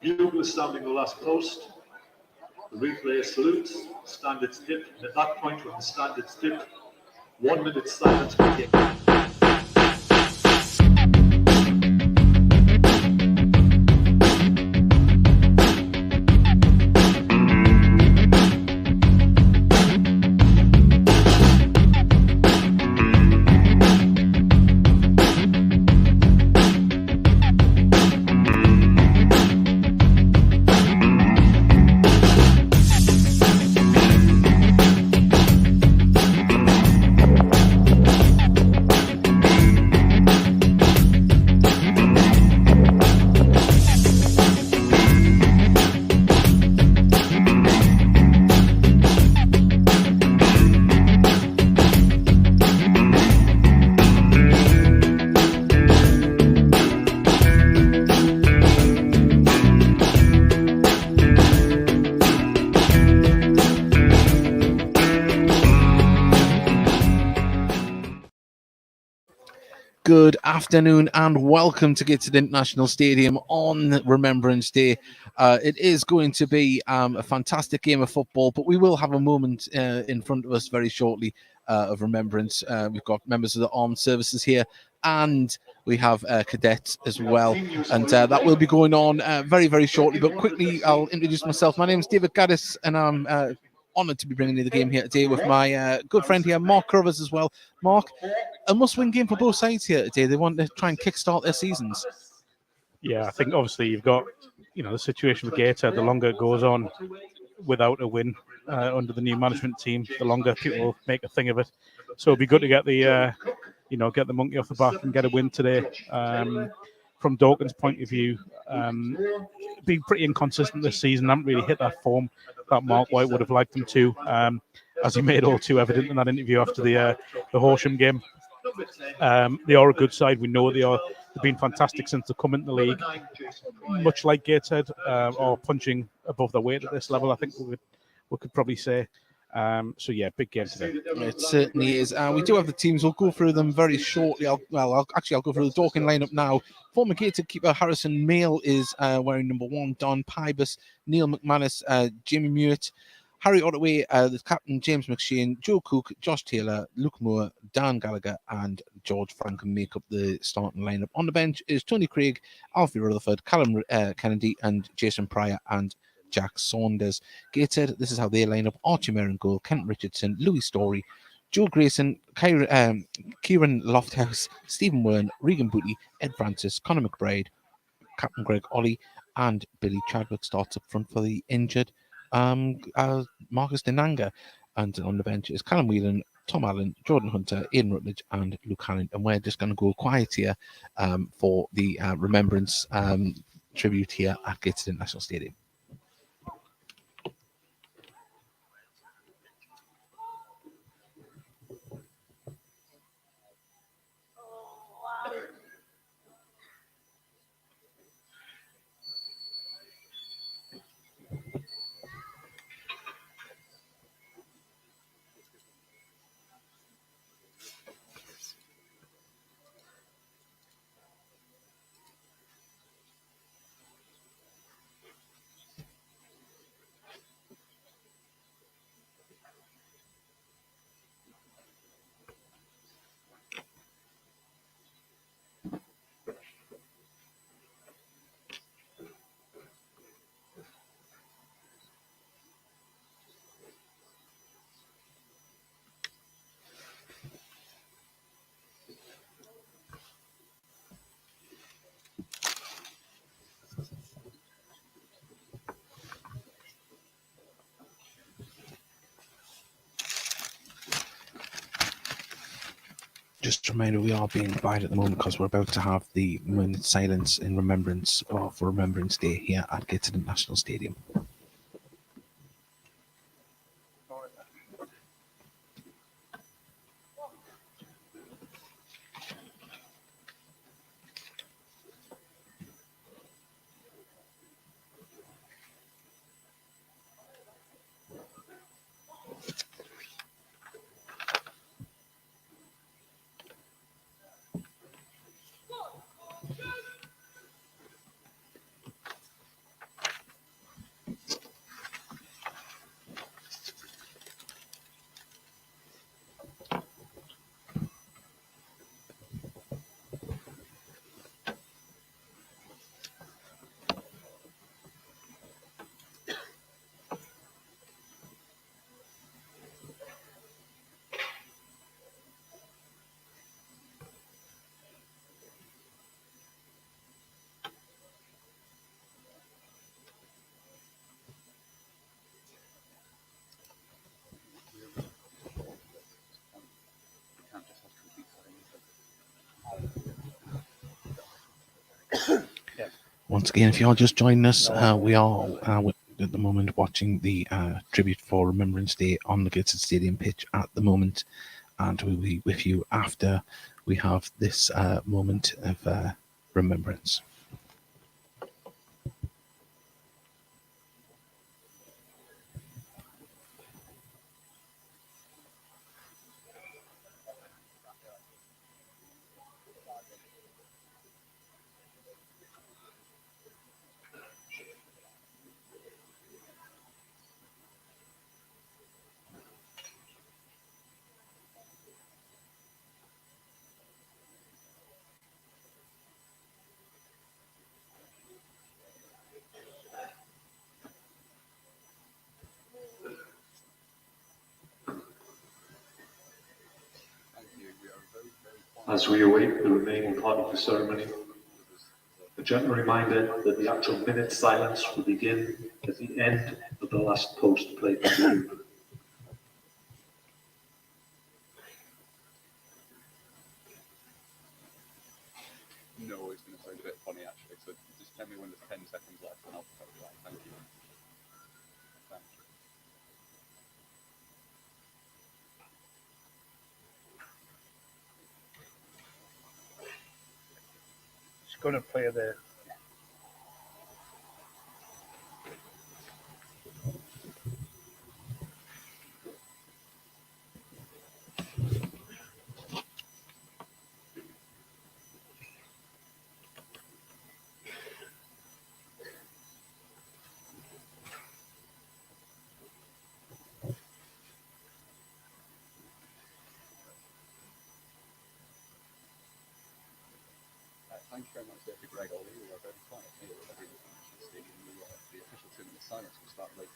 Bugle sounding the last post. The replay salutes. Standards dip. At that point, when the standards dip, 1 minute silence begins. Good afternoon and welcome to Gateshead International Stadium on Remembrance Day. It is going to be a fantastic game of football, but we will have a moment in front of us very shortly of remembrance. We've got members of the armed services here and we have cadets as well. And that will be going on very, very shortly. But quickly, I'll introduce myself. My name is David Gaddis and I'm honoured to be bringing you the game here today with my good friend here, Mark Carruthers as well. Mark, a must-win game for both sides here today. They want to try and kickstart their seasons. Yeah, I think obviously you've got, the situation with Gateshead. The longer it goes on without a win under the new management team, the longer people make a thing of it. So it'd be good to get the, get the monkey off the back and get a win today. From Dorking's point of view, been pretty inconsistent this season. Haven't really hit that form that Mark White would have liked them to, as he made all too evident in that interview after the Horsham game. They are a good side. We know they are. They've been fantastic since they come into the league. Much like Gateshead, are punching above their weight at this level. I think we could probably say. So yeah, big game today. It certainly is. We do have the teams. We'll go through them very shortly. I'll go through the Dorking lineup now. Former Gateshead keeper Harrison Mail is wearing number 1. Don Pybus, Neil McManus, Jamie Mewett, Harry Ottaway, the captain James McShane, Joe Cook, Josh Taylor, Luke Moore, Dan Gallagher, and George Frankham make up the starting lineup. On the bench is Tony Craig, Alfie Rutherford, Callum Kennedy, and Jason Pryor, and Jack Saunders. Gateshead, this is how they line up: Archie Merrin goal, Kent Richardson, Louis Story, Joe Grayson, Kieran Lofthouse, Stephen Wern, Regan Booty, Ed Francis, Conor McBride, Captain Greg Ollie, and Billy Chadwick starts up front for the injured Marcus Denanga. And on the bench is Callum Whelan, Tom Allen, Jordan Hunter, Ian Rutledge, and Luke Hannon. And we're just going to go quiet here for the remembrance tribute here at Gateshead International Stadium. Just a reminder, we are being quiet at the moment because we're about to have the minute silence in remembrance for Remembrance Day here at Gateshead International Stadium. Once again, if you're just joining us, we are at the moment watching the tribute for Remembrance Day on the Gateshead Stadium pitch at the moment, and we'll be with you after we have this moment of remembrance. As we await the remaining part of the ceremony, a gentle reminder that the actual minute silence will begin at the end of the last post played by the group. No, it's going to sound a bit funny actually, so just tell me when there's 10 seconds left and I'll put it back. Thank you. Thank you. Just going to play the Thank you very much there to Greg Ollie. We are very quiet here at the stadium. The official 2 minute silence will start later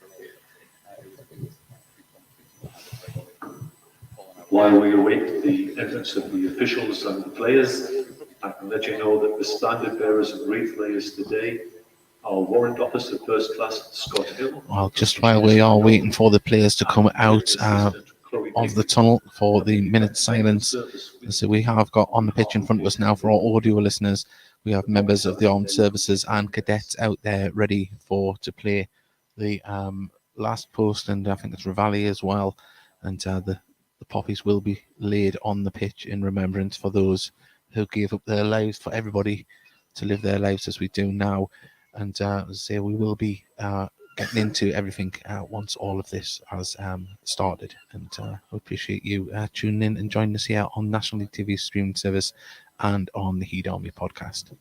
on. While we await the entrance of the officials and the players, I can let you know that the standard bearers and wreath layers today are Warrant Officer First Class Scott Hill. Well, just while we are waiting for the players to come out of the tunnel for the minute silence, so we have got on the pitch in front of us now for our audio listeners, we have members of the armed services and cadets out there ready to play the last post, and I think it's Reveille as well, and the poppies will be laid on the pitch in remembrance for those who gave up their lives for everybody to live their lives as we do now. And as I say, we will be getting into everything once all of this has started. And I appreciate you tuning in and joining us here on National League TV streaming service and on the Heed Army podcast. This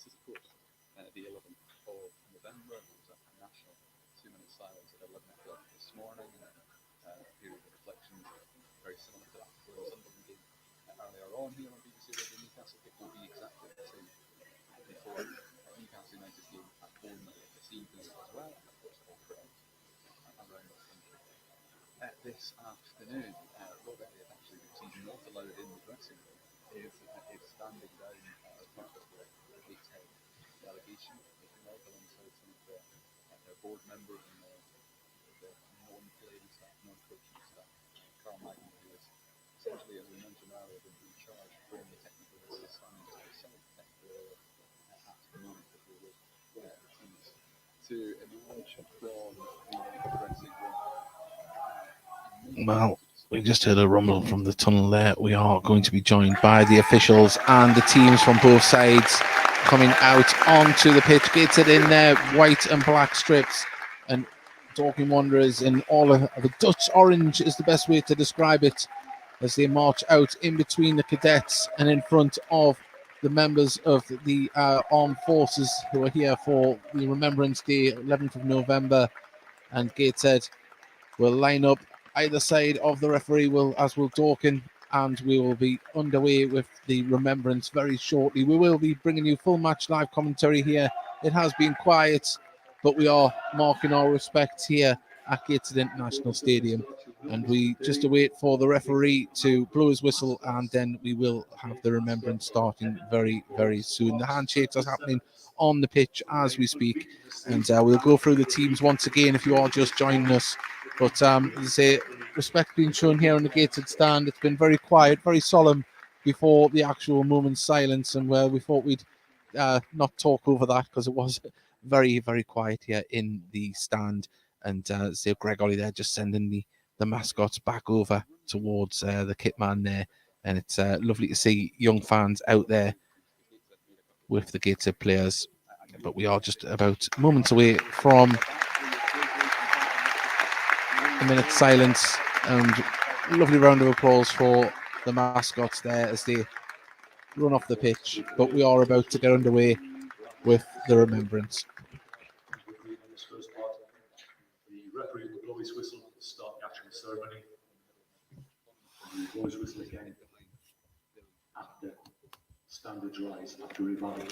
is, of course, the 11th of November. It was a national 2 minute silence at 11 o'clock this morning. A period of reflection very similar to that for the Sunderland game earlier on here on BBC Radio Newcastle. It will be exactly the same before Newcastle United game at home this evening as well. And of course, all crowds around the country. This afternoon, Rob Elliott, actually, because he's not allowed in the dressing room, is standing down as part of the Gateshead delegation, alongside some of their board members and the non-playing staff, non-coaching staff. Carl Magnan, who is essentially, as we mentioned earlier, been in charge from the technical area, standing to the side of the technical area at the moment, as we will wait for the teams to emerge from the dressing room. Well, we just heard a rumble from the tunnel there. We are going to be joined by the officials and the teams from both sides coming out onto the pitch. Gateshead in their white and black strips, and Dorking Wanderers in all of the Dutch orange is the best way to describe it, as they march out in between the cadets and in front of the members of the armed forces who are here for the Remembrance Day, 11th of November. And Gateshead will line up either side of the referee, as will Dorking, and we will be underway with the remembrance very shortly. We will be bringing you full match live commentary here. It has been quiet, but we are marking our respects here at Gateshead International Stadium, and we just await for the referee to blow his whistle, and then we will have the remembrance starting very, very soon. The handshakes are happening on the pitch as we speak, and we'll go through the teams once again if you are just joining us. But as I say, respect being shown here on the Gateshead stand. It's been very quiet, very solemn before the actual moment's silence, and we thought we'd not talk over that because it was very, very quiet here in the stand. And so Greg Ollie there just sending the mascots back over towards the kit man there. And it's lovely to see young fans out there with the Gateshead players. But we are just about moments away from a minute's silence, and lovely round of applause for the mascots there as they run off the pitch. But we are about to get underway with the remembrance. In this first part, the referee will blow his whistle to start the actual ceremony. And he blows his whistle again after standards rise, after revival.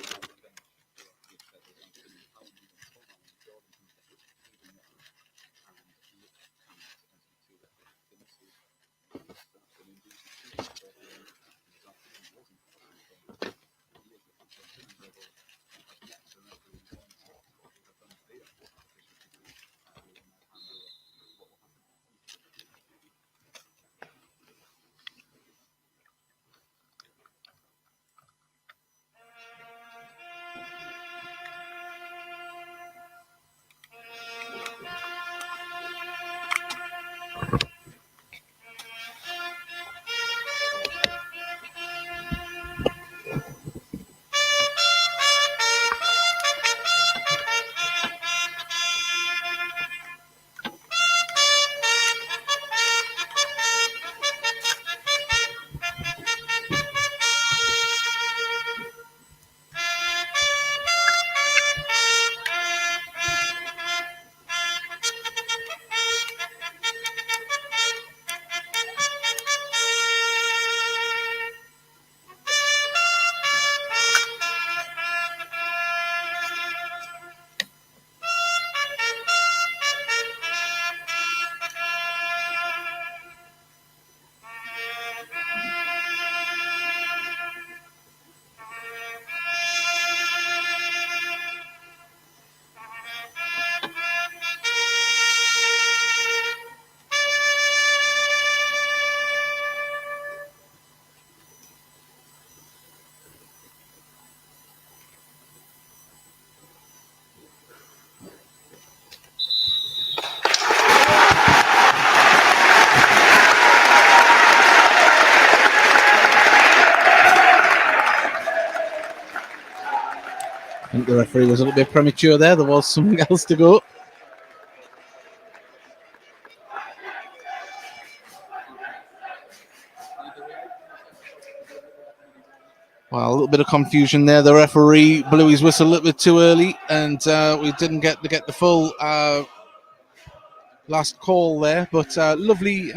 I think the referee was a little bit premature there. There was something else to go. Well, a little bit of confusion there. The referee blew his whistle a little bit too early, and we didn't get the full last call there. But lovely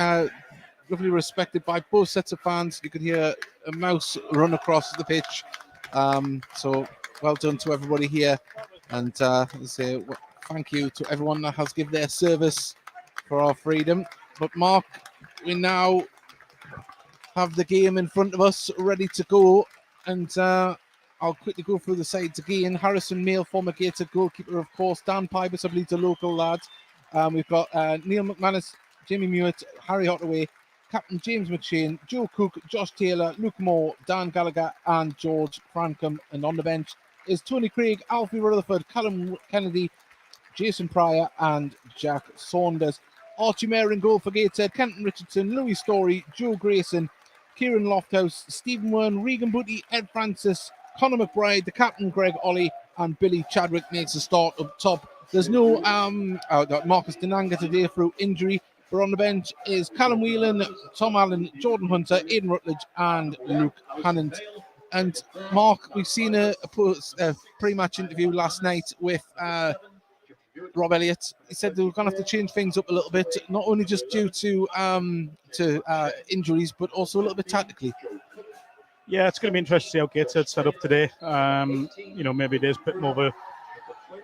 respected by both sets of fans. You could hear a mouse run across the pitch. So well done to everybody here, and say thank you to everyone that has given their service for our freedom. But Mark, we now have the game in front of us, ready to go, and I'll quickly go through the sides again. Harrison Mail, former Gateshead goalkeeper, of course. Dan Pybus, I believe, the local lad. We've got Neil McManus, Jamie Mewett, Harry Hottaway, Captain James McShane, Joe Cook, Josh Taylor, Luke Moore, Dan Gallagher, and George Francombe. And on the bench is Tony Craig, Alfie Rutherford, Callum Kennedy, Jason Pryor, and Jack Saunders. Archie Mayer in goal for Gateshead, Kenton Richardson, Louis Story, Joe Grayson, Kieran Lofthouse, Stephen Wern, Regan Booty, Ed Francis, Conor McBride, the captain Greg Ollie, and Billy Chadwick makes a start up top. There's no Marcus Denanga today through injury. But on the bench is Callum Whelan, Tom Allen, Jordan Hunter, Aidan Rutledge, and Luke Hannant. And Mark, we've seen a pre-match interview last night with Rob Elliott. He said they were going to have to change things up a little bit, not only just due to injuries, but also a little bit tactically. Yeah, it's going to be interesting to see how Gateshead set up today. Maybe it is a bit more of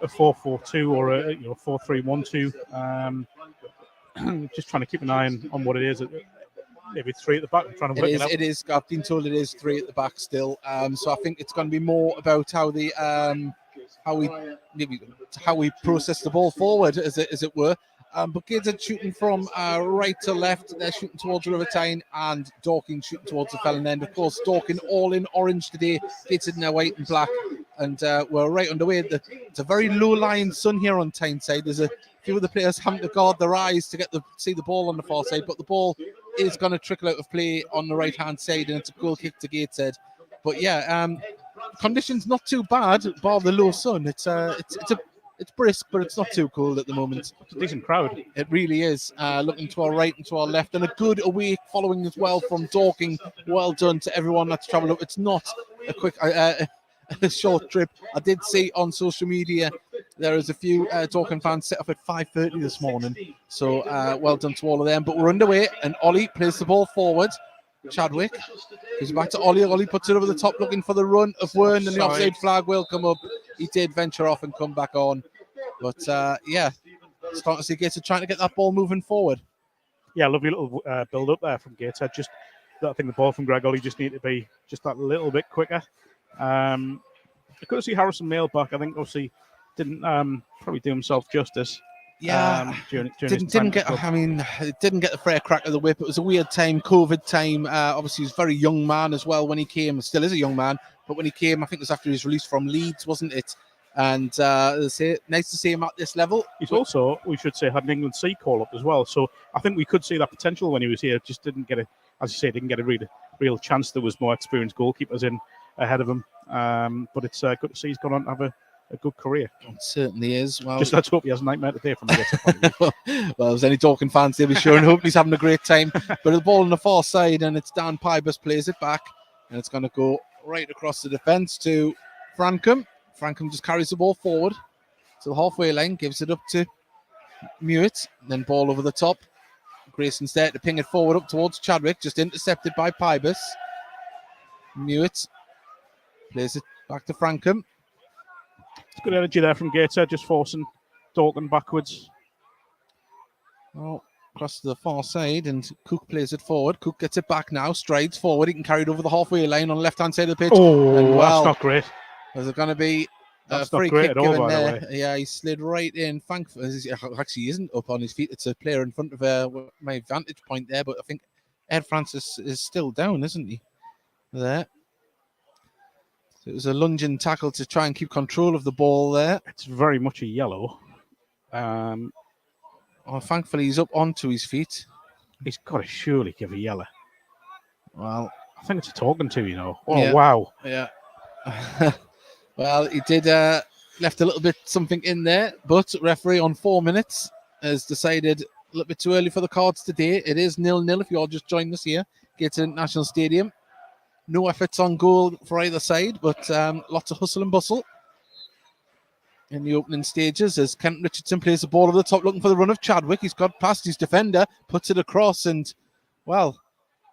a 4-4-2 or a 4-3-1-2. Just trying to keep an eye on what it is. Maybe 3 at the back. I'm trying to work it out. It is. I've been told it is 3 at the back still. So I think it's going to be more about how we process the ball forward, as it were. But Gateshead shooting from right to left. They're shooting towards River Tyne, and Dorking shooting towards the Felon end. Of course, Dorking all in orange today. Gateshead in their white and black. And we're right underway. It's a very low-lying sun here on Tyneside. There's a few of the players having to guard their eyes to see the ball on the far side, but the ball is going to trickle out of play on the right-hand side, and it's a goal kick to Gateshead. But yeah, conditions not too bad, bar the low sun. It's brisk, but it's not too cold at the moment. It's a decent crowd. It really is. Looking to our right and to our left, and a good away following as well from Dorking. Well done to everyone that's travelled up. It's not a quick, a short trip. I did see on social media there is a few Dorking fans set up at 5:30 this morning. So well done to all of them. But we're underway, and Ollie plays the ball forward. Chadwick goes back to Ollie. Ollie puts it over the top, looking for the run of Wern, and the offside flag will come up. He did venture off and come back on. But yeah, starting to see Gateshead trying to get that ball moving forward. Yeah, lovely little build up there from Gateshead. Just, I think the ball from Greg Ollie just needed to be just that little bit quicker. I could see Harrison Mail back. I think obviously didn't probably do himself justice. Yeah, during didn't get. I mean, it didn't get the fair crack of the whip. It was a weird time, COVID time. Obviously, he was a very young man as well when he came. Still is a young man, but when he came, I think it was after his release from Leeds, wasn't it? And nice to see him at this level. He's also, we should say, had an England C call up as well. So I think we could see that potential when he was here. Just didn't get as you say, didn't get a real chance. There was more experienced goalkeepers in ahead of him. But it's good to see he's gone on to have a good career. It certainly is. Well, just let's hope he has a nightmare today from the well, there's any Dorking fans, they'll be sure and hope he's having a great time. But the ball on the far side, and it's Dan Pybus plays it back, and it's going to go right across the defence to Frankham. Frankham just carries the ball forward to the halfway line, gives it up to Mewett, then ball over the top. Grayson's there to ping it forward up towards Chadwick, just intercepted by Pybus. Mewett plays it back to Frankham. It's good energy there from Gateshead, just forcing Dorking backwards. Well, across to the far side, and Cook plays it forward. Cook gets it back now, strides forward. He can carry it over the halfway line on the left-hand side of the pitch. Oh, and that's not great. There's going to be a free kick given there. Yeah, he slid right in. Thankfully, actually, he isn't up on his feet. It's a player in front of my vantage point there, but I think Ed Francis is still down, isn't he? There. It was a lunging tackle to try and keep control of the ball there. It's very much a yellow. Thankfully, he's up onto his feet. He's got to surely give a yellow. Well, I think it's a talking to, you know. Oh, yeah. Wow. Yeah. Well, he did left a little bit something in there, but referee on 4 minutes has decided a little bit too early for the cards today. It is 0-0 if you all just joined us here. Gateshead National Stadium. No efforts on goal for either side, but lots of hustle and bustle in the opening stages as Kent Richardson plays the ball over the top, looking for the run of Chadwick. He's got past his defender, puts it across, and, well,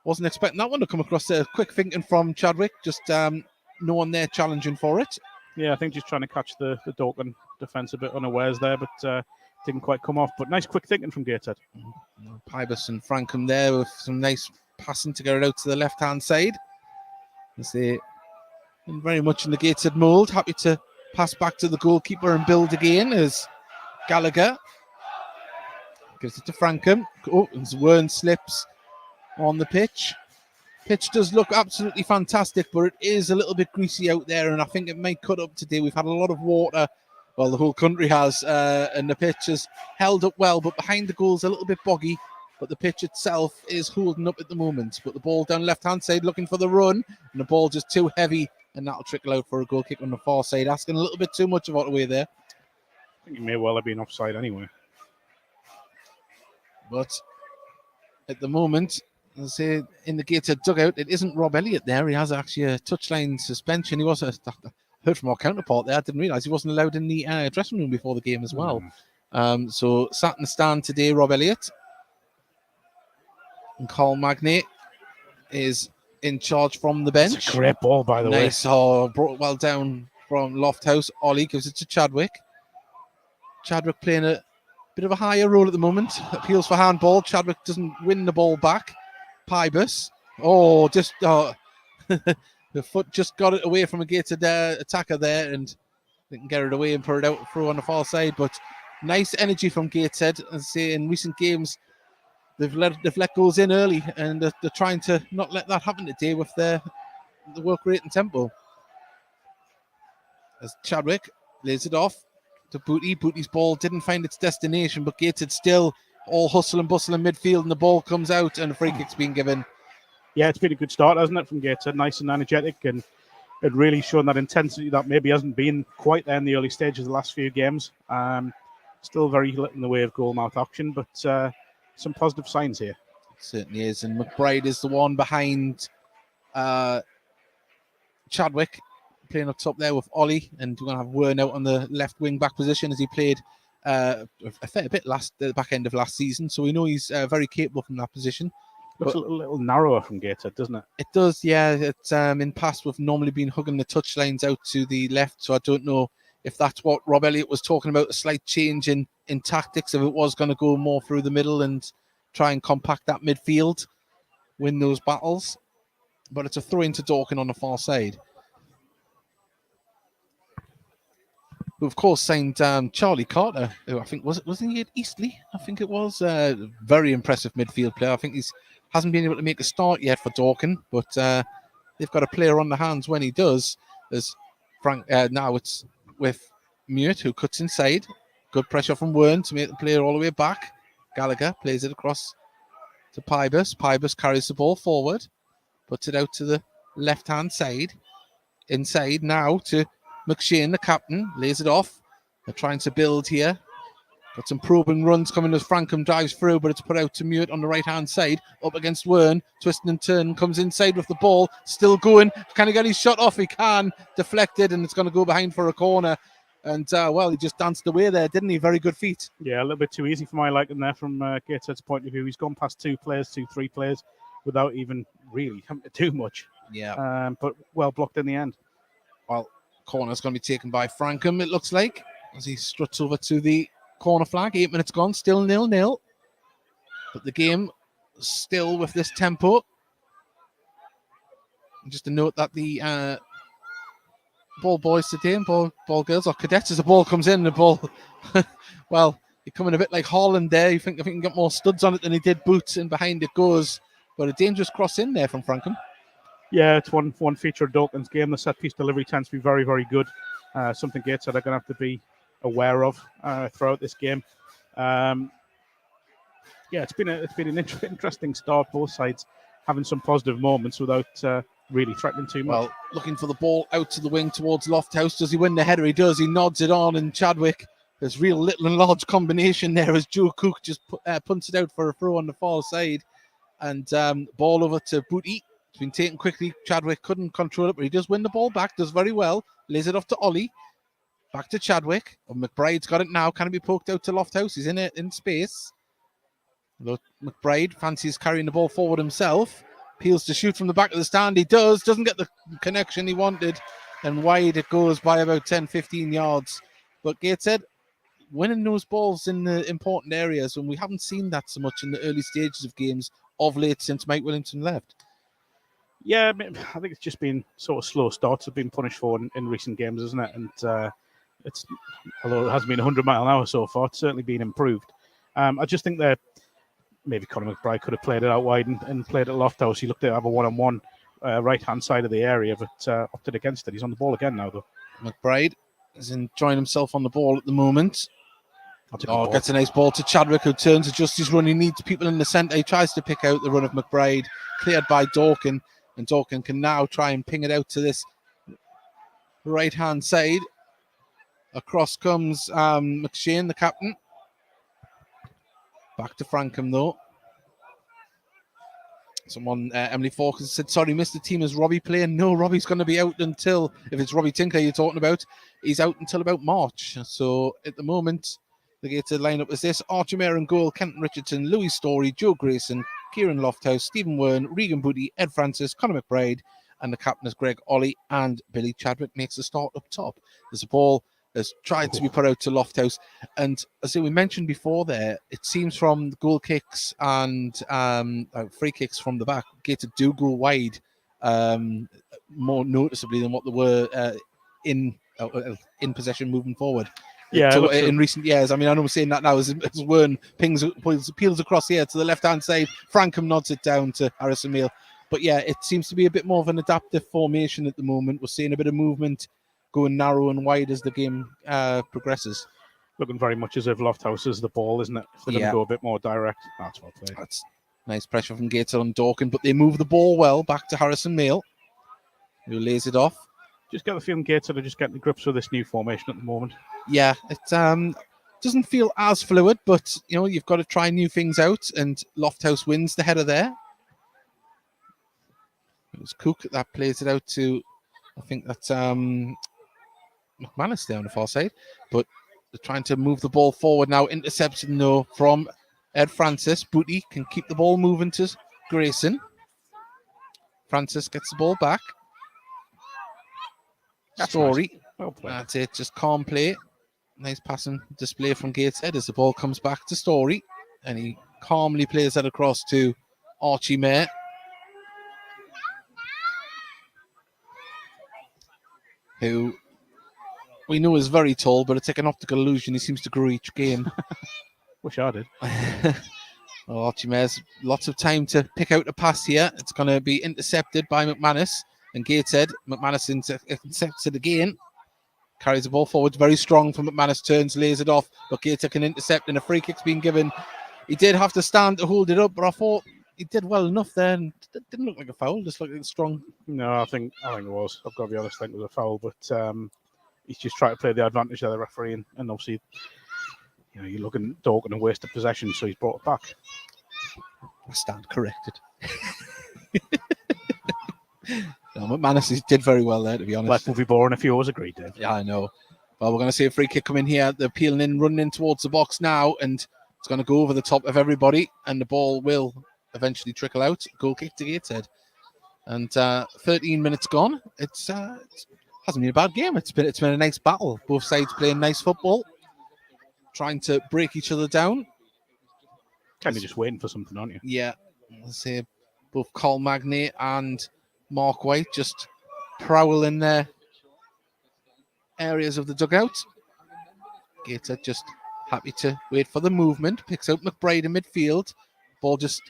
wasn't expecting that one to come across there. Quick thinking from Chadwick, just no one there challenging for it. Yeah, I think just trying to catch the Dorking defence a bit unawares there, but didn't quite come off. But nice quick thinking from Gateshead. Pybus and Frankham there with some nice passing to get it out to the left-hand side. They're very much in the Gateshead mould. Happy to pass back to the goalkeeper and build again as Gallagher gives it to Frankham. Oh, and Wern slips on the pitch. Pitch does look absolutely fantastic, but it is a little bit greasy out there, and I think it may cut up today. We've had a lot of water. Well, the whole country has, and the pitch has held up well, but behind the goal's a little bit boggy. But the pitch itself is holding up at the moment. But the ball down left-hand side looking for the run, and the ball just too heavy, and that'll trickle out for a goal kick on the far side. Asking a little bit too much of Ottaway there. I think he may well have been offside anyway. But at the moment, I say in the Gateshead dugout, it isn't Rob Elliott there. He has actually a touchline suspension. He was heard from our counterpart there. I didn't realise he wasn't allowed in the dressing room before the game as well. So sat in the stand today, Rob Elliott. And Carl Magnay is in charge from the bench. It's a great ball, by the way. Nice. Oh, brought well down from Lofthouse. Ollie gives it to Chadwick. Chadwick playing a bit of a higher role at the moment. Appeals for handball. Chadwick doesn't win the ball back. Pybus. Oh, just the foot just got it away from a Gateshead attacker there, and they can get it away and put it out through on the far side. But nice energy from Gateshead. As I say, in recent games, they've let goals in early, and they're trying to not let that happen today with the work rate and tempo. As Chadwick lays it off to Booty. Booty's ball didn't find its destination, but Gateshead still all hustle and bustle in midfield, and the ball comes out, and a free kick's being given. Yeah, it's been a good start, hasn't it, from Gateshead? Nice and energetic, and it really shown that intensity that maybe hasn't been quite there in the early stages of the last few games. Still very little in the way of goal mouth action, but some positive signs here. It certainly is, and McBride is the one behind Chadwick, playing up top there with Ollie, and we're going to have Wern out on the left wing back position as he played a fair bit the back end of last season, so we know he's very capable from that position. Looks a little narrower from Gateshead, doesn't it? It does, yeah. It's in past we've normally been hugging the touch lines out to the left, so I don't know if that's what Rob Elliott was talking about, a slight change in tactics, if it was going to go more through the middle and try and compact that midfield, win those battles. But it's a throw into Dorking on the far side, who of course signed Charlie Carter, who I think wasn't he at Eastleigh? I think it was very impressive midfield player. I think he's hasn't been able to make a start yet for Dorking, but they've got a player on the hands when he does. There's Frank. Now it's with Mute, who cuts inside. Good pressure from Wern to make the player all the way back. Gallagher plays it across to Pybus. Pybus carries the ball forward, puts it out to the left-hand side. Inside now to McShane, the captain, lays it off. They're trying to build here. Got some probing runs coming as Frankham drives through, but it's put out to Mute on the right-hand side. Up against Wern, twisting and turning, comes inside with the ball, still going. Can he get his shot off? He can. Deflected, and it's going to go behind for a corner. And, well, he just danced away there, didn't he? Very good feet. Yeah, a little bit too easy for my liking there from Gateshead's point of view. He's gone past three players, without even really having to do much. Yeah. But well blocked in the end. Well, corner's going to be taken by Frankham, it looks like, as he struts over to the corner flag. 8 minutes gone, still 0-0. But the game still with this tempo. Just to note that the ball boys today and ball girls or cadets, as the ball comes in, the ball, well, you're coming a bit like Haaland there. I think he got more studs on it than he did boots, and behind it goes. But a dangerous cross in there from Frankham. Yeah, it's one feature of Dorking's game. The set piece delivery tends to be very, very good. Something Gateshead are going to have to be aware of throughout this game. Yeah, it's been an interesting start. Both sides having some positive moments without really threatening too much. Well, looking for the ball out to the wing towards Lofthouse. Does he win the header? He does. He nods it on, and Chadwick. There's real little and large combination there as Joe Cook just punts it out for a throw on the far side, and ball over to Booty. It's been taken quickly. Chadwick couldn't control it, but he does win the ball back. Does very well. Lays it off to Ollie. Back to Chadwick. Oh, McBride's got it now. Can it be poked out to Lofthouse? He's in space. Look, McBride fancies carrying the ball forward himself. Peels to shoot from the back of the stand. He does. Doesn't get the connection he wanted. And wide it goes by about 10-15 yards. But Gateshead winning those balls in the important areas, when we haven't seen that so much in the early stages of games of late since Mike Willington left. Yeah, I think it's just been sort of slow starts have been punished for in recent games, isn't it? And it's, although it hasn't been 100 mile an hour so far, it's certainly been improved. I just think that maybe Conor McBride could have played it out wide and played at Lofthouse. He looked to have a one-on-one right-hand side of the area, but opted against it. He's on the ball again now, though. McBride is enjoying himself on the ball at the moment. Gets a nice ball to Chadwick, who turns, adjusts his run. He needs people in the centre. He tries to pick out the run of McBride, cleared by Dorking, and Dorking can now try and ping it out to this right-hand side. Across comes McShane, the captain. Back to Frankham, though. Someone, Emily Fawkes said, sorry, missed the team. Is Robbie playing? No, Robbie's going to be out until, if it's Robbie Tinker you're talking about, he's out until about March. So at the moment, the Gateshead lineup is this: Archie Mayer in goal, Kenton Richardson, Louis Story, Joe Grayson, Kieran Lofthouse, Stephen Wern, Regan Booty, Ed Francis, Conor McBride, and the captain is Greg Ollie, and Billy Chadwick makes the start up top. There's a ball has tried to be put out to Lofthouse, and as we mentioned before there, it seems from the goal kicks and free kicks from the back, Gateshead do go wide more noticeably than what they were in possession moving forward. Yeah, it looks in recent years. I mean, I know I'm saying that now as Wern peels across here to the left-hand side. Frankham nods it down to Harrison Mail. But yeah, it seems to be a bit more of an adaptive formation at the moment. We're seeing a bit of movement going narrow and wide as the game progresses. looking very much as if Lofthouse is the ball, isn't it? If they're going to go a bit more direct, that's well played. That's nice pressure from Gateshead on Dorking, but they move the ball well back to Harrison Mail, who lays it off. Just get the feeling Gateshead are just getting to grips with this new formation at the moment. Yeah, it doesn't feel as fluid, but you know, you've got to try new things out, and Lofthouse wins the header there. It was Cook that plays it out to, I think that's McManus there on the far side, but they're trying to move the ball forward now. Interception though from Ed Francis. Booty can keep the ball moving to Grayson. Francis gets the ball back. Story. Nice. Well played. That's it, just calm play. Nice passing display from Gateshead as the ball comes back to Story, and he calmly plays that across to Archie Mayer. Who we know is very tall, but it's like an optical illusion. He seems to grow each game. Wish I did. Well, Archie Mayer's lots of time to pick out a pass here. It's going to be intercepted by McManus and Gateshead. McManus intercepts it again. Carries the ball forward. Very strong from McManus. Turns, lays it off. But Gateshead can intercept, and a free kick's being given. He did have to stand to hold it up, but I thought he did well enough there. And it didn't look like a foul. Just looked like a strong. No, I think it was. I've got to be honest. I think it was a foul, but he's just trying to play the advantage of the referee, and obviously, you know, you're looking at Dorking and waste of possession, so he's brought it back. I stand corrected. No, McManus did very well there, to be honest. Life will be boring if you always agreed, Dave. Yeah, I know. Well, we're going to see a free kick come in here. They're peeling in, running in towards the box now, and it's going to go over the top of everybody, and the ball will eventually trickle out. Goal kick to Gateshead. And 13 minutes gone. It hasn't been a bad game. It's been a nice battle. Both sides playing nice football, trying to break each other down. Kind of just waiting for something, aren't you? Yeah. Let's say both Carl Magnay and Mark White just prowl in their areas of the dugout. Gateshead just happy to wait for the movement. Picks out McBride in midfield. Ball just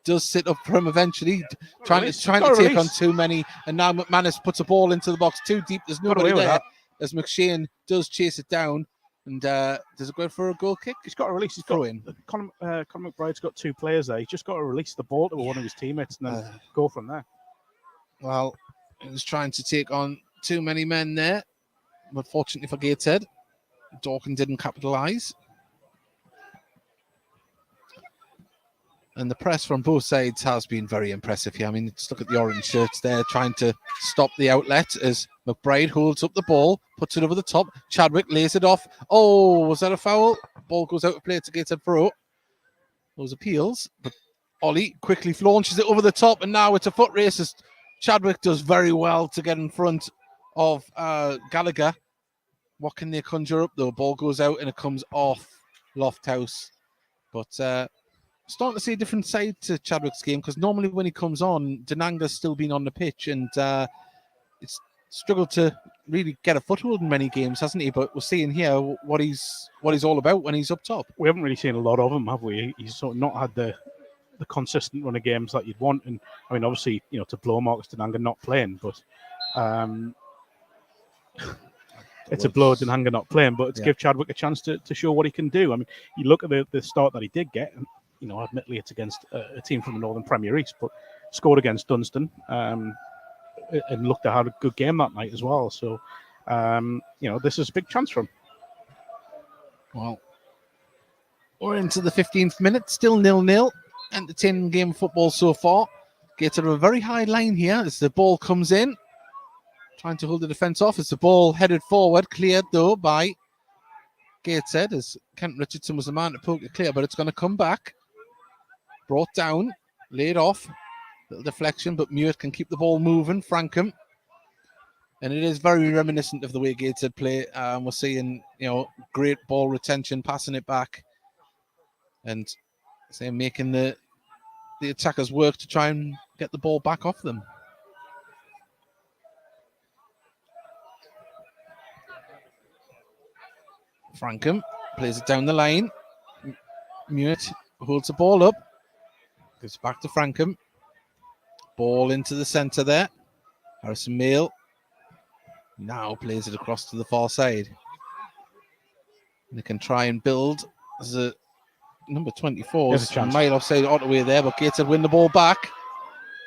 does sit up for him eventually. Trying to take on too many. And now McManus puts a ball into the box too deep. There's nobody there. As McShane does chase it down. And does it go for a goal kick? He's got to release. He's got Conor McBride's got two players there. He's just got to release the ball to one of his teammates and then go from there. Well, he was trying to take on too many men there, but fortunately for Gateshead, Dorking didn't capitalise. And the press from both sides has been very impressive here. I mean, just look at the orange shirts there, trying to stop the outlet as McBride holds up the ball, puts it over the top. Chadwick lays it off. Oh, was that a foul? Ball goes out of play to Gateshead throw. Those appeals, but Ollie quickly launches it over the top, and now it's a foot race as Chadwick does very well to get in front of Gallagher. What can they conjure up, though? Ball goes out and it comes off Lofthouse. But starting to see a different side to Chadwick's game, because normally when he comes on, Denanga's still been on the pitch, and it's struggled to really get a foothold in many games, hasn't he? But we're seeing here what he's all about when he's up top. We haven't really seen a lot of him, have we? He's sort of not had the consistent run of games that you'd want. And I mean, obviously, you know, to blow Marcus Denanga not playing, but it's a blow Denanga not playing, but to give Chadwick a chance to show what he can do. I mean, you look at the start that he did get, and, you know, admittedly it's against a team from the Northern Premier East, but scored against Dunstan and looked to have a good game that night as well. So, you know, this is a big chance for him. Well, we're into the 15th minute, still 0-0. Entertaining game of football so far. Gets to a very high line here as the ball comes in. Trying to hold the defence off as the ball headed forward. Cleared, though, by Gateshead as Kent Richardson was the man to poke it clear, but it's going to come back. Brought down, laid off. Little deflection, but Muir can keep the ball moving. Frankham. And it is very reminiscent of the way Gateshead play. We're seeing, you know, great ball retention, passing it back. And making the attackers work to try and get the ball back off them. Frankham plays it down the line. Mewett holds the ball up. Goes back to Frankham. Ball into the centre there. Harrison Mail now plays it across to the far side. They can try and build. There's a number 24. There's a chance. Mile offside Ottaway there, but Gateshead win the ball back.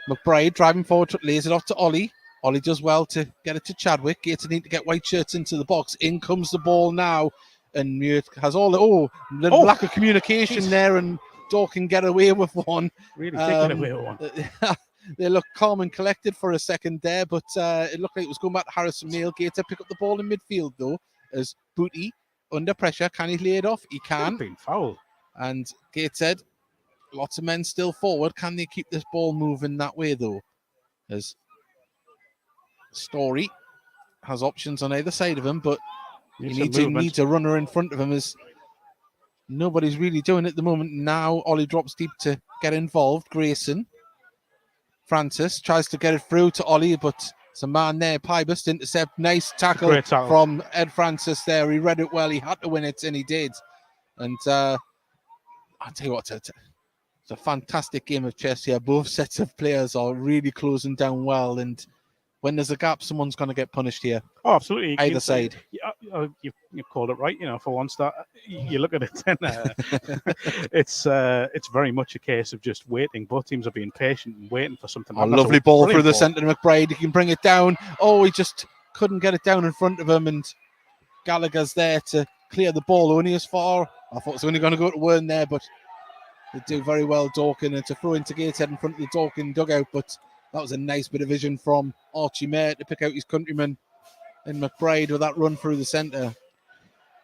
McBride driving forward, lays it off to Ollie. Ollie does well to get it to Chadwick. Gateshead need to get white shirts into the box. In comes the ball now, and Muir has all the lack of communication there, and Dorking get away with one. Really taking away with one. They look calm and collected for a second there, but it looked like it was going back to Harrison Mail. Gateshead pick up the ball in midfield though, as Booty under pressure. Can he lay it off? He can. Been foul. And Gateshead, lots of men still forward. Can they keep this ball moving that way though? As Story has options on either side of him, but he needs a runner in front of him, as nobody's really doing it at the moment. Now Ollie drops deep to get involved. Grayson. Francis tries to get it through to Ollie, but it's a man there. Pybus intercept. Nice tackle from Ed Francis there. He read it well. He had to win it, and he did. And I'll tell you what, it's a fantastic game of chess here. Both sets of players are really closing down well, and when there's a gap, someone's going to get punished here. Oh, absolutely. Either side. Yeah, you called it right. For once that you look at it, and it's very much a case of just waiting. Both teams are being patient and waiting for something. A lovely ball through the centre to McBride. He can bring it down. Oh, he just couldn't get it down in front of him, and Gallagher's there to clear the ball only as far. I thought it was only going to go to Wern there, but they do very well, Dorking, and to throw into Gateshead in front of the Dorking dugout. But that was a nice bit of vision from Archie Mayer to pick out his countryman and McBride with that run through the centre.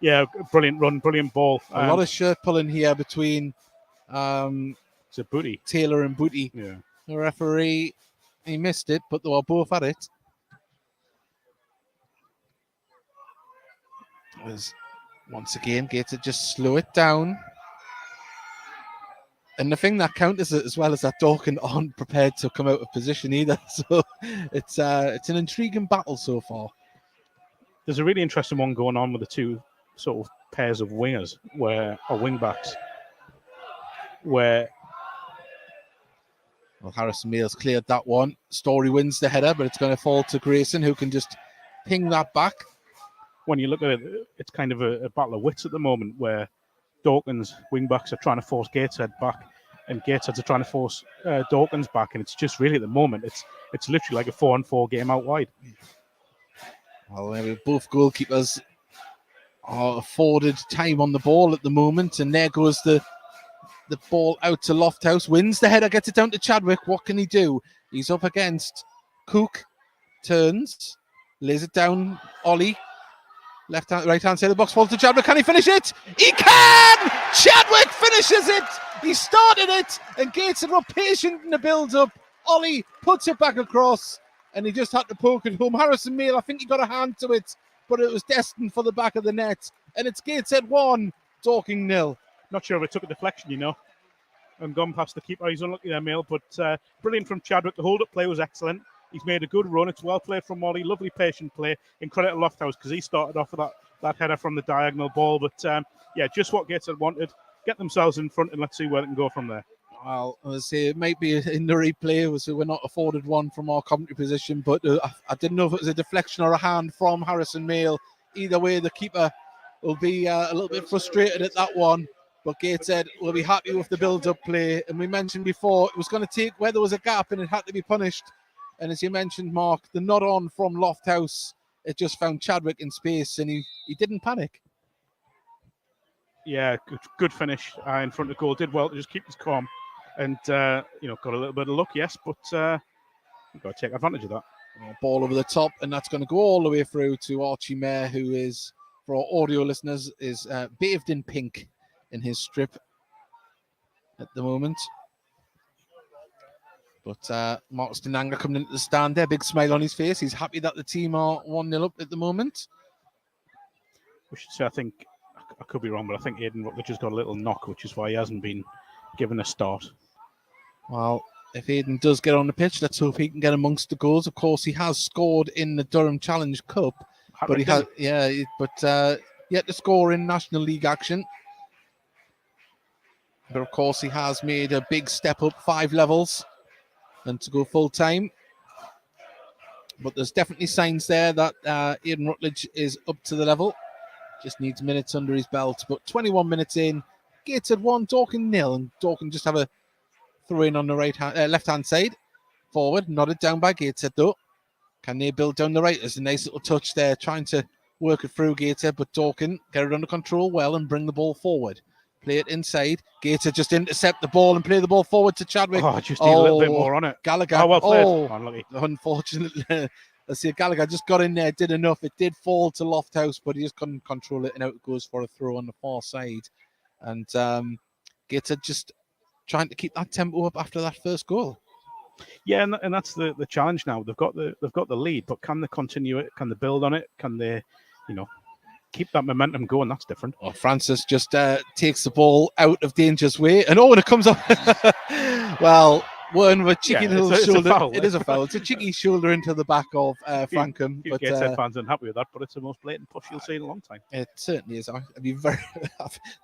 Yeah, brilliant run, brilliant ball. A lot of shirt pulling here between it's a Booty. Taylor and Booty. Yeah. The referee, he missed it, but they were both at it. Once again, Gateshead just slow it down. And the thing that counters it as well is that Dorking aren't prepared to come out of position either. So it's an intriguing battle so far. There's a really interesting one going on with the two sort of pairs of wingers, or wing backs, where Harrison Mail's cleared that one. Story wins the header, but it's going to fall to Grayson, who can just ping that back. When you look at it, it's kind of a battle of wits at the moment, where Dorking's wing backs are trying to force Gateshead back, and Gateshead are trying to force Dorking's back, and it's just really at the moment it's literally like a 4-on-4 game out wide. Well, both goalkeepers are afforded time on the ball at the moment, and there goes the ball out to Lofthouse. Wins the header, gets it down to Chadwick. What can he do? He's up against Cook, turns, lays it down. Ollie. Right hand side of the box, falls to Chadwick. Can he finish it? He can! Chadwick finishes it! He started it, and Gateshead were patient in the build-up. Ollie puts it back across, and he just had to poke it home. Harrison Mail, I think he got a hand to it, but it was destined for the back of the net. And it's Gateshead 1, Dorking 0. Not sure if it took a deflection, and gone past the keeper. He's unlucky there, Mail, but brilliant from Chadwick. The hold-up play was excellent. He's made a good run. It's well played from Ollie. Lovely patient play. In credit to Lofthouse, because he started off with that header from the diagonal ball. But just what Gateshead wanted. Get themselves in front, and let's see where they can go from there. Well, I would say it might be in the replay, so we're not afforded one from our commentary position, but I didn't know if it was a deflection or a hand from Harrison Mail. Either way, the keeper will be a little bit frustrated at that one, but Gateshead will be happy with the build-up play. And we mentioned before, it was going to take where there was a gap and it had to be punished. And as you mentioned, Mark, the nod on from Lofthouse, it just found Chadwick in space, and he didn't panic. Yeah, good finish in front of goal. Did well to just keep his calm. And, got a little bit of luck, yes, but you've got to take advantage of that. Ball over the top, and that's going to go all the way through to Archie Mayer, who is, for our audio listeners, is bathed in pink in his strip at the moment. But Mark Stenanga coming into the stand there, big smile on his face. He's happy that the team are 1-0 up at the moment. We should say, I think, I could be wrong, but I think Aidan Rutledge has got a little knock, which is why he hasn't been given a start. Well, if Aidan does get on the pitch, let's hope he can get amongst the goals. Of course, he has scored in the Durham Challenge Cup. But yet to score in National League action. But of course, he has made a big step up 5 levels and to go full time. But there's definitely signs there that Aidan Rutledge is up to the level. Just needs minutes under his belt. But 21 minutes in, Gateshead 1, Dorking 0. And Dorking just have a throw in on the left-hand side. Forward, nodded down by Gateshead though. Can they build down the right? There's a nice little touch there, trying to work it through Gateshead, but Dorking get it under control well and bring the ball forward. Play it inside. Gateshead just intercept the ball and play the ball forward to Chadwick. Oh, just need a little bit more on it. Gallagher. Oh, well played. Oh, Unlucky. unfortunately. Let's see, Gallagher just got in there, did enough. It did fall to Lofthouse, but he just couldn't control it, and out it goes for a throw on the far side. And Gateshead just trying to keep that tempo up after that first goal. Yeah, and that's the challenge now. They've got the lead, but can they continue it? Can they build on it? Can they, keep that momentum going? That's different. Oh, Francis just takes the ball out of danger's way, and when it comes up, well, one with cheeky little shoulder. It's a foul, it is a foul. It's a cheeky shoulder into the back of Frankham. Few But Gateshead fans aren't happy with that, but it's the most blatant push you'll see in a long time. it certainly is. I'd be very.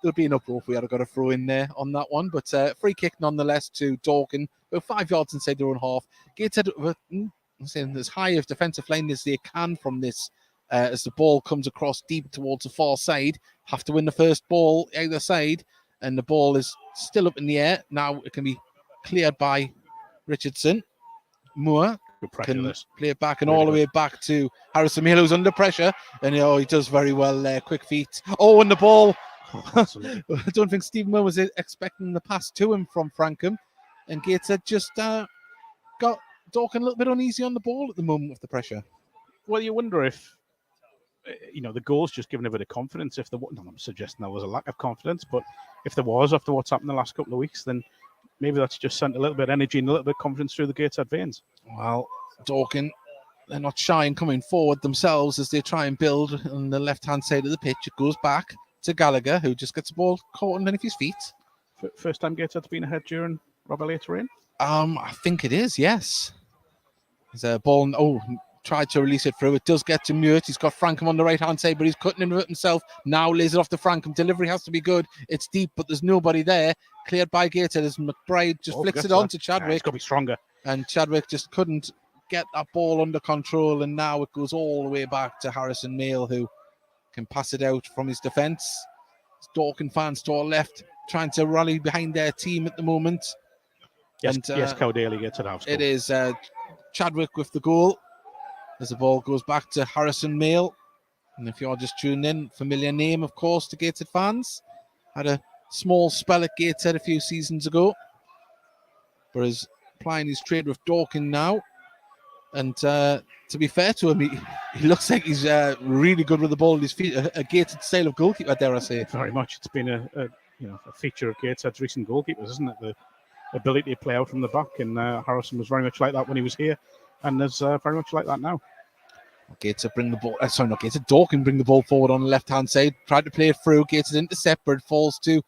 There'd be an uproar if we had got a throw in there on that one. But free kick nonetheless to Dorking, about 5 yards inside their own half. Gateshead, I'm saying as high of defensive line as they can from this. As the ball comes across deep towards the far side, have to win the first ball either side, and the ball is still up in the air. Now it can be cleared by Richardson. Moore can play it back and really all the way back to Harrison Mail, who's under pressure, and he does very well there. Quick feet. Oh, and the ball. I don't think Stephen Moore was expecting the pass to him from Frankham, and Gateshead just got Dorking a little bit uneasy on the ball at the moment with the pressure. Well, you wonder if the goal's just given a bit of confidence. If I'm suggesting there was a lack of confidence, but if there was after what's happened the last couple of weeks, then maybe that's just sent a little bit of energy and a little bit of confidence through the Gateshead veins. Well, Dorking, they're not shy in coming forward themselves as they try and build on the left-hand side of the pitch. It goes back to Gallagher, who just gets the ball caught underneath his feet. First time Gateshead's been ahead during Rob Elliott's reign? I think it is, yes. There's a ball. Tried to release it through. It does get to Mute. He's got Frankham on the right-hand side, but he's cutting into it himself. Now lays it off to Frankham. Delivery has to be good. It's deep, but there's nobody there. Cleared by Gateshead as McBride just flicks it on to Chadwick. Yeah, it's got to be stronger. And Chadwick just couldn't get that ball under control, and now it goes all the way back to Harrison Mail, who can pass it out from his defence. Dorking fans to our left, trying to rally behind their team at the moment. Yes, Cowdaly gets it out. It is Chadwick with the goal. As the ball goes back to Harrison Mail. And if you're just tuning in, familiar name, of course, to Gateshead fans. Had a small spell at Gateshead a few seasons ago. But is plying his trade with Dorking now. And to be fair to him, he looks like he's really good with the ball at his feet. A Gateshead style of goalkeeper, dare I say. Very much. It's been a feature of Gateshead's recent goalkeepers, isn't it? The ability to play out from the back. And Harrison was very much like that when he was here. And there's very much like that now. Gateshead bring the ball. Dorking bring the ball forward on the left-hand side. Tried to play it through. Gateshead intercept, but it falls to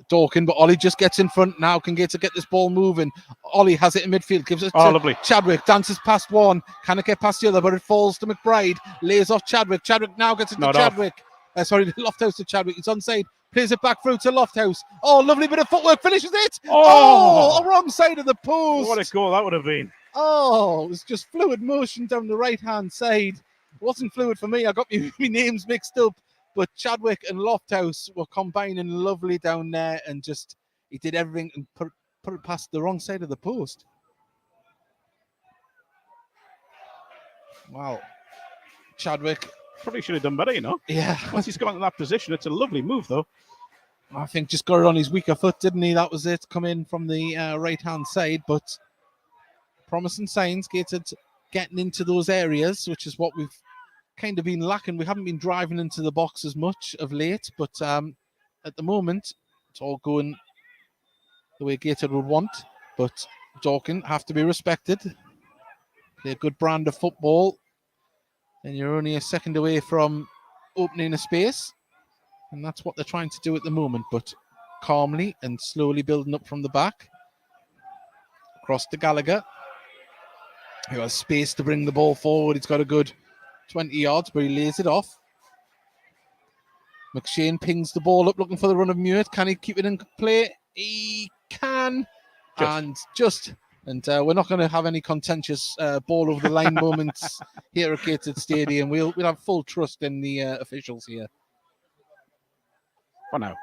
Dorking. But Ollie just gets in front now. Can Gateshead get this ball moving? Ollie has it in midfield. Gives it to lovely. Chadwick. Dances past one. Can it get past the other? But it falls to McBride. Lays off Chadwick. Chadwick now gets it to Chadwick. Lofthouse to Chadwick. He's onside. Plays it back through to Lofthouse. Oh, lovely bit of footwork. Finishes it. Oh, wrong side of the post. What a goal that would have been. Oh, it was just fluid motion down the right-hand side. It wasn't fluid for me. I got my names mixed up. But Chadwick and Lofthouse were combining lovely down there, and just he did everything and put it past the wrong side of the post. Wow. Chadwick. Probably should have done better, Yeah. Once he's got in that position, it's a lovely move, though. I think just got it on his weaker foot, didn't he? That was it. Come in from the right-hand side, but promising signs. Gateshead getting into those areas, which is what we've kind of been lacking. We haven't been driving into the box as much of late, but at the moment, it's all going the way Gateshead would want. But Dorking have to be respected. Play a good brand of football, and you're only a second away from opening a space, and that's what they're trying to do at the moment. But calmly and slowly building up from the back. Across to Gallagher, who has space to bring the ball forward. He's got a good 20 yards, but he lays it off. McShane pings the ball up, looking for the run of Muir. Can he keep it in play? He can. And we're not going to have any contentious ball over the line moments here at Gateshead Stadium. We'll have full trust in the officials here For now.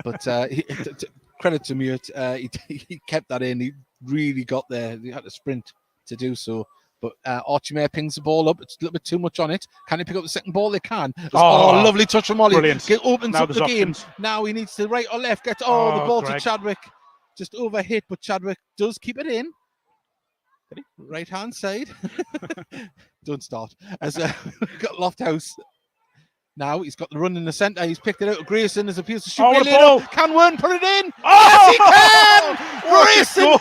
But credit to Muir. He kept that in. He really got there. He had to sprint to do so. But Archimere pings the ball up. It's a little bit too much on it. Can he pick up the second ball? They can. Lovely touch from Ollie. Brilliant. It opens Now up the game. options. Now he needs to right or left. Get the ball Greg. to Chadwick. Just overhit, but Chadwick does keep it in. Right hand side. Don't start. As we've got Lofthouse. Now he's got the run in the centre. He's picked it out of Grayson as appears to shoot. Can Wern put it in? Yes, he can! Grayson!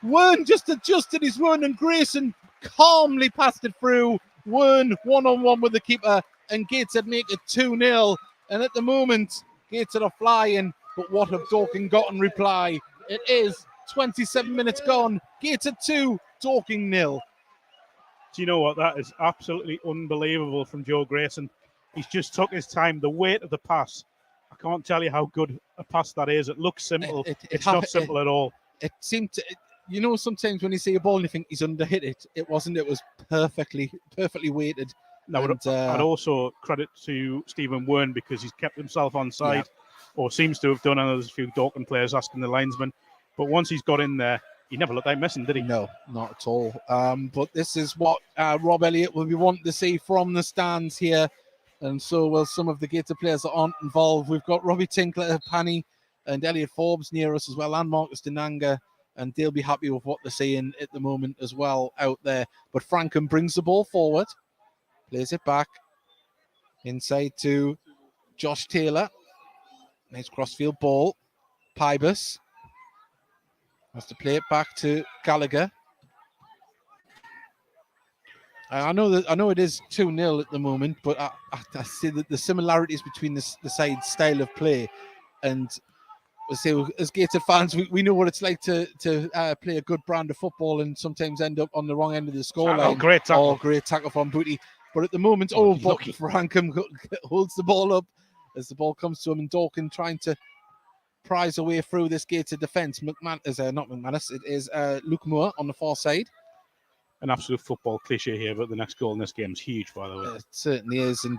Wern just adjusted his run and Grayson calmly passed it through. Wern one-on-one with the keeper and Gateshead make it 2-0. And at the moment, Gateshead are flying, but what have Dorking got in reply? It is 27 minutes gone. Gateshead 2, Dorking 0. Do you know what? That is absolutely unbelievable from Joe Grayson. He's just took his time. The weight of the pass. I can't tell you how good a pass that is. It looks simple. It's not simple at all. It seemed to... You know, sometimes when you see a ball and you think he's underhit it, it wasn't. It was perfectly weighted. Now, I'd also credit to Stephen Wern because he's kept himself on side, or seems to have done. And there's a few Dorking players asking the linesman. But once he's got in there, he never looked like missing, did he? No, not at all. But this is what Rob Elliott will be wanting to see from the stands here. And so will some of the Gateshead players that aren't involved. We've got Robbie Tinkler, Panny, and Elliot Forbes near us as well, and Marcus Denanga. And they'll be happy with what they're seeing at the moment as well out there. But Frankham brings the ball forward, plays it back inside to Josh Taylor. Nice crossfield ball. Pybus has to play it back to Gallagher. I know it is 2-0 at the moment, but I see that the similarities between the side's style of play and. So as Gateshead fans, we know what it's like to play a good brand of football and sometimes end up on the wrong end of the scoreline. Great tackle. Great tackle from Booty. But at the moment, Frankham holds the ball up as the ball comes to him, and Dorking trying to prize away through this Gateshead defence. Not McManus, it is Luke Moore on the far side. An absolute football cliche here, but the next goal in this game is huge, by the way. It certainly is, and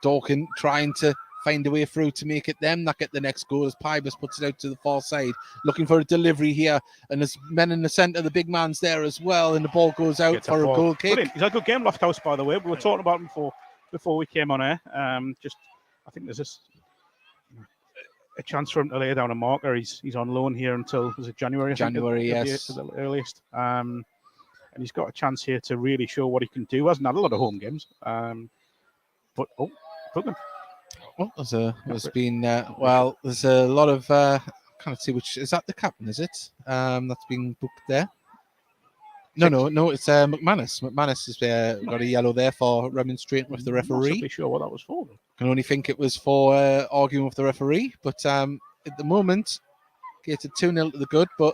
Dorking trying to find a way through to make it them that get the next goal as Pybus puts it out to the far side, looking for a delivery here, and there's men in the centre, the big man's there as well, and the ball goes out for a goal kick. Brilliant. He's had a good game, Lofthouse, by the way. We were talking about him before we came on air. I think there's a chance for him to lay down a marker. He's on loan here until January. Yes, at the earliest. And he's got a chance here to really show what he can do. Hasn't had a lot of home games, Brooklyn. Well, there's a lot of can't see which is that the captain, is it? That's been booked there. No, it's McManus. McManus has got a yellow there for remonstrating with the referee. I'm not sure what that was for. Can only think it was for arguing with the referee. But at the moment, Gateshead 2-0 to the good. But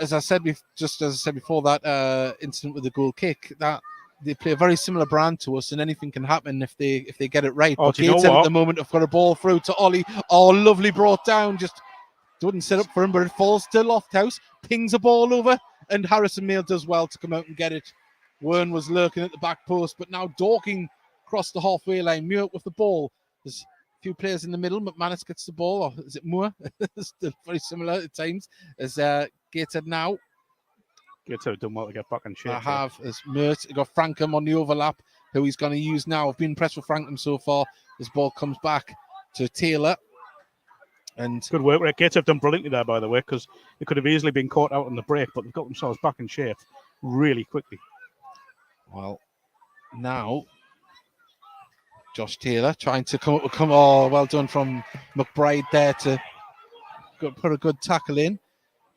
as I said before that incident with the goal kick, that they play a very similar brand to us, and anything can happen if they get it right. But Gateshead at the moment have got a ball through to Ollie. Oh, lovely brought down. Just wouldn't set up for him, but it falls to Lofthouse. Pings a ball over, and Harrison Mail does well to come out and get it. Wern was lurking at the back post, but now Dorking crossed the halfway line. Muir with the ball. There's a few players in the middle. McManus gets the ball, or is it Moore? Still very similar at times. As Gateshead now. Gateshead have done well to get back in shape. I have. As Mert got Frankham on the overlap, who he's going to use now. I've been impressed with Frankham so far. This ball comes back to Taylor. And good work. Gateshead have done brilliantly there, by the way, because they could have easily been caught out on the break, but they've got themselves back in shape really quickly. Well, now Josh Taylor trying to come. Oh, well done from McBride there to put a good tackle in.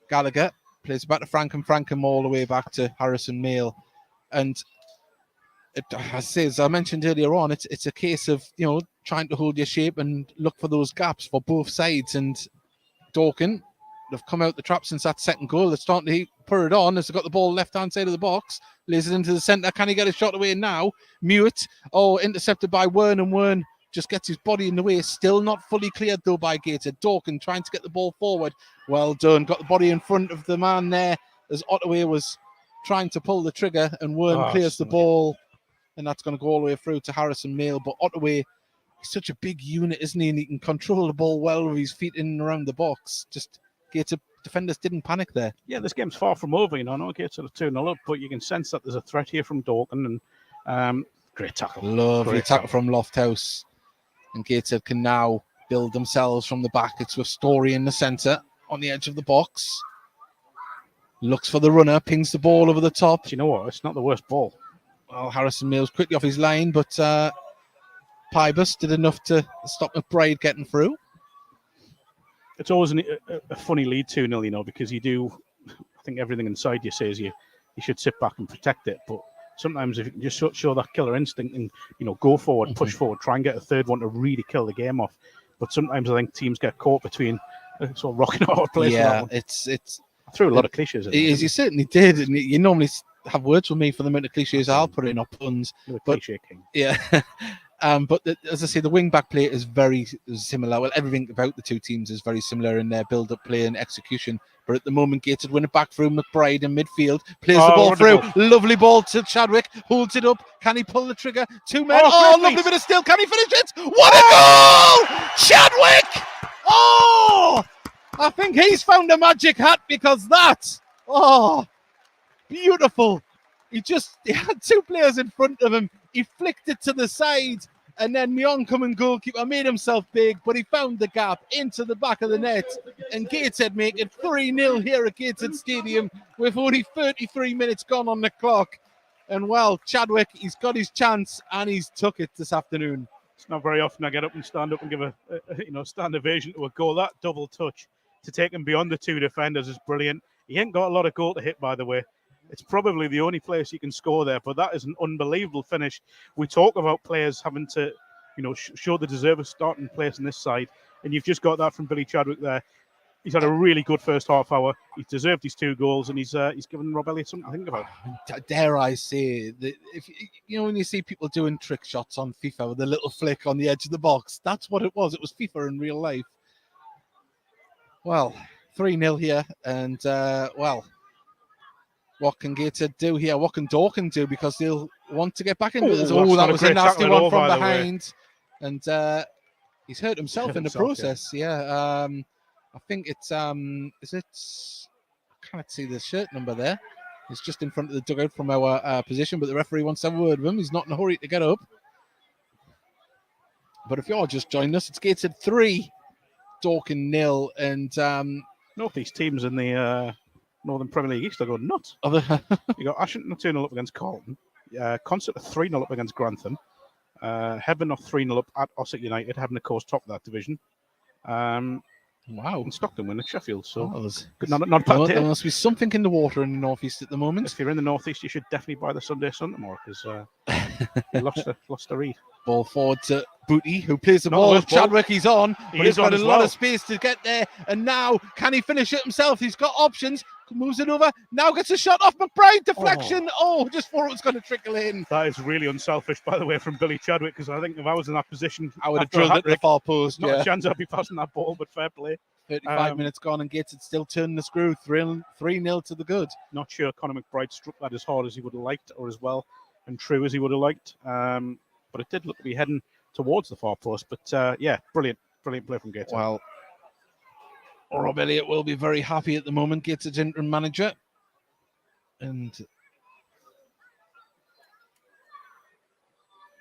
Gallagher plays it back to Frankham all the way back to Harrison Mail. And as I mentioned earlier on, it's a case of, trying to hold your shape and look for those gaps for both sides. And Dorking, they've come out the trap since that second goal. They're starting to put it on as they've got the ball left-hand side of the box. Lays it into the centre. Can he get a shot away now? Mute. Oh, intercepted by Wern, and Wern just gets his body in the way. Still not fully cleared though by Gateshead. Dorking trying to get the ball forward. Well done. Got the body in front of the man there as Ottaway was trying to pull the trigger, and Wern clears the ball, and that's going to go all the way through to Harrison Mail. But Ottaway, he's such a big unit, isn't he? And he can control the ball well with his feet in and around the box. Just Gateshead defenders didn't panic there. Yeah, this game's far from over, you know. No Gateshead are 2-0 up, but you can sense that there's a threat here from Dorking, and great tackle. Lovely tackle from Lofthouse. And Gateshead can now build themselves from the back. It's with Story in the centre on the edge of the box. Looks for the runner, pings the ball over the top. Do you know what? It's not the worst ball. Well, Harrison Mills quickly off his line, but Pybus did enough to stop McBride getting through. It's always a funny lead 2-0, you know, because you do, I think everything inside you says you should sit back and protect it. But sometimes if you can just show that killer instinct and, you know, go forward, push forward, try and get a third one to really kill the game off. But sometimes I think teams get caught between sort of rock and a hard place. Yeah, it's I threw a lot of cliches in there. You certainly did. And you normally have words with me for the amount of cliches I'll put in, or puns. You're a But cliche king. yeah. But as I say, the wing-back play is very similar. Well, everything about the two teams is very similar in their build-up play and execution. But at the moment, Gateshead win it back through McBride in midfield. Plays the ball through. Lovely ball to Chadwick. Holds it up. Can he pull the trigger? 2 men. Oh, lovely bit of steal. Can he finish it? What a goal! Chadwick! Oh! I think he's found a magic hat, because that, beautiful. He had 2 players in front of him. He flicked it to the side, and then the oncoming goalkeeper made himself big, but he found the gap into the back of the net, and Gateshead make it 3-0 here at Gateshead Stadium with only 33 minutes gone on the clock. And well, Chadwick, he's got his chance, and he's took it this afternoon. It's not very often I get up and stand up and give a stand ovation to a goal. That double touch to take him beyond the 2 defenders is brilliant. He ain't got a lot of goal to hit, by the way. It's probably the only place you can score there, but that is an unbelievable finish. We talk about players having to, show they deserve a starting place in this side, and you've just got that from Billy Chadwick there. He's had a really good first half hour. He's deserved his 2 goals, and he's given Rob Elliott something to think about. Dare I say that if when you see people doing trick shots on FIFA with a little flick on the edge of the box, that's what it was. It was FIFA in real life. Well, 3-0 here, and what can Gateshead do here? What can Dorking do? Because they'll want to get back into this. Oh, that was a nasty one from behind. And he's hurt himself in the process. Yeah. I think it's, I can't see the shirt number there. It's just in front of the dugout from our position, but the referee wants to have a word with him. He's not in a hurry to get up. But if you're just joining us, it's Gateshead 3, Dorking 0. And North East teams in the Northern Premier League East are going nuts. You got Ashington 2-0 up against Carlton, Concert 3-0 up against Grantham, Hebburn 3-0 up at Ossett United, Hebburn of course top of that division. Wow. And Stockton win at Sheffield. So not a bad day. There must be something in the water in the North East at the moment. If you're in the North East, you should definitely buy the Sunday Sun tomorrow, because you lost the read. Ball forward to Booty, who plays the ball. Chadwick, he's on. But he's got a lot of space to get there. And now, can he finish it himself? He's got options. Moves it over. Now gets a shot off McBride. Deflection. Just thought it was going to trickle in. That is really unselfish, by the way, from Billy Chadwick, because I think if I was in that position, I would have drilled it to the far post. Not a chance I'd be passing that ball, but fair play. 35 minutes gone, and Gateshead still turning the screw. 3-0 to the good. Not sure Conor McBride struck that as hard as he would have liked, or as well and true as he would have liked. But it did look to be heading towards the far post. But yeah, brilliant play from Gateshead. Well, Rob Elliott will be very happy at the moment, Gateshead's interim manager. And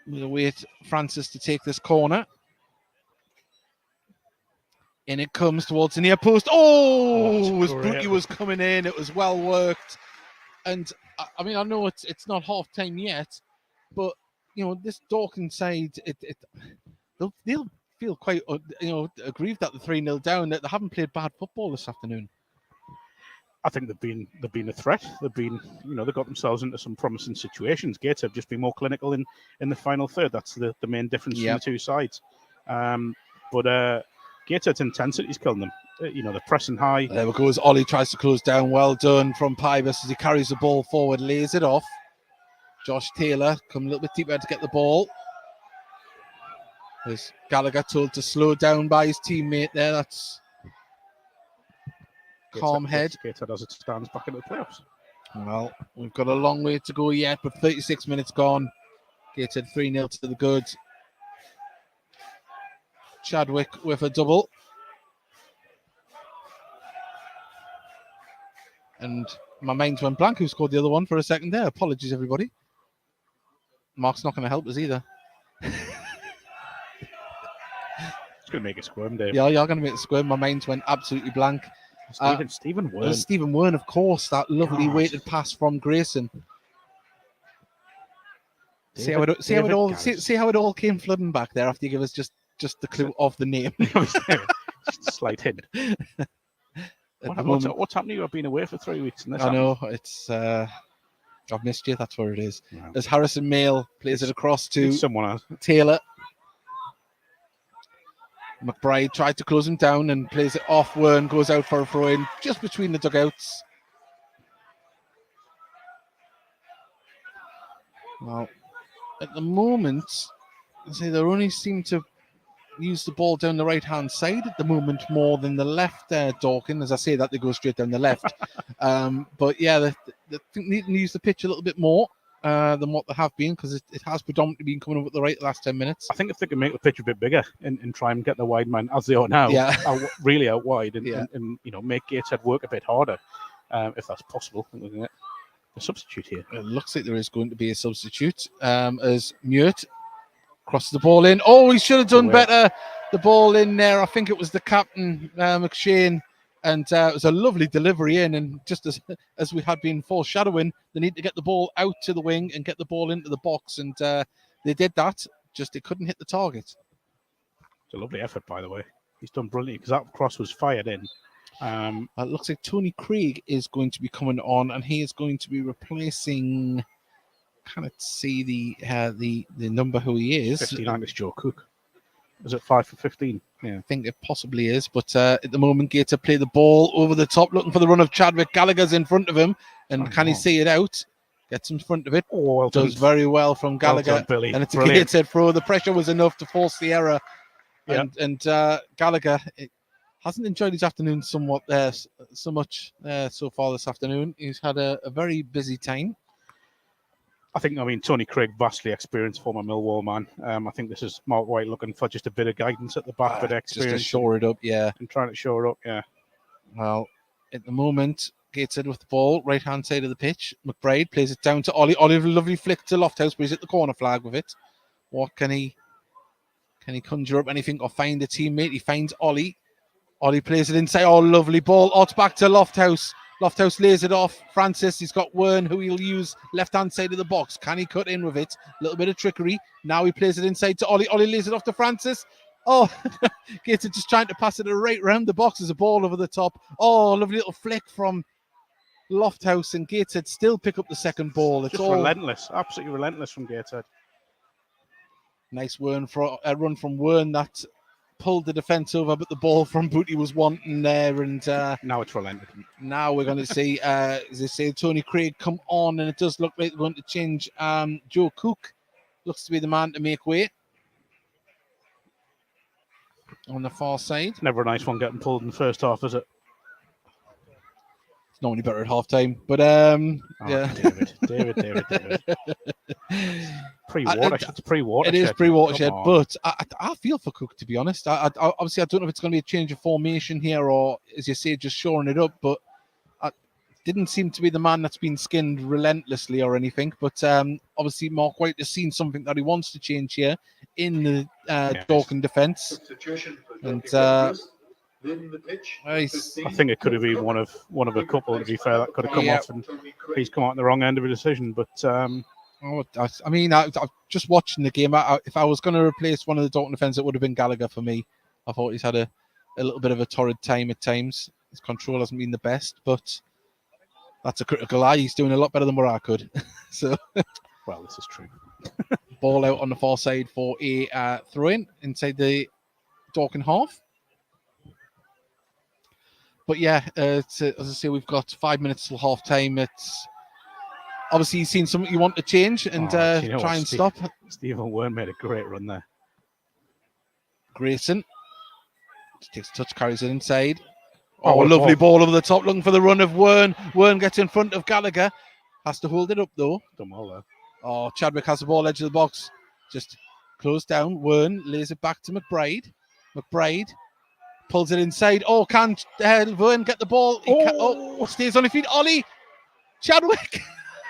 we'll await Francis to take this corner. And it comes towards the near post. As Booty was coming in, it was well worked. And I mean, I know it's not half time yet, but this Dorking side, they'll feel quite aggrieved that the 3-0 down, that they haven't played bad football this afternoon. I think they've been a threat. They've been, they got themselves into some promising situations. Gates have just been more clinical in the final third. That's the main difference in the two sides. But Gateshead's intensity's killing them. They're pressing high. There we go. As Ollie tries to close down. Well done from Pybus as he carries the ball forward, lays it off. Josh Taylor come a little bit deeper to get the ball. As Gallagher told to slow down by his teammate there. That's calm head. Gateshead as it stands back into the playoffs. Well, we've got a long way to go yet, but 36 minutes gone. Gateshead 3-0 to the good. Chadwick with a double. And my mind went blank who scored the other one for a second there. Apologies, everybody. Mark's not going to help us either. It's going to make a squirm, Dave. Yeah, you're going to make a squirm. My mind went absolutely blank. Stephen It Wern. was Stephen Wern, of course, that lovely God. weighted pass from Grayson. See how it all came flooding back there after you give us just the clue of the name. Just a slight hint. What's happening? I've been away for 3 weeks. And this I know, it's I've missed you, that's where it is. Wow. As Harrison Mail plays it across to Someone else. Taylor. McBride tried to close him down and plays it off. Wern goes out for a throw in just between the dugouts. Well, at the moment, they only seem to use the ball down the right hand side at the moment more than the left there, Dorking. As I say that, they go straight down the left. But yeah, they need to use the pitch a little bit more than what they have been, because it has predominantly been coming up at the right the last 10 minutes. I think if they can make the pitch a bit bigger and try and get the wide man as they are now, really out wide, and make Gateshead work a bit harder, if that's possible. I think a substitute here. It looks like there is going to be a substitute as Muir crosses the ball in. Oh, he should have done better. The ball in there. I think it was the captain, McShane. And it was a lovely delivery in. And just as we had been foreshadowing, they need to get the ball out to the wing and get the ball into the box. And they did that. Just it couldn't hit the target. It's a lovely effort, by the way. He's done brilliantly because that cross was fired in. It looks like Tony Craig is going to be coming on, and he is going to be replacing. Can't see the number who he is. 59 is Joe Cook. Is it 5 for 15? Yeah, I think it possibly is. But at the moment, Gator play the ball over the top, looking for the run of Chadwick. Gallagher's in front of him, and can he see it out? Gets in front of it. Oh, well does very well from Gallagher, well done, Billy. And it's Brilliant. a Gateshead throw. The pressure was enough to force the error, Yeah. and Gallagher hasn't enjoyed his afternoon somewhat so much so far this afternoon. He's had a very busy time. Tony Craig, vastly experienced former Millwall man. I think this is Mark White looking for just a bit of guidance at the back, bit of experience. Just to shore it up, yeah. And trying to shore it up, yeah. Well, at the moment, Gateshead with the ball, right-hand side of the pitch. McBride plays it down to Ollie. Ollie, lovely flick to Lofthouse, but he's at the corner flag with it. What can he conjure up anything or find a teammate? He finds Ollie. Ollie plays it inside. Oh, lovely ball. Ott back to Lofthouse. Lofthouse lays it off. Francis, he's got Wern, who he'll use left-hand side of the box. Can he cut in with it? A little bit of trickery. Now he plays it inside to Ollie. Ollie lays it off to Francis. Oh, Gator just trying to pass it right round the box as a ball over the top. Oh, lovely little flick from Lofthouse, and Gateshead still pick up the second ball. It's just all relentless, absolutely relentless from Gateshead. Nice run from Wern that pulled the defence over, but the ball from Booty was wanting there, and now it's relentless. Now we're going to see, as they say, Tony Craig come on, and it does look like they're going to change. Joe Cook looks to be the man to make way on the far side. Never a nice one getting pulled in the first half, is it? It's normally better at half time, but yeah. David. Pre-watershed. It's pre-watershed. It is pre-watershed, but I feel for Cook, to be honest. Obviously, I don't know if it's going to be a change of formation here or, as you say, just shoring it up, but didn't seem to be the man that's been skinned relentlessly or anything. But obviously, Mark White has seen something that he wants to change here in the Dorking defence. And I think it could have been one of a couple, to be fair, that could have come off, and he's come out on the wrong end of a decision. But I just watching the game. If I was going to replace one of the Dorking defence, it would have been Gallagher for me. I thought he's had a little bit of a torrid time at times. His control hasn't been the best, but that's a critical eye. He's doing a lot better than what I could. So, well, this is true. Ball out on the far side for a throw-in inside the Dorking half. But yeah, as I say, we've got 5 minutes till half time. It's obviously you've seen something you want to change and try and stop. Stephen Wern made a great run there. Grayson takes a touch, carries it inside. Oh, what a lovely ball over the top, looking for the run of Wern. Wern gets in front of Gallagher. Has to hold it up, though. Done well there. Oh, Chadwick has the ball edge of the box. Just closed down. Wern lays it back to McBride. McBride pulls it inside. Oh, can Wern get the ball? Stays on his feet. Ollie. Chadwick.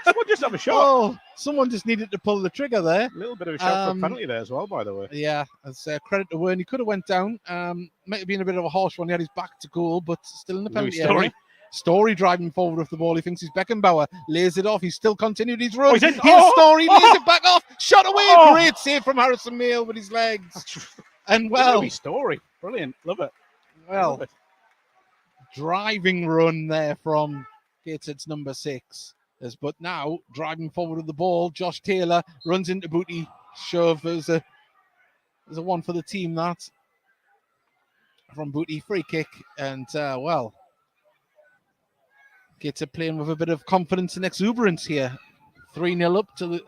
Someone just have a shot. Oh, someone just needed to pull the trigger there. A little bit of a shot for a penalty there as well, by the way. Yeah, as credit to Wern. He could have went down. Might have been a bit of a harsh one. He had his back to goal, but still in the penalty area. Story driving forward with the ball. He thinks he's Beckenbauer. Lays it off. He's still continued his run. Here's Story. Lays it back off. Shot away. Great save from Harrison Mail with his legs. And well, Story. Brilliant. Love it. Well, driving run there from Gateshead's number 6. But now driving forward with the ball, Josh Taylor runs into Booty. Shove. There's a one for the team, that from Booty. Free kick. And well, Gateshead playing with a bit of confidence and exuberance here. 3-0 up to the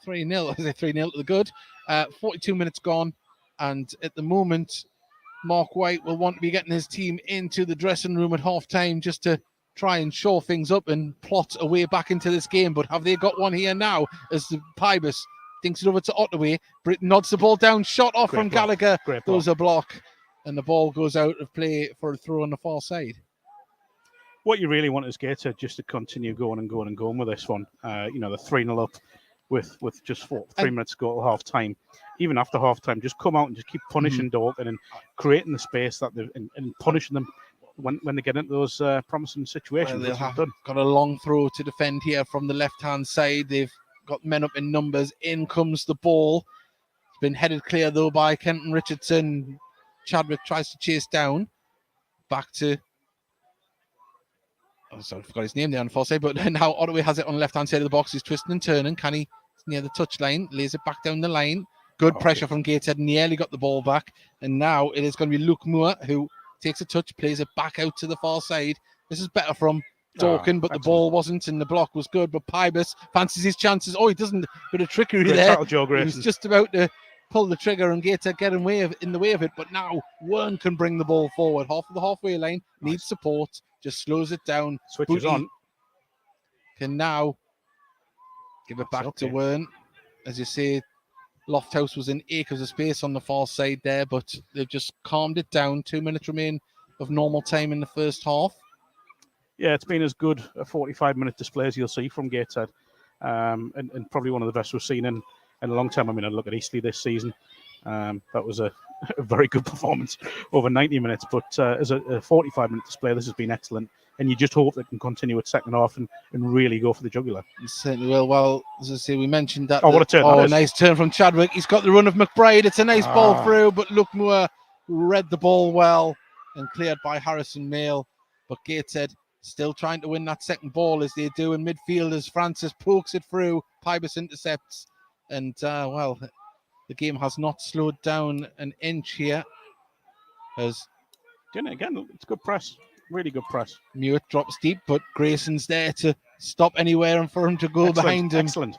3-0. I say 3-0 to the good. 42 minutes gone, and at the moment, Mark White will want to be getting his team into the dressing room at half time just to try and shore things up and plot a way back into this game. But have they got one here now as the Pybus dinks it over to Ottaway? Britton nods the ball down, shot off from Gallagher. Goes a block, and the ball goes out of play for a throw on the far side. What you really want is Gateshead just to continue going with this one. The 3-0 up with just 3 minutes to go to half time. Even after half time, just come out and just keep punishing Dorking and creating the space that and punishing them when they get into those promising situations. Well, got a long throw to defend here from the left-hand side. They've got men up in numbers. In comes the ball. It's been headed clear, though, by Kenton Richardson. Chadwick tries to chase down. Back to... I forgot his name there on the far side, but now Ottaway has it on the left-hand side of the box. He's twisting and turning. Can he? Near the touch line. Lays it back down the line. Good pressure from Gateshead. Nearly got the ball back. And now it is going to be Luke Moore who takes a touch, plays it back out to the far side. This is better from Dorking, but the ball wasn't, and the block was good. But Pybus fancies his chances. Oh, he doesn't. Bit of trickery there. He was just about to pull the trigger and Gateshead get in the way of it. But now Wern can bring the ball forward. Half of the halfway line. Needs support. Just slows it down. Switches on. Can now give it back to Wern. As you say, Lofthouse was in acres of space on the far side there, but they've just calmed it down. 2 minutes remain of normal time in the first half. Yeah, it's been as good a 45-minute display as you'll see from Gateshead, and probably one of the best we've seen in a long time. I mean, I look at Eastleigh this season. That was a very good performance over 90 minutes, but as a 45-minute display, this has been excellent. And you just hope they can continue at second half and really go for the jugular. You certainly will. Well, as I say, we mentioned that. What a turn that is. Nice turn from Chadwick. He's got the run of McBride. It's a nice ball through, but Luke Moore read the ball well and cleared by Harrison Mail. But Gateshead still trying to win that second ball as they do in midfield as Francis pokes it through. Pybus intercepts. And, the game has not slowed down an inch here. Again, it's good press. Really good press. Mewett drops deep, but Grayson's there to stop anywhere and for him to go behind him. Excellent.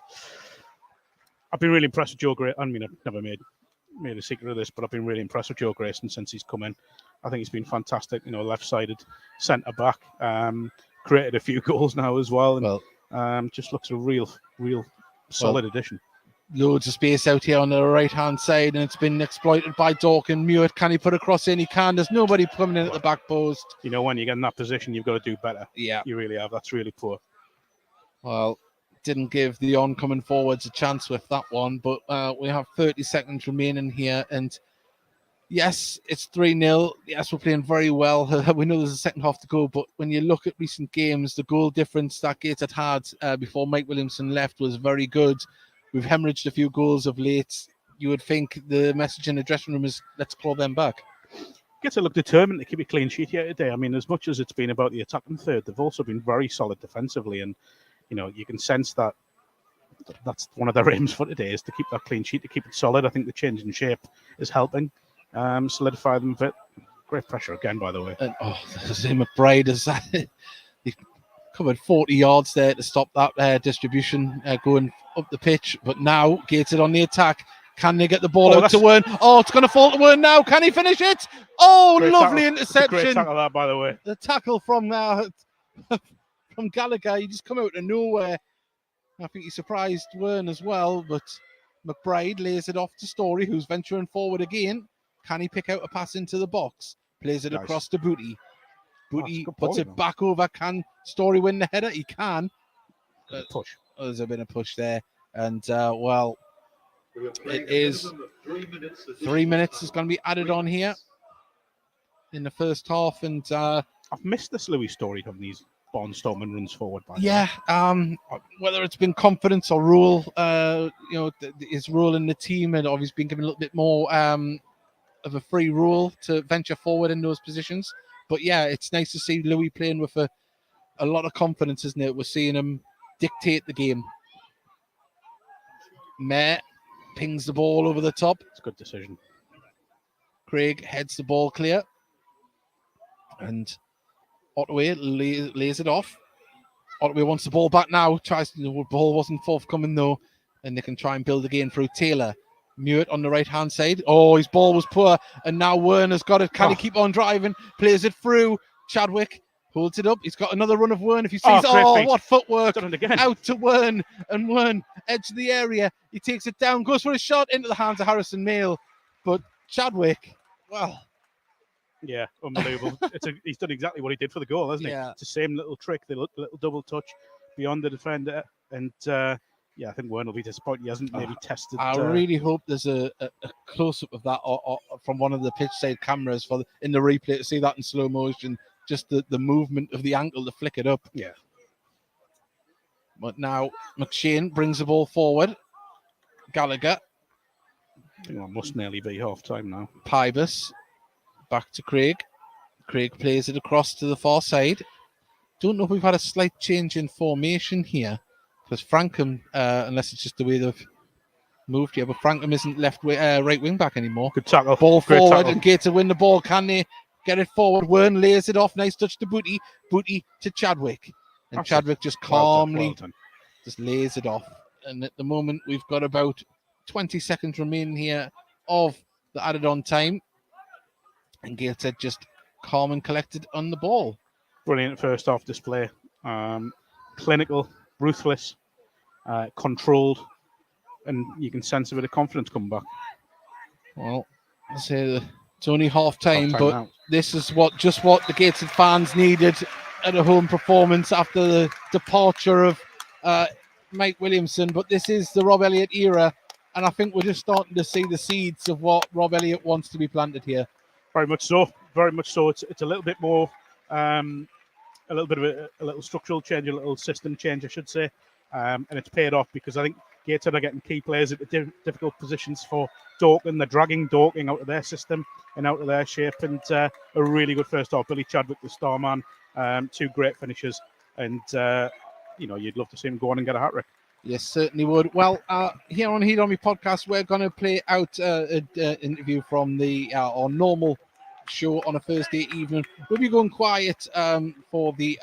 I've been really impressed with Joe Grayson. I mean, I've never made a secret of this, but I've been really impressed with Joe Grayson since he's come in. I think he's been fantastic. Left-sided centre back. Created a few goals now as well, and just looks a real solid addition. Loads of space out here on the right-hand side, and it's been exploited by Dorking. Mewett, can he put a cross in? He can. There's nobody coming in at the back post. When you get in that position, you've got to do better. Yeah. You really have. That's really poor. Well, didn't give the oncoming forwards a chance with that one, but we have 30 seconds remaining here, and yes, it's 3-0. Yes, we're playing very well. We know there's a second half to go, but when you look at recent games, the goal difference that Gateshead had before Mike Williamson left was very good. We've hemorrhaged a few goals of late. You would think the message in the dressing room is, let's claw them back. Gateshead look determined to keep a clean sheet here today. I mean, as much as it's been about the attacking third, they've also been very solid defensively. And, you can sense that that's one of their aims for today, is to keep that clean sheet, to keep it solid. I think the change in shape is helping solidify them a bit. Great pressure again, by the way. And, McBride is he covered 40 yards there to stop that distribution going up the pitch. But now Gateshead on the attack. Can they get the ball out to Wern? Oh, it's going to fall to Wern now. Can he finish it? Oh, Great lovely tackle. interception. Great tackle that, by the way. The tackle from from Gallagher. He just come out of nowhere. I think he surprised Wern as well, but McBride lays it off to Story, who's venturing forward again. Can he pick out a pass into the box? Plays it across to Booty. Booty puts it back over. Can Story win the header? He can. Push. Oh, there's a bit of push there. And, well, it is 3 minutes is going to be added on here in the first half. And I've missed this Louis Story having these barnstorming runs forward. Whether it's been confidence or rule, his role in the team, and obviously been given a little bit more of a free rule to venture forward in those positions. But yeah, it's nice to see Louis playing with a lot of confidence, isn't it? We're seeing him dictate the game. Mayor pings the ball over the top. It's a good decision. Craig heads the ball clear. And Otway lays it off. Otway wants the ball back now. The ball wasn't forthcoming though. And they can try and build again through Taylor. Mewett on the right-hand side. Oh, his ball was poor. And now Werner's got it. Can he keep on driving? Plays it through. Chadwick holds it up. He's got another run of Wern. If he sees, what footwork. Done it again. Out to Wern. And Wern, edge of the area. He takes it down, goes for a shot into the hands of Harrison Mail. But Chadwick, well... Yeah, unbelievable. He's done exactly what he did for the goal, hasn't he? Yeah. It's the same little trick, the little double touch beyond the defender. And I think Wern will be disappointed he hasn't maybe tested. I really hope there's a close-up of that or from one of the pitch side cameras in the replay to see that in slow motion, just the movement of the ankle to flick it up. Yeah. But now McShane brings the ball forward. Gallagher. I think that must nearly be half-time now. Pybus. Back to Craig. Craig plays it across to the far side. Don't know if we've had a slight change in formation here, because Frankham, unless it's just the way they've moved here, but Frankham isn't right wing back anymore. Good tackle. Ball Great forward tackle. and Gates to win the ball. Can they get it forward? Wern lays it off. Nice touch to Booty. Booty to Chadwick. And Chadwick just calmly just lays it off. And at the moment, we've got about 20 seconds remaining here of the added on time. And Gateshead just calm and collected on the ball. Brilliant first half display. Clinical, ruthless, controlled, and you can sense a bit of confidence come back. Well, I say it's only half time, but now. This is just what the Gateshead fans needed at a home performance after the departure of Mike Williamson. But this is the Rob Elliott era, and I think we're just starting to see the seeds of what Rob Elliott wants to be planted here. Very much so. Very much so. It's a little bit more, a little bit of a little structural change, a little system change, I should say, and it's paid off because I think Gateshead are getting key players at difficult positions for Dorking. They're dragging Dorking out of their system and out of their shape, and a really good first half. Billy Chadwick, the star man, two great finishes, and you'd love to see him go on and get a hat trick. Yes, certainly would. Well, here on Heat On Me podcast, we're going to play out an interview from our normal show on a Thursday evening. We'll be going quiet for the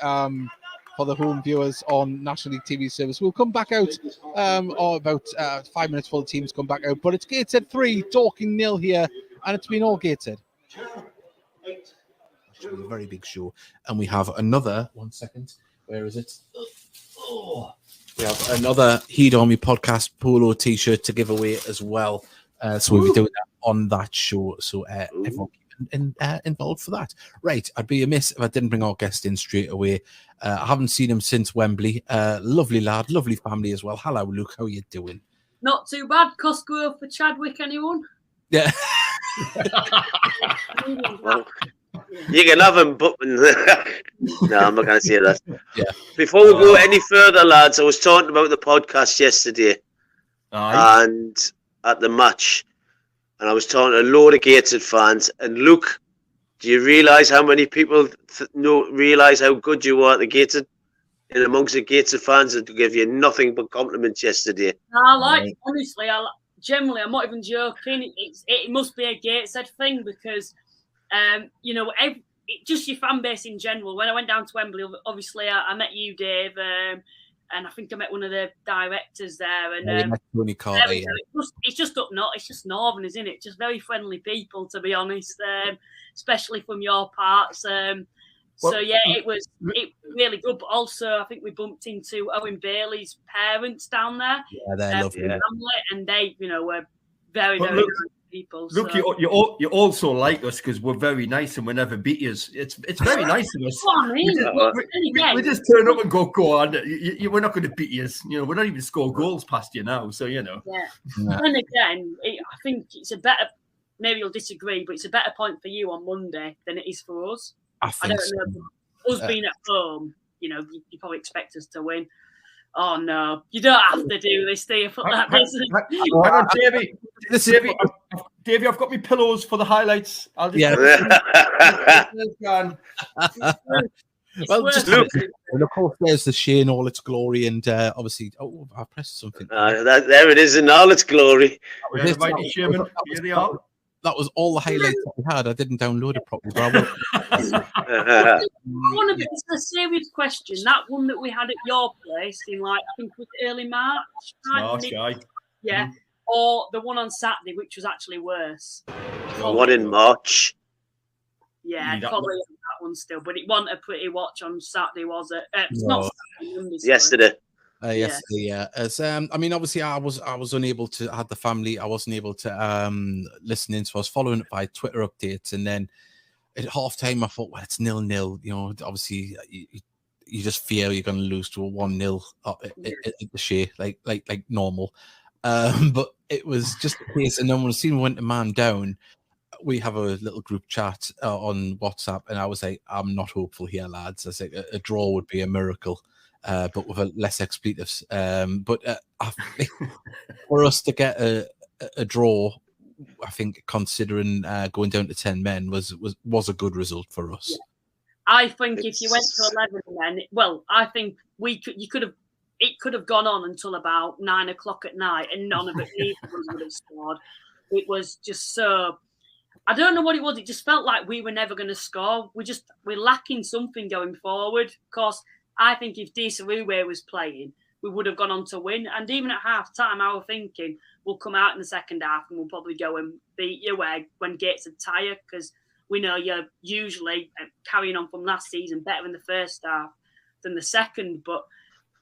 home viewers on National League TV service. We'll come back out about 5 minutes before the teams come back out. But it's Gateshead 3, Dorking 0 here, and it's been all Gateshead. A very big show, and we have another. 1 second, where is it? We have another Heat On Me podcast polo t-shirt to give away as well. So we'll be doing that on that show. So everyone involved for that. Right, I'd be amiss if I didn't bring our guest in straight away. I haven't seen him since Wembley. Lovely lad, lovely family as well. Hello, Luke. How are you doing? Not too bad. Costco for Chadwick, anyone? Yeah. Well, you can have him, but no, I'm not going to say that. Yeah. Before we go any further, lads, I was talking about the podcast yesterday and at the match, and I was talking to a load of Gateshead fans. And Luke, do you realise how many people realise how good you are at the Gateshead? And amongst the Gateshead fans that give you nothing but compliments yesterday. Honestly, generally, I'm not even joking. It must be a Gateshead thing because, just your fan base in general. When I went down to Wembley, obviously I met you, Dave, and I think I met one of the directors there. And Tony Carter, yeah. it's just up north. It's just northern, isn't it? Just very friendly people, to be honest, especially from your parts. So yeah, it was really good. But also, I think we bumped into Owen Bailey's parents down there. Yeah, they're lovely. Family, and they, were very nice people. Look, so. you also like us because we're very nice and we never beat you. It's very nice of us. What I mean, we just turn up and go on. We're not going to beat you. We're not even score goals past you now. So Yeah. And again, I think it's a better. Maybe you'll disagree, but it's a better point for you on Monday than it is for us. I don't know. Us being at home, you probably expect us to win. Oh no, you don't have to do this, do you? Hang on, Davey, I've got my pillows for the highlights. I'll just well, just look. And of course, there's the Shea in all its glory, and obviously, I pressed something. There it is in all its glory. That was all the highlights that we had. I didn't download it properly, but I want to be a serious question. That one that we had at your place in, I think it was early March. Yeah. Or the one on Saturday, which was actually worse. The one in March. Yeah, probably that one still. But it wasn't a pretty watch on Saturday, was it? It's not Saturday, yesterday. Yesterday, yeah. As I mean, obviously, I was unable to. I had the family. I wasn't able to listen in, so I was following it by Twitter updates. And then at halftime, I thought, well, it's 0-0. Obviously, you just fear you're going to lose to a 1-0 at the Shea, like normal. But it was just the case. And then when we went to man down, we have a little group chat on WhatsApp, and I was like, I'm not hopeful here, lads. I said a draw would be a miracle. But with less expletives. But I think for us to get a draw, I think considering going down to 10 men was a good result for us. Yeah. I think if you went to 11 men, well, I think it could have gone on until about 9 o'clock at night, and none of it would have scored. It was just so. I don't know what it was. It just felt like we were never going to score. We're lacking something going forward. Of course, I think if Desaruwe was playing, we would have gone on to win. And even at half time, I was thinking we'll come out in the second half and we'll probably go and beat you when Gates are tired, because we know you're usually carrying on from last season better in the first half than the second. But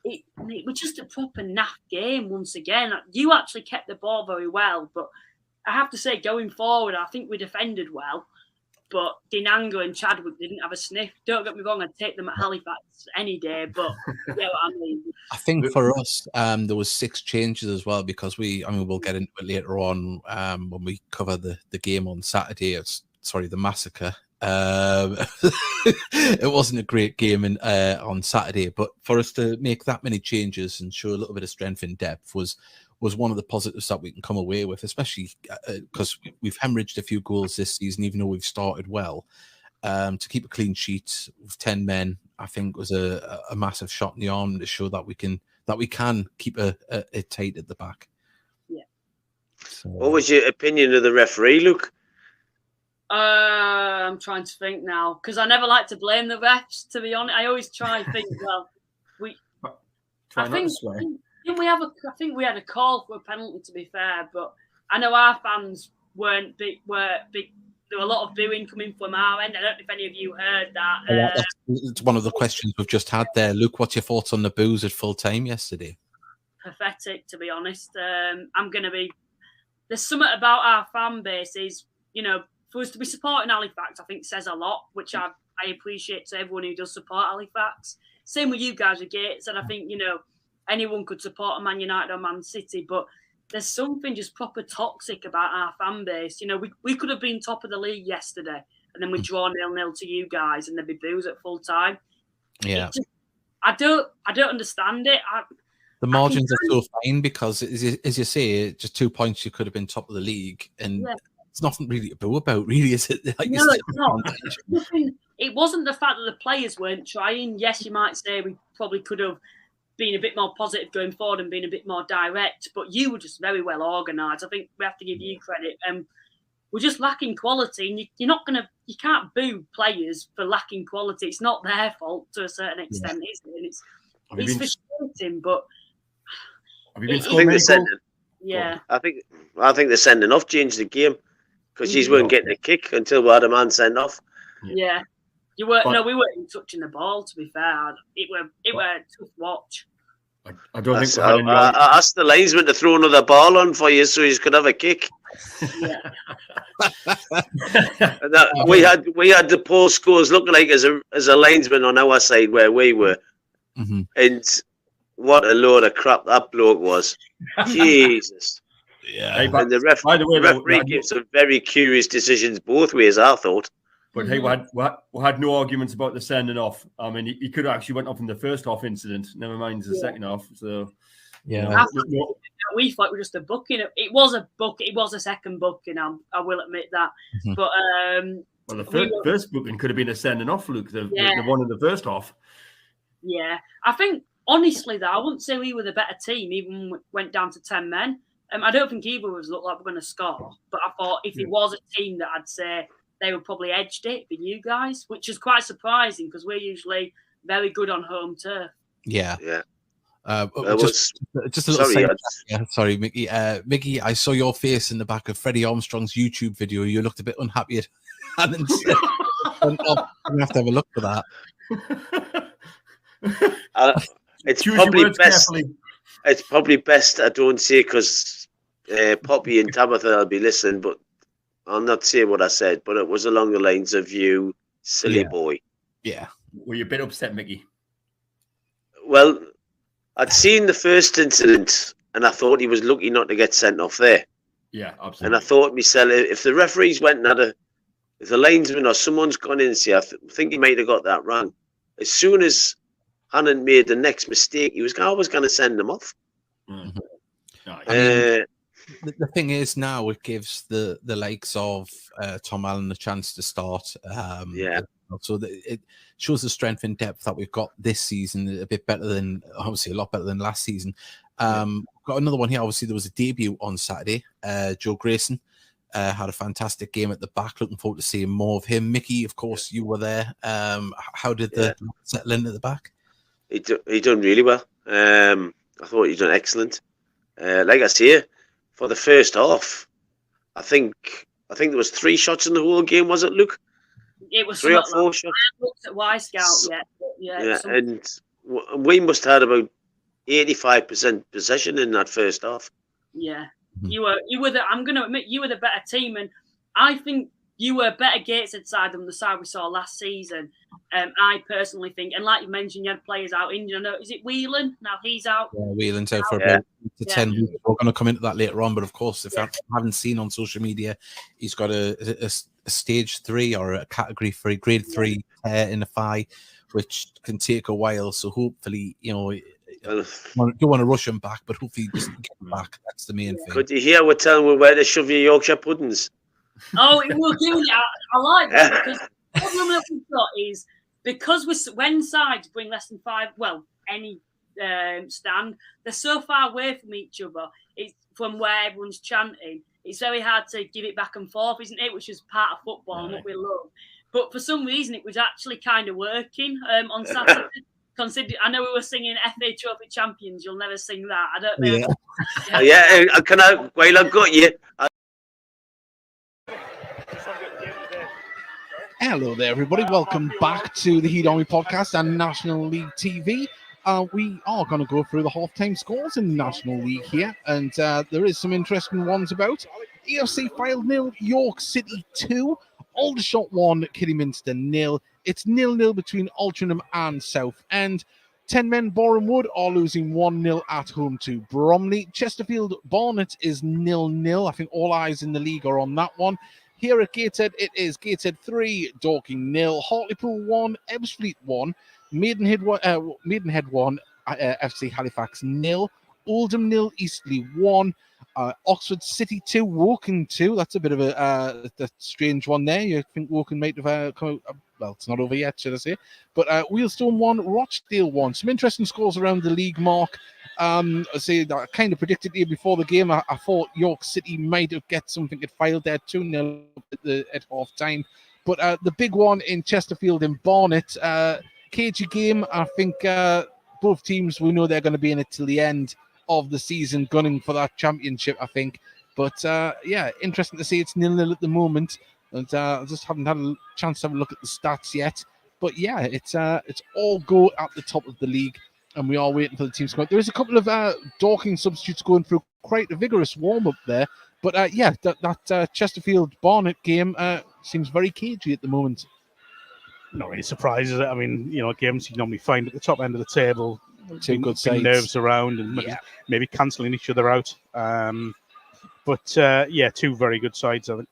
it was just a proper naff game once again. You actually kept the ball very well, but I have to say, going forward, I think we defended well. But Dinanga and Chadwick didn't have a sniff. Don't get me wrong, I'd take them at Halifax any day, but you know what I mean. I think for us, there was 6 changes as well, because we'll get into it later on when we cover the game on Saturday. The massacre. It wasn't a great game on Saturday, but for us to make that many changes and show a little bit of strength in depth was one of the positives that we can come away with, especially because we've hemorrhaged a few goals this season, even though we've started well. To keep a clean sheet with 10 men, I think was a massive shot in the arm to show that we can keep it tight at the back. Yeah. So, what was your opinion of the referee, Luke? I'm trying to think now, because I never like to blame the refs, to be honest. I always try and think, well, I think we had a call for a penalty, to be fair, but I know our fans were big. There were a lot of booing coming from our end. I don't know if any of you heard that. It's one of the questions we've just had there. Luke, what's your thoughts on the boos at full time yesterday? Pathetic, to be honest. There's something about our fan base is, for us to be supporting Halifax, I think says a lot, which I appreciate to everyone who does support Halifax. Same with you guys with Gates, and I think, anyone could support a Man United or Man City, but there's something just proper toxic about our fan base. We could have been top of the league yesterday, and then we draw 0-0 to you guys, and there'd be boos at full time. Yeah, I don't understand it. The margins are so fine because, as you say, just 2 points, you could have been top of the league, and it's nothing really to boo about, really, is it? No, it's not. It wasn't the fact that the players weren't trying. Yes, you might say we probably could have been a bit more positive going forward and been a bit more direct, but you were just very well organised. I think we have to give you credit. We're just lacking quality, and you can't boo players for lacking quality. It's not their fault to a certain extent, is it? And it's frustrating, but Have you been It- scoring many goals? yeah, I think the sending off changed the game because you weren't getting a kick until we had a man sent off. yeah. You weren't. But- No, we weren't even touching the ball. To be fair, it were a tough watch. I don't think we I had any. asked the linesman to throw another ball on for you so you could have a kick. Yeah, And we had the post scores looking like as a linesman on our side where we were, and what a load of crap that bloke was. Jesus. Yeah. Hey, but And the by the way, though, referee gave some very curious decisions both ways, I thought. But hey, we had no arguments about the sending off. I mean, he could have actually went off in the first half incident. Never mind the second half. So Yeah. we thought it was just a booking. It was a book. It was a second booking. I will admit that. But well, the first booking could have been a sending off, Luke. The one in the first half. yeah, I think honestly though, I wouldn't say we were the better team. Even when we went down to 10 men. I don't think either of us looked like we're going to score. But I thought if it was a team that I'd say they would probably edged it for you guys, which is quite surprising because we're usually very good on home turf. Yeah. Yeah. Just a little sorry, Mickey. Mickey, I saw your face in the back of Freddie Armstrong's YouTube video. You looked a bit unhappy at and then I'm gonna have to have a look for that. It's Choose probably your words best. carefully. It's probably best I don't say because Poppy and Tabitha will be listening, but I'll not say what I said. But it was along the lines of you, silly boy. Yeah. Were you a bit upset, Mickey? Well, I'd seen the first incident and I thought he was lucky not to get sent off there. Yeah, absolutely. And I thought myself, if the referees went and had if the linesman or someone's gone in and say, I think he might have got that wrong. As soon as Hannon made the next mistake, he was always going to send them off. Mm-hmm. The thing is now it gives the likes of Tom Allen a chance to start. So it shows the strength and depth that we've got this season, a bit better than, obviously a lot better than last season. Got another one here. Obviously, there was a debut on Saturday. Joe Grayson had a fantastic game at the back. Looking forward to seeing more of him. Mickey, of course, you were there. How did the settle in at the back? He done really well. I thought he done excellent. Like I say, for the first half, I think there was 3 shots in the whole game. Was it, Luke? It was 3 or 4 shots. I haven't looked at Y Scout yet. Yeah, and we must have had about 85% possession in that first half. Yeah, you were I'm going to admit you were the better team, and I think you were better Gateshead side than the side we saw last season. I personally think, and like you mentioned, you had players out injured. I know, is it Whelan? Now he's out. Yeah, Whelan's out for about 10 weeks. We're going to come into that later on, but of course, if you haven't seen on social media, he's got a stage 3 or a category 3, grade 3 tear in the thigh, which can take a while. So hopefully, you don't want to rush him back, but hopefully he doesn't get back. That's the main thing. Could you hear we're telling you where to shove your Yorkshire puddings? Oh, it will do it. I like that because the problem that we've got is because when sides bring less than 5, any stand, they're so far away from each other. It's from where everyone's chanting. It's very hard to give it back and forth, isn't it? Which is part of football and what we love. But for some reason, it was actually kind of working on Saturday. I know we were singing FA Trophy Champions. You'll never sing that. I don't know. Can I? While I've got you. Hello there, everybody. Welcome back to the Heat Army podcast and National League TV. We are going to go through the half-time scores in the National League here, and there is some interesting ones about. EFC Fylde 0, York City 2, Aldershot 1, Kidderminster 0. It's 0-0 between Altrincham and Southend. 10 men Boreham Wood are losing 1-0 at home to Bromley. Chesterfield Barnet is 0-0. I think all eyes in the league are on that one. Here at Gateshead, it is Gateshead 3, Dorking 0, Hartlepool 1, Ebbsfleet 1, Maidenhead 1, FC Halifax 0, Oldham 0, Eastleigh 1, Oxford City 2, Woking 2. That's a bit of a strange one there. You think Woking might have come out. Well, it's not over yet, should I say. But Wheelstone 1, Rochdale 1. Some interesting scores around the league, Mark. I kind of predicted here before the game. I thought York City might have get something at Fylde there, 2-0 at half time. But the big one in Chesterfield and Barnet, cagey game. I think both teams, we know they're going to be in it till the end of the season, gunning for that championship, I think. But yeah, interesting to see it's 0-0 at the moment. And I just haven't had a chance to have a look at the stats yet. But yeah, it's all go at the top of the league, and we are waiting for the teams to come out. There is a couple of Dorking substitutes going through quite a vigorous warm-up there. But yeah, that Chesterfield-Barnet game seems very cagey at the moment. Not really surprises it. I mean, games you normally find at the top end of the table, Two good being sides. nerves around and maybe cancelling each other out. But yeah, two very good sides, I think.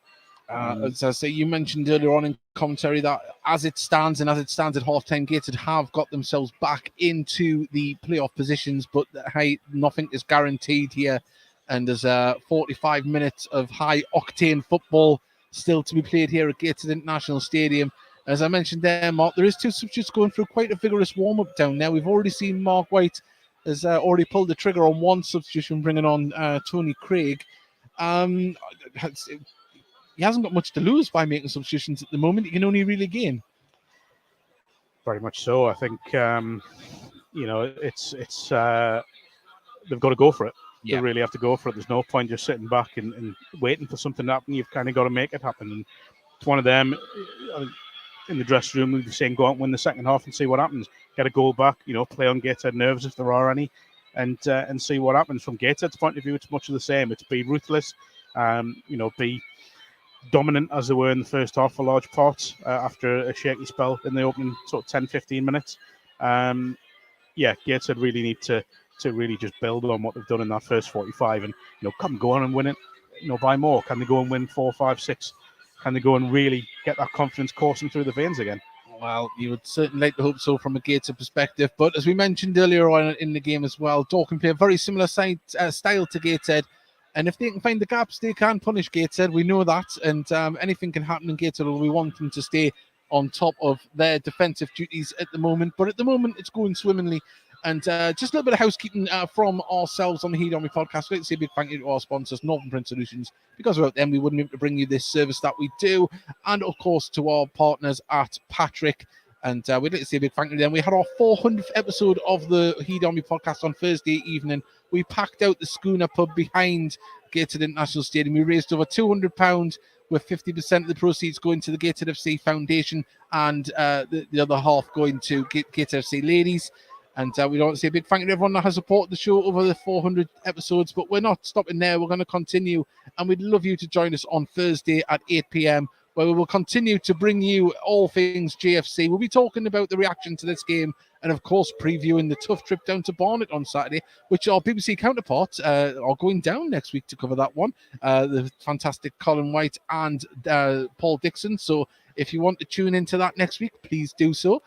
As I say, you mentioned earlier on in commentary that as it stands at half-time, Gateshead have got themselves back into the playoff positions, but hey, nothing is guaranteed here. And there's 45 minutes of high-octane football still to be played here at Gateshead International Stadium. As I mentioned there, Mark, there is two substitutes going through quite a vigorous warm-up down there. We've already seen Mark White has already pulled the trigger on one substitution, bringing on Tony Craig. He hasn't got much to lose by making substitutions at the moment. He can only really gain. Very much so. I think it's they've got to go for it. Yeah. They really have to go for it. There's no point just sitting back and waiting for something to happen. You've kind of got to make it happen. And it's one of them. In the dressing room, we were saying go out and win the second half and see what happens. Get a goal back. Play on Gateshead nerves if there are any, and see what happens. From Gateshead's point of view, it's much of the same. It's be ruthless. Be dominant as they were in the first half for large parts after a shaky spell in the opening sort of 10-15 minutes. Gateshead really need to really just build on what they've done in that first 45 and go on and win it by more. Can they go and win 4, 5, 6? Can they go and really get that confidence coursing through the veins again? Well, you would certainly like to hope so from a Gateshead perspective. But as we mentioned earlier on in the game as well, Dorking play a very similar style to Gateshead. And if they can find the gaps, they can punish Gateshead. We know that. And anything can happen in Gateshead. We want them to stay on top of their defensive duties at the moment. But at the moment, it's going swimmingly. And just a little bit of housekeeping from ourselves on the Heed Army podcast. I'd like to say a big thank you to our sponsors, Northern Print Solutions. Because without them, we wouldn't be able to bring you this service that we do. And, of course, to our partners at Patrick. And we'd like to say a big thank you to them. We had our 400th episode of the Heed Army podcast on Thursday evening. We packed out the Schooner pub behind Gateshead International Stadium. We raised over £200 with 50% of the proceeds going to the Gateshead FC Foundation and the other half going to Gateshead FC Ladies. And we want to say a big thank you to everyone that has supported the show over the 400 episodes. But we're not stopping there. We're going to continue. And we'd love you to join us on Thursday at 8 p.m, where we will continue to bring you all things GFC. We'll be talking about the reaction to this game and, of course, previewing the tough trip down to Barnet on Saturday, which our BBC counterparts are going down next week to cover that one. The fantastic Colin White and Paul Dixon. So if you want to tune into that next week, please do so.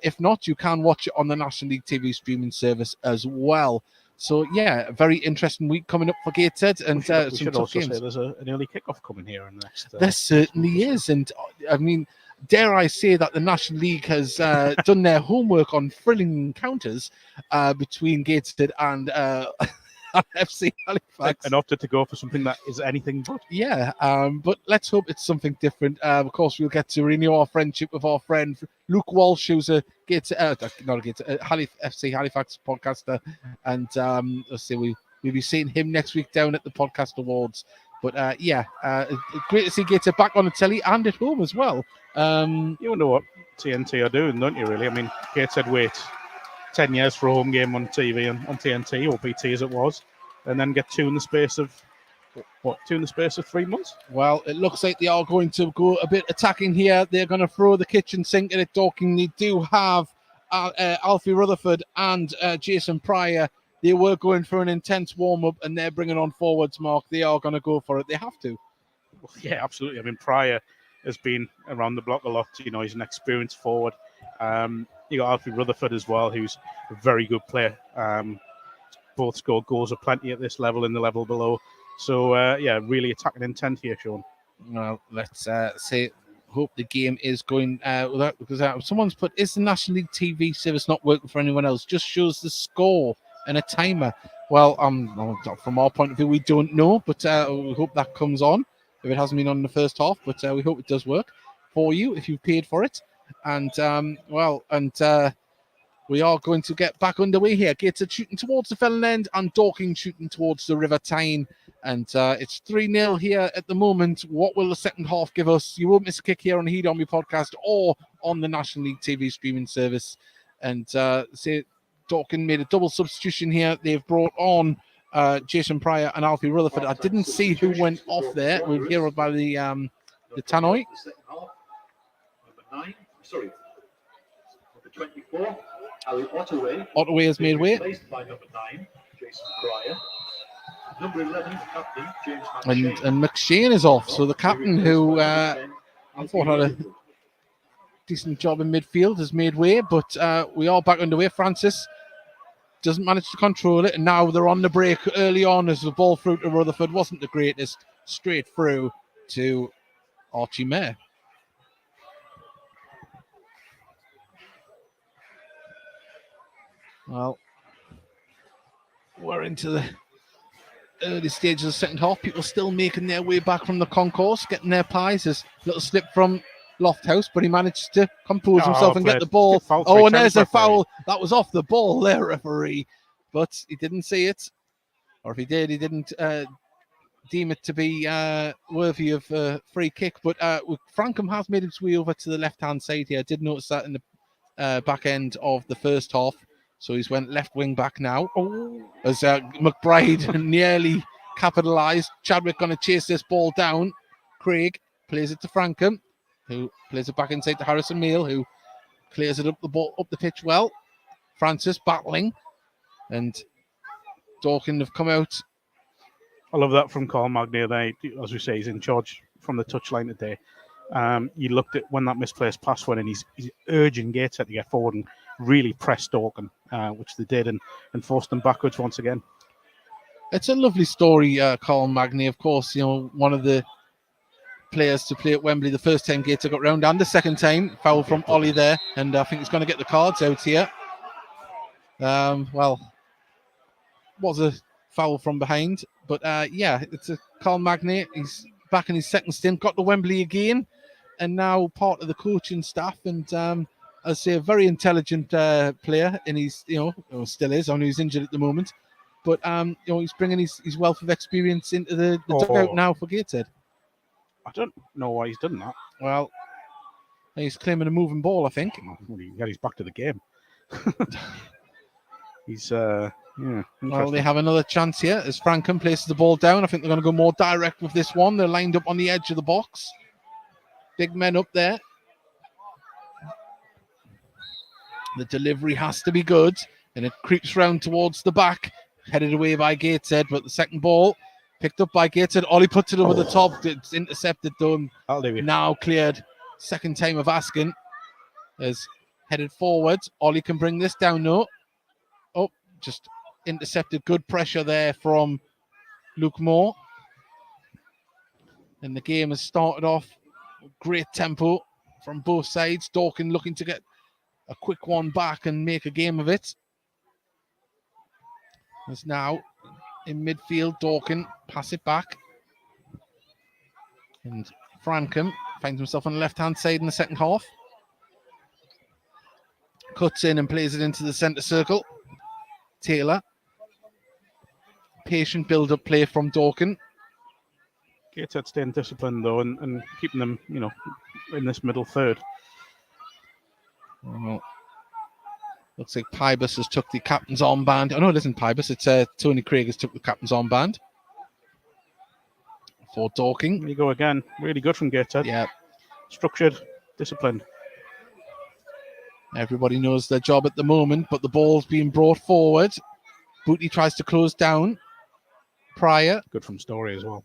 If not, you can watch it on the National League TV streaming service as well. So, yeah, a very interesting week coming up for Gateshead. And we should also say there's an early kickoff coming here in the next... There certainly is. And, I mean, dare I say that the National League has done their homework on thrilling encounters between Gateshead and FC Halifax. And opted to go for something that is anything but. Yeah, but let's hope it's something different. Of course, we'll get to renew our friendship with our friend Luke Walsh, who's a FC Halifax podcaster. And let's see, we'll be seeing him next week down at the Podcast Awards. But great to see Gateshead back on the telly and at home as well. You wonder what TNT are doing, don't you, really? I mean, Gateshead wait 10 years for a home game on TV on TNT or BT as it was, and then get two in the space of 3 months? Well, it looks like they are going to go a bit attacking here. They're going to throw the kitchen sink at it, Dorking. They do have Alfie Rutherford and Jason Pryor. They were going for an intense warm-up, and they're bringing on forwards, Mark. They are going to go for it. They have to. Well, yeah, absolutely. I mean, Pryor has been around the block a lot. He's an experienced forward. You got Alfie Rutherford as well, who's a very good player. Both scored goals aplenty at this level and the level below. So, really attacking intent here, Sean. Well, let's hope the game is going without, because someone's put, is the National League TV service not working for anyone else? Just shows the score and a timer. Well, from our point of view, we don't know, but we hope that comes on if it hasn't been on in the first half. But we hope it does work for you if you've paid for it. And we are going to get back underway here. Gateshead shooting towards the Fellon end and Dorking shooting towards the River Tyne. And it's 3-0 here at the moment. What will the second half give us? You won't miss a kick here on the Heat On Me podcast or on the National League TV streaming service. And say Dorking made a double substitution here. They've brought on Jason Pryor and Alfie Rutherford. I didn't see who went off there. We'll hear about the tannoy. Number 24, Ali Ottaway has made way. Replaced by number 9, Jason Pryor. Number 11, captain, James McShane. And McShane is off. So the captain, who I thought had a decent job in midfield, has made way. But we are back underway. Francis doesn't manage to control it. And now they're on the break early on as the ball through to Rutherford wasn't the greatest. Straight through to Archie Mayer. Well, we're into the early stages of the second half. People still making their way back from the concourse, getting their pies. There's a little slip from Lofthouse, but he managed to compose himself and get the ball. Oh, and there's a foul. That was off the ball there, referee. But he didn't see it. Or if he did, he didn't deem it to be worthy of a free kick. But Frankham has made his way over to the left-hand side here. I did notice that in the back end of the first half. So he's went left wing back now. As McBride nearly capitalised. Chadwick going to chase this ball down. Craig plays it to Frankham, who plays it back inside to Harrison Meal, who clears it up the pitch well. Francis battling. And Dorking have come out. I love that from Carl Magnier there. As we say, he's in charge from the touchline today. You looked at when that misplaced pass went in, he's urging Gateshead to get forward and really press Dorking, which they did, and forced them backwards once again. It's a lovely story, Carl Magnier. Of course, one of the players to play at Wembley the first time Gateshead got round, and the second time, foul from Ollie there, and I think he's going to get the cards out here. Well, was a foul from behind, but yeah, it's a Carl Magnier. He's back in his second stint, got to Wembley again, and now part of the coaching staff, and I'd say a very intelligent player, and he's, still is, only he's injured at the moment, but he's bringing his wealth of experience into the dugout now for Gateshead. I don't know why he's done that. Well, he's claiming a moving ball, I think. Well, he got his back to the game. He's well, they have another chance here as Frankham places the ball down. I think they're going to go more direct with this one. They're lined up on the edge of the box. Big men up there. The delivery has to be good, and it creeps round towards the back, headed away by Gateshead, but the second ball picked up by Gateshead. Ollie puts it over the top. It's intercepted, though. Now cleared. Second time of asking. Is headed forward. Ollie can bring this down, no. Oh, just intercepted. Good pressure there from Luke Moore. And the game has started off great tempo from both sides. Dorking looking to get a quick one back and make a game of it. As now in midfield, Dorking pass it back. And Frankham finds himself on the left-hand side in the second half. Cuts in and plays it into the centre circle. Taylor. Patient build-up play from Dorking. Gateshead staying disciplined, though, and keeping them, in this middle third. Well, looks like Pybus has took the captain's armband. Oh, no, it isn't Pybus. It's Tony Craig has took the captain's armband for Dorking. There you go again. Really good from Gateshead. Yeah. Structured, disciplined. Everybody knows their job at the moment, but the ball's being brought forward. Booty tries to close down. Pryor. Good from Story as well.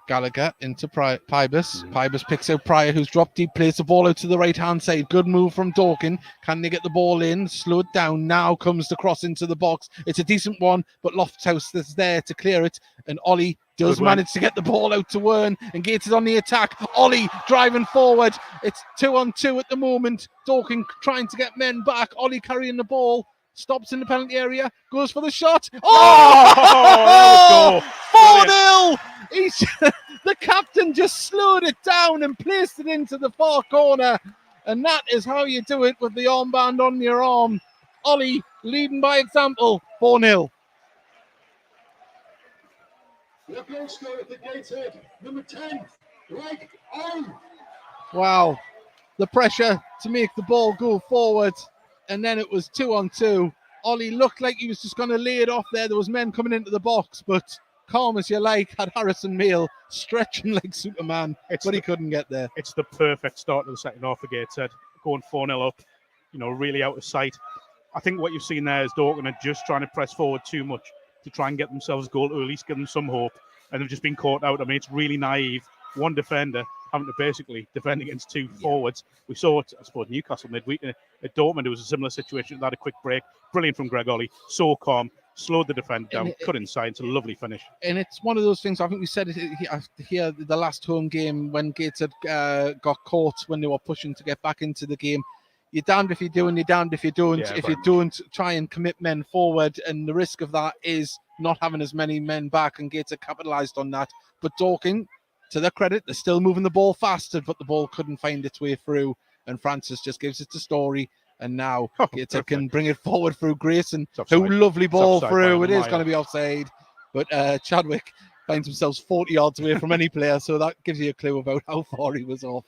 Gallagher into Pybus. Pybus picks out Pryor, who's dropped deep, plays the ball out to the right-hand side. Good move from Dorking. Can they get the ball in? Slow it down. Now comes the cross into the box. It's a decent one, but Lofthouse is there to clear it. And Ollie does manage to get the ball out to Wern. And Gates is on the attack. Ollie driving forward. It's 2-on-2 at the moment. Dorking trying to get men back. Ollie carrying the ball. Stops in the penalty area, goes for the shot. Oh! 4-0! The captain just slowed it down and placed it into the far corner. And that is how you do it with the armband on your arm. Ollie leading by example, 4-0. The goal scorer at the Gateshead, number 10, right on. Wow, the pressure to make the ball go forward. And then it was 2-on-2. Ollie looked like he was just going to lay it off there. There was men coming into the box, but calm as you like, had Harrison Mail stretching like Superman, but he couldn't get there. It's the perfect start to the second half for Gateshead, going 4-0 up, really out of sight. I think what you've seen there is Dorking are just trying to press forward too much to try and get themselves a goal, to at least give them some hope, and they've just been caught out. I mean, it's really naive. One defender having to basically defend against two forwards. We saw it, I suppose, Newcastle midweek. At Dortmund, it was a similar situation. They had a quick break. Brilliant from Greg Ollie. So calm. Slowed the defender down. Cut inside. It's a lovely finish. And it's one of those things, I think we said it here the last home game when Gateshead got caught when they were pushing to get back into the game. You're damned if you do and you're damned if you don't. Yeah, if you don't, try and commit men forward. And the risk of that is not having as many men back, and Gateshead capitalised on that. But Dorking, to their credit, they're still moving the ball faster, but the ball couldn't find its way through. And Francis just gives it the story. And now Gateshead can bring it forward through Grayson. Who lovely ball through. It is going to be offside. But Chadwick finds himself 40 yards away from any player. So that gives you a clue about how far he was off.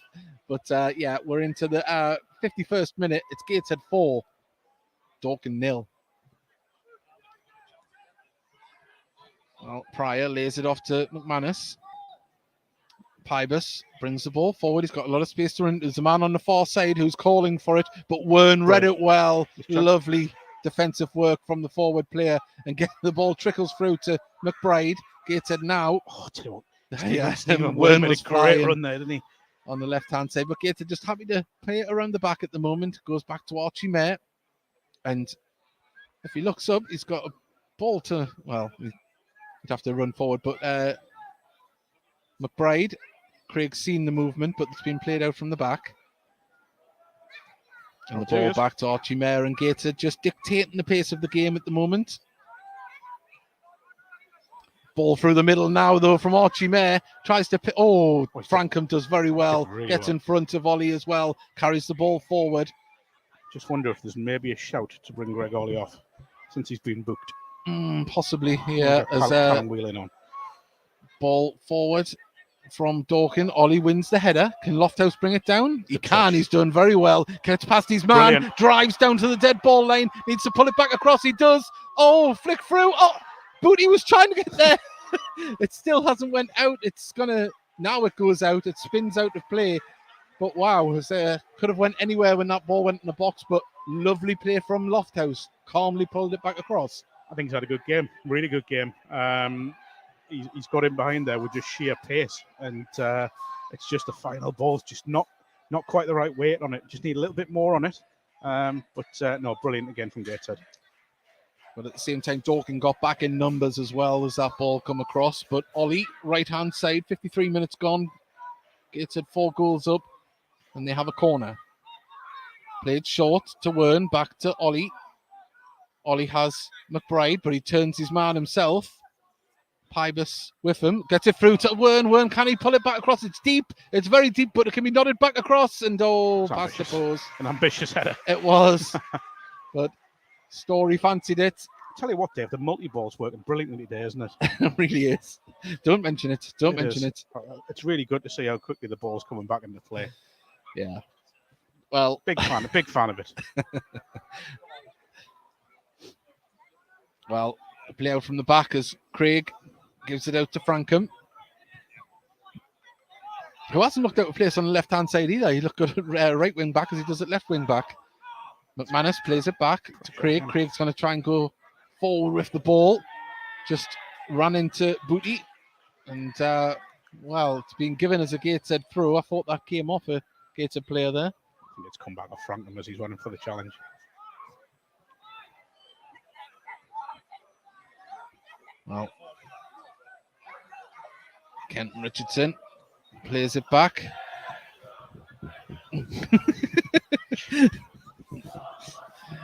But yeah, we're into the 51st minute. It's Gateshead 4, Dorking 0. Well, Pryor lays it off to McManus. Pybus brings the ball forward. He's got a lot of space to run. There's a man on the far side who's calling for it, but Wern read it well. Lovely defensive work from the forward player, and get the ball trickles through to McBride. Gateshead now. Oh, Wern was great run there, didn't he? On the left-hand side, but Gateshead just happy to play it around the back at the moment. Goes back to Archie Mayer, and if he looks up, he's got a ball to, well, he'd have to run forward, but McBride, Craig's seen the movement, but it's been played out from the back. And the ball back to Archie Mayer, and Gateshead just dictating the pace of the game at the moment. Ball through the middle now, though, from Archie Mayer. Tries to... Frankham does very well. Gets in front of Ollie as well. Carries the ball forward. Just wonder if there's maybe a shout to bring Greg Ollie off since he's been booked. Possibly, yeah. Callum Whelan on. Ball forward from Dorking. Ollie wins the header. Can Lofthouse bring it down? He can. He's done very well. Gets past his man. Brilliant. Drives down to the dead ball line. Needs to pull it back across. He does. Oh, flick through. Oh, Booty was trying to get there. It still hasn't went out. It's gonna, now it goes out. It spins out of play. But wow, it could have went anywhere when that ball went in the box. But lovely play from Lofthouse. Calmly pulled it back across. I think he's had a good game. Really good game. He's got him behind there with just sheer pace, and it's just the final ball's just not quite the right weight on it. Just need a little bit more on it. But no, brilliant again from Gateshead. But at the same time, Dorking got back in numbers as well as that ball come across. But Ollie, right-hand side, 53 minutes gone. Gateshead 4 goals up, and they have a corner. Played short to Wern, back to Ollie. Ollie has McBride, but he turns his man himself. Pybus with him, gets it through to Wern. Wern, can he pull it back across? It's deep. It's very deep, but it can be nodded back across. And past the post. An ambitious header. It was. But Story fancied it. Tell you what, Dave, the multi-ball's working brilliantly today, isn't it? It really is. Don't mention it. Don't mention it. It's really good to see how quickly the ball's coming back into play. Yeah. Well, big fan of it. Well, a play out from the back as Craig gives it out to Frankham, who hasn't looked out of place on the left-hand side either. He looked good at right wing back as he does at left wing back. McManus plays it back to Craig. Craig's going to try and go forward with the ball. Just ran into Booty. And, well, it's been given as a Gateshead throw. I thought that came off a Gateshead player there. I think it's come back off Frankham as he's running for the challenge. Well, Kenton Richardson plays it back.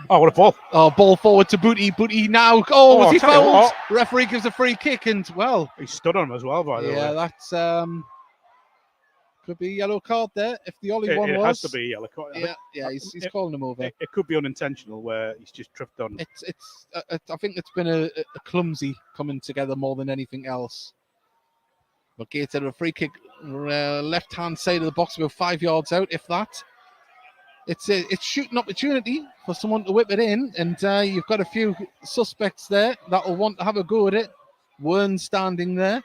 Oh, what a ball. Oh, ball forward to Booty. Booty now. Oh, was he fouled? Referee gives a free kick, and, well, he stood on him as well, by the way. Yeah, that's Could be a yellow card there if the Ollie It, one it was. has to be a yellow card. Yeah, he's calling him over. It could be unintentional where he's just tripped on. I think it's been a clumsy coming together more than anything else. But Gateshead a free kick, left hand side of the box, about 5 yards out, if that. It's shooting opportunity for someone to whip it in, and you've got a few suspects there that will want to have a go at it. Wern standing there.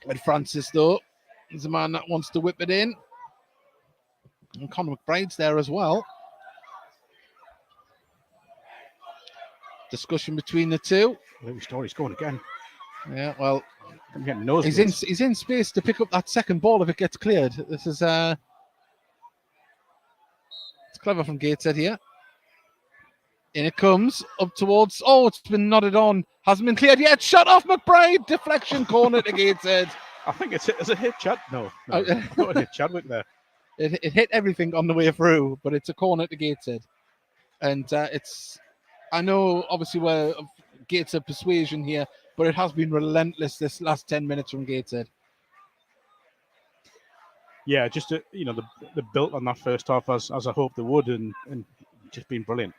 Ed Francis, though, is a man that wants to whip it in. And Conor McBride's there as well. Discussion between the two. Louis Story's going again. Yeah, well, I'm getting he's in space to pick up that second ball if it gets cleared. This is it's clever from Gateshead here. In it comes up towards. Oh, it's been nodded on. Hasn't been cleared yet. Shut off McBride. Deflection corner to Gateshead. I think it's a hit Chad. No, I thought it hit Chadwick there. It hit everything on the way through, but it's a corner to Gateshead. And I know obviously we're Gateshead persuasion here, but it has been relentless this last 10 minutes from Gateshead. Yeah, just they built on that first half as I hoped they would, and just been brilliant.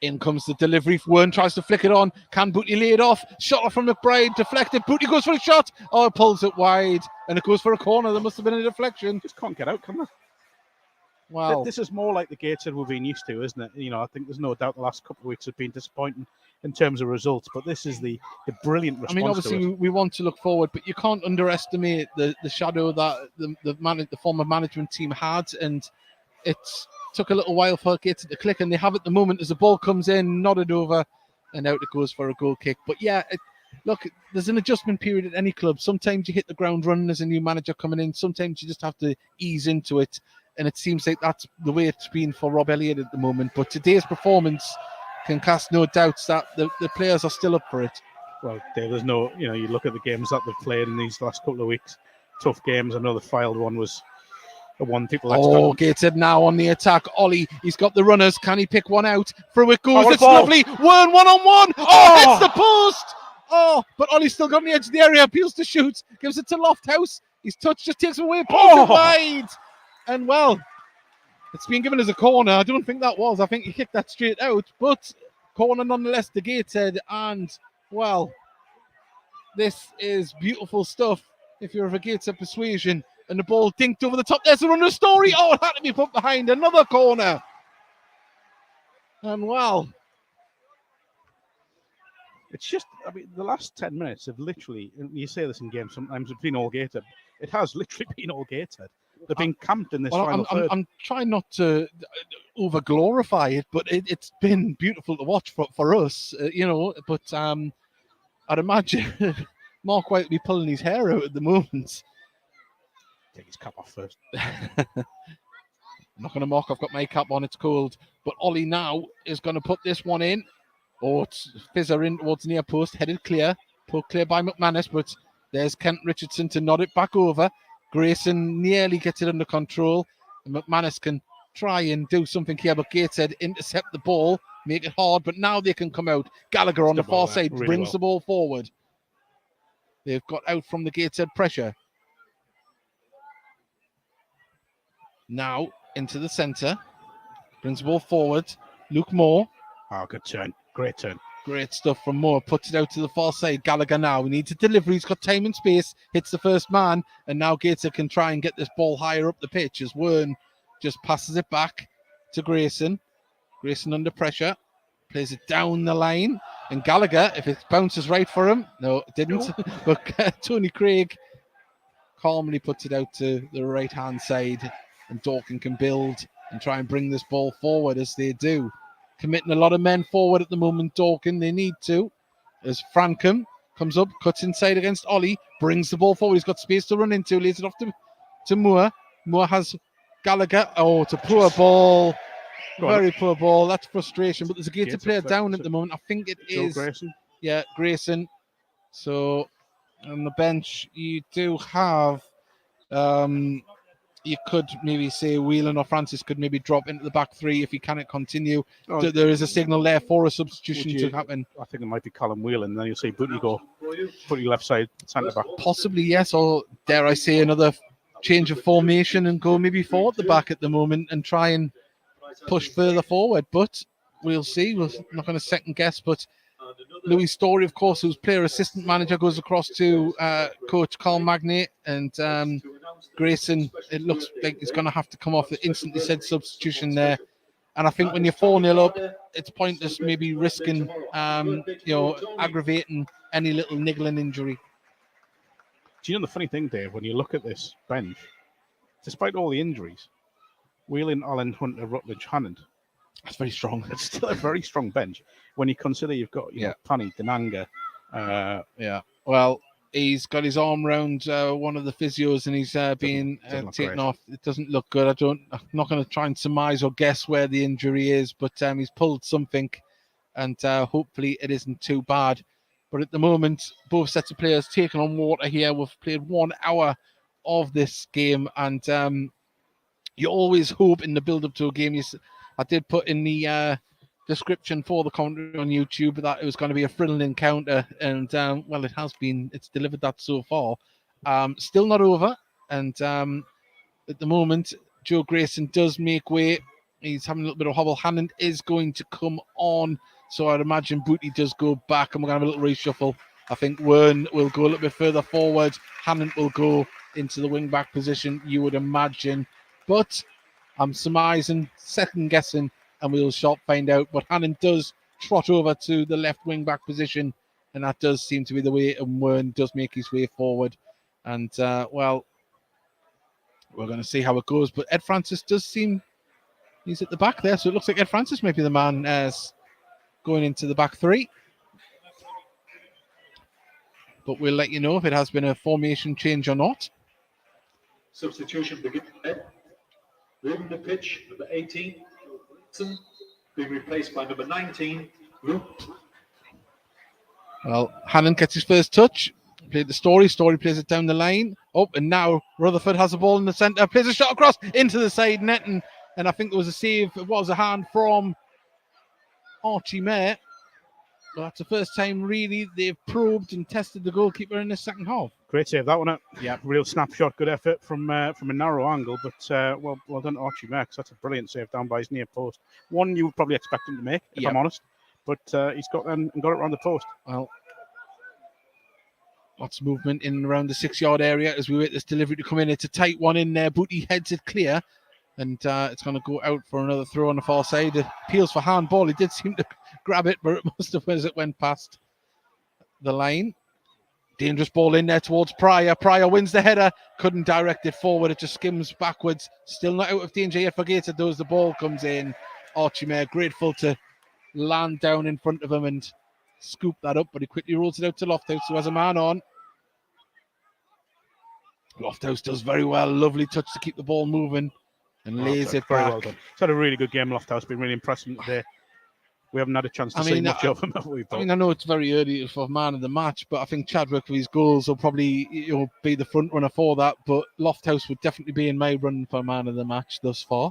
In comes the delivery. Wern tries to flick it on. Can Booty lay it off? Shot off from McBride. Deflected. Booty goes for a shot. Oh, it pulls it wide. And it goes for a corner. There must have been a deflection. Just can't get out, can they? Wow. This is more like the Gateshead we've been used to, isn't it? I think there's no doubt the last couple of weeks have been disappointing in terms of results, but this is the brilliant response. I mean, obviously, we want to look forward, but you can't underestimate the shadow that the former management team had, and it took a little while for Gateshead to click, and they have at the moment as the ball comes in, nodded over, and out it goes for a goal kick. But yeah, look, there's an adjustment period at any club. Sometimes you hit the ground running as a new manager coming in. Sometimes you just have to ease into it. And it seems like that's the way it's been for Rob Elliott at the moment. But today's performance can cast no doubts that the players are still up for it. Well, Dave, there's no, you look at the games that they've played in these last couple of weeks, tough games. I know the filed one was the one people expected. Gateshead now on the attack. Ollie, he's got the runners. Can he pick one out? Through it goes. It's lovely. Wern one-on-one. Oh, hits the post. Oh, but Ollie's still got on the edge of the area. Appeals to shoot. Gives it to Lofthouse. His touch just takes him away. Pulls it wide. And well, it's been given as a corner. I don't think that was. I think he kicked that straight out. But corner nonetheless to Gateshead. And well, this is beautiful stuff if you're of a Gateshead persuasion. And the ball dinked over the top. There's a runner story. Oh, it had to be put behind. Another corner. And well, it's just, the last 10 minutes have literally, and you say this in games sometimes, it's been all Gateshead. It has literally been all Gateshead. They've been camped in this final third. I'm trying not to over-glorify it, but it's been beautiful to watch for us, But I'd imagine Mark White will be pulling his hair out at the moment. Take his cap off first. I'm not going to mock. I've got my cap on. It's cold. But Ollie now is going to put this one in. Oh, it's fizzer in towards near post. Headed clear. Put clear by McManus. But there's Kent Richardson to nod it back over. Grayson nearly gets it under control. And McManus can try and do something here. But Gateshead intercept the ball. Make it hard. But now they can come out. Gallagher on the far side brings the ball forward. They've got out from the Gateshead pressure. Now into the centre. Brings the ball forward. Luke Moore. Oh, good turn. Great turn. Great stuff from Moore. Puts it out to the far side. Gallagher now. He needs a delivery. He's got time and space. Hits the first man. And now Gateshead can try and get this ball higher up the pitch as Wern just passes it back to Grayson. Grayson under pressure. Plays it down the line. And Gallagher, if it bounces right for him. No, it didn't. But Tony Craig calmly puts it out to the right-hand side. And Dorking can build and try and bring this ball forward as they do. Committing a lot of men forward at the moment, Dorking. They need to. As Frankham comes up, cuts inside against Ollie, brings the ball forward. He's got space to run into, lays it off to Moore. Moore has Gallagher. Oh, it's a poor ball. Very poor ball. That's frustration. But there's a Gateshead player down at the moment. I think it is. Grayson. Yeah, Grayson. So on the bench, you do have... you could maybe say Whelan or Francis could maybe drop into the back three if he cannot continue. There is a signal there for a substitution to happen. I think it might be Callum Whelan. Then you'll see Booty go Put your left side centre back. Possibly, yes, or dare I say another change of formation and go maybe four at the back at the moment and try and push further forward. But we'll see. We're not going to second guess. But Louis Story, of course, who's player assistant manager, goes across to coach Carl Magnay, and Grayson, it looks like he's going to have to come off. The instantly said substitution there. And I think when you're 4-0 up, it's pointless maybe risking, aggravating any little niggling injury. Do you know the funny thing, Dave, when you look at this bench, despite all the injuries, Whelan, Allen, Hunter, Rutledge, Hannant, That's very strong. it's still a very strong bench when you consider you've got Pani, Denanga. Well, he's got his arm round one of the physios and he's being taken off. It doesn't look good. I'm not going to try and surmise or guess where the injury is, but he's pulled something and hopefully it isn't too bad. But at the moment, both sets of players taking on water here. We've played 1 hour of this game, and you always hope in the build-up to a game. I did put in the description for the commentary on YouTube that it was going to be a thrilling encounter, and well, it has been. It's delivered that so far. Still not over, and at the moment, Joe Grayson does make way. He's having a little bit of hobble. Hannant is going to come on. So I'd imagine Booty does go back and we're going to have a little reshuffle. I think Wern will go a little bit further forward. Hannant will go into the wing-back position, you would imagine. But I'm surmising, second-guessing, and we'll find out. But Hannant does trot over to the left wing-back position, and that does seem to be the way, and Wern does make his way forward. And, well, we're going to see how it goes. But Ed Francis does seem... He's at the back there, so it looks like Ed Francis may be the man as... going into the back three. But we'll let you know if it has been a formation change or not. Substitution begins. Leaving the pitch, number 18, being replaced by number 19, Luke. Well, Hannant gets his first touch. Played the Story. Story plays it down the line. Oh, and now Rutherford has the ball in the centre. Plays a shot across into the side net. And I think there was a save. It was a hand from Archie Mayer. Well, that's the first time really they've probed and tested the goalkeeper in the second half. Great save, that one. Yeah, real snapshot, good effort from a narrow angle, but well done to Archie Mayer. That's a brilliant save down by his near post. One you would probably expect him to make, if I'm honest, but he's got them and got it around the post. Well, lots of movement in and around the 6-yard area as we wait this delivery to come in. It's a tight one in there. Booty heads it clear. And it's going to go out for another throw on the far side. Appeals for handball. He did seem to grab it, but it must have as it went past the line. Dangerous ball in there towards Pryor. Pryor wins the header. Couldn't direct it forward. It just skims backwards. Still not out of danger yet for Gateshead, though, as the ball comes in. Archie Mayer grateful to land down in front of him and scoop that up, but he quickly rolls it out to Lofthouse, who has a man on. Lofthouse does very well. Lovely touch to keep the ball moving. And lays it very back. well done. He's had a really good game, Lofthouse. Been really impressed with him today. We haven't had a chance to see much of him, have we? I know it's very early for man of the match, but I think Chadwick with his goals will probably be the front runner for that. But Lofthouse would definitely be in my run for man of the match thus far.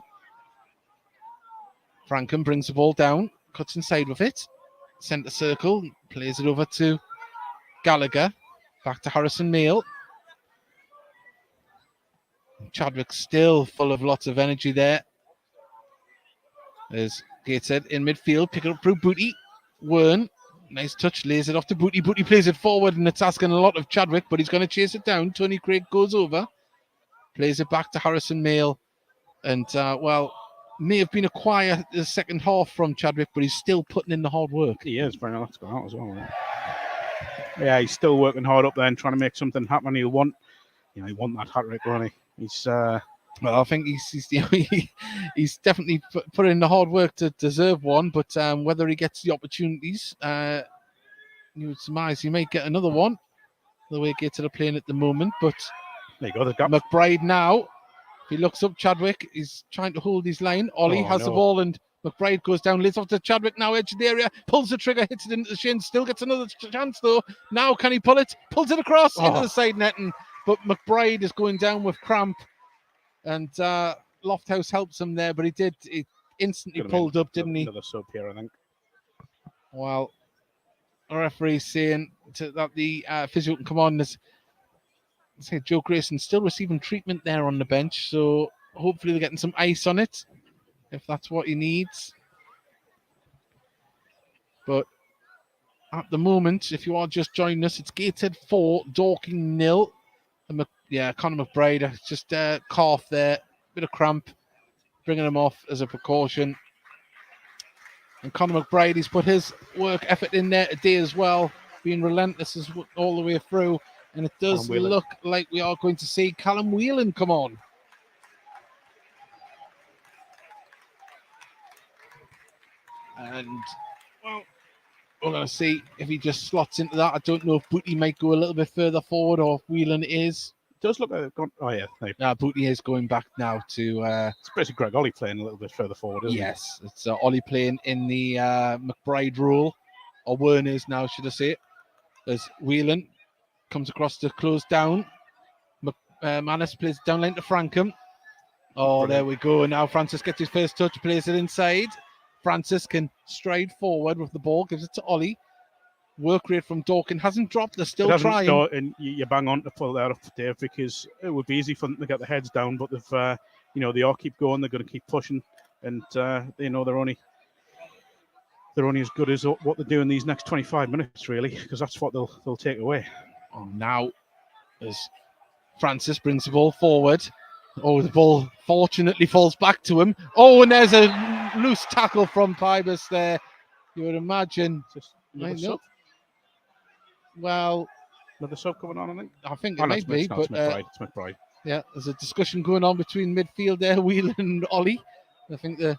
Franken brings the ball down, cuts inside with it, centre circle, plays it over to Gallagher, back to Harrison Mail. Chadwick still full of lots of energy there. There's Gateshead in midfield, pick it up through Booty. Wern, nice touch, lays it off to Booty. Booty plays it forward, and it's asking a lot of Chadwick, but he's going to chase it down. Tony Craig goes over, plays it back to Harrison Mail, and may have been a quiet the second half from Chadwick, but he's still putting in the hard work. He is, very nice to go out as well. Yeah, he's still working hard up there and trying to make something happen. He'll want that hat-trick, won't he? He's well, I think he's definitely put in the hard work to deserve one, but whether he gets the opportunities, you would surmise he may get another one. The way he gets to the plane at the moment, but there you go. The gap. McBride now, if he looks up, Chadwick is trying to hold his line. Ollie has the ball, and McBride goes down, lays off to Chadwick now, edge of the area, pulls the trigger, hits it into the shin, still gets another chance though. Now can he pull it? Pulls it across into the side net, but McBride is going down with cramp, and Lofthouse helps him there, but he instantly pulled up, didn't he? Another sub here, I think. Well, referee saying that the physio can come on. There's, say Joe Grayson still receiving treatment there on the bench, so hopefully they're getting some ice on it if that's what he needs. But at the moment, if you are just joining us, it's Gateshead 4, Dorking 0. And Conor McBride just cough there, bit of cramp, bringing him off as a precaution. And Conor McBride, he's put his work effort in there today as well, being relentless all the way through. And it does look like we are going to see Callum Whelan come on. And, well, we're going to see if he just slots into that. I don't know if Booty might go a little bit further forward or if Whelan is. It does look like they've gone. Oh, yeah. Booty is going back now to. It's basically Greg Ollie playing a little bit further forward, isn't it? Yes, it's Ollie playing in the McBride role, or Wern is now, should I say. As Whelan comes across to close down. Manus plays down lane to Frankham. Oh, brilliant. There we go. Now Francis gets his first touch, plays it inside. Francis can stride forward with the ball, gives it to Ollie. Work rate from Dorking hasn't dropped. They're still trying. And you bang on to pull that off, Dave, because it would be easy for them to get the heads down, but they've, they all keep going. They're going to keep pushing, and they know they're only as good as what they do in these next 25 minutes, really, because that's what they'll take away. Oh, now as Francis brings the ball forward. Oh, the ball fortunately falls back to him. Oh, and there's a loose tackle from Pybus there. You would imagine. Well, another sub coming on, I think. I think it might be, but it's McBride. Yeah, there's a discussion going on between midfield there, Whelan and Ollie. I think there's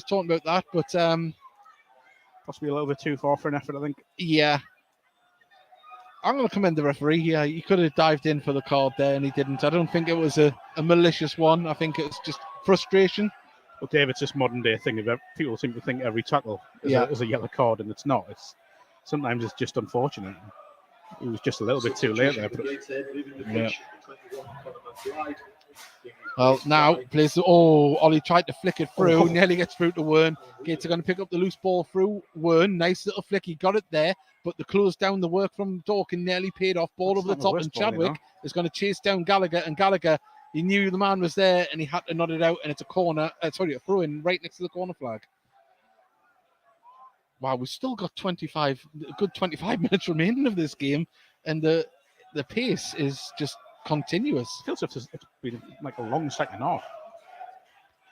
talking about that, but possibly a little bit too far for an effort, I think. Yeah. I'm going to commend the referee. Yeah, he could have dived in for the card there, and he didn't. I don't think it was a malicious one. I think it's just frustration. Well, Dave, it's this modern day thing. People seem to think every tackle is a yellow card, and it's not. Sometimes it's just unfortunate. It was just a little bit too late there. Yeah. Well, now plays. Ollie tried to flick it through. Nearly gets through to Wern. Gates are going to pick up the loose ball through Wern. Nice little flick. He got it there, but the close down, the work from Dorking nearly paid off. Ball over the top, and Chadwick is going to chase down Gallagher. And Gallagher, he knew the man was there, and he had to nod it out. And it's a corner. A throw in right next to the corner flag. Wow, we've still got a good 25 minutes remaining of this game, and the pace is just continuous. It feels like it's been like a long second half.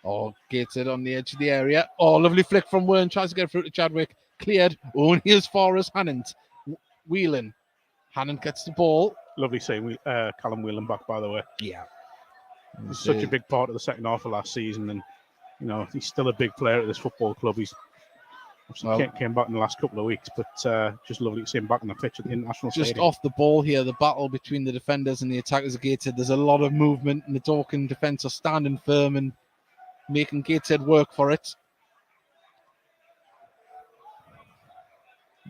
Oh, Gateshead on the edge of the area. Oh, lovely flick from Wern. Tries to get through to Chadwick. Cleared only as far as Hannant. Whelan. Hannant gets the ball. Lovely seeing Callum Whelan back, by the way. Yeah. He's such a big part of the second half of last season, and he's still a big player at this football club. He's came back in the last couple of weeks, but just lovely to see him back on the pitch at the International Stadium. Just off the ball here, the battle between the defenders and the attackers of Gateshead. There's a lot of movement, and the Dorking defence are standing firm and making Gateshead work for it.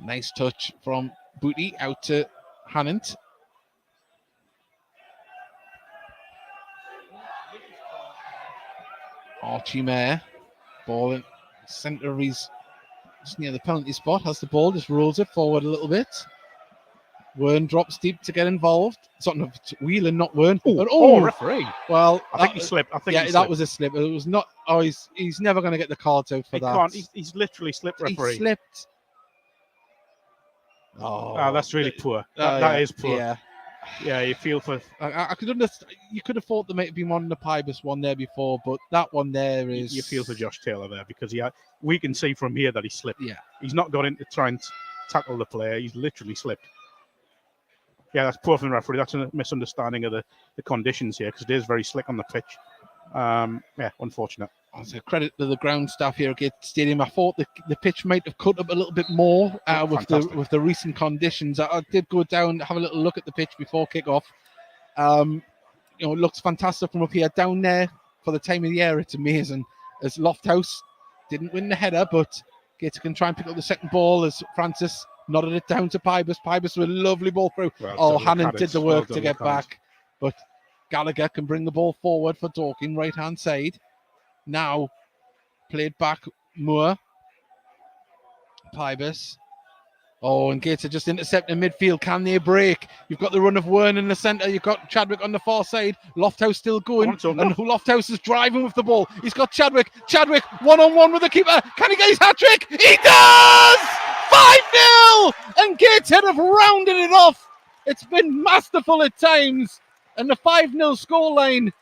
Nice touch from Booty out to Hannant. Archie Mayer, ball in centre of his, just near the penalty spot, has the ball, just rolls it forward a little bit. Wern drops deep to get involved. It's not Whelan, not Wern. Referee. Well, I think he slipped. That was a slip. It was not. Oh, he's never going to get the cards out for that. He's literally slipped, referee. He slipped. Oh, that's really poor. That is poor. Yeah. Yeah, you feel for. I could understand. You could have thought there might have been one in the Pybus one there before, but that one there is. You feel for Josh Taylor there because we can see from here that he slipped. Yeah. He's not got in to try and tackle the player. He's literally slipped. Yeah, that's poor from the referee. That's a misunderstanding of the conditions here because it is very slick on the pitch. Unfortunate. As a credit to the ground staff here at Gateshead Stadium, I thought the pitch might have cut up a little bit more with the recent conditions. I did go down, have a little look at the pitch before kick-off. It looks fantastic from up here. Down there for the time of the year, it's amazing. As Lofthouse didn't win the header, but Gateshead can try and pick up the second ball as Francis nodded it down to Pybus. Pybus with a lovely ball through. Hannon did the work to get back, but Gallagher can bring the ball forward for Dorking, right-hand side. Now, played back, Moore. Pybus. Oh, and Gateshead just intercepting midfield. Can they break? You've got the run of Wern in the centre. You've got Chadwick on the far side. Lofthouse still going. And Lofthouse is driving with the ball. He's got Chadwick. Chadwick one-on-one with the keeper. Can he get his hat-trick? He does! 5-0! And Gateshead have rounded it off. It's been masterful at times. And the 5-0 scoreline,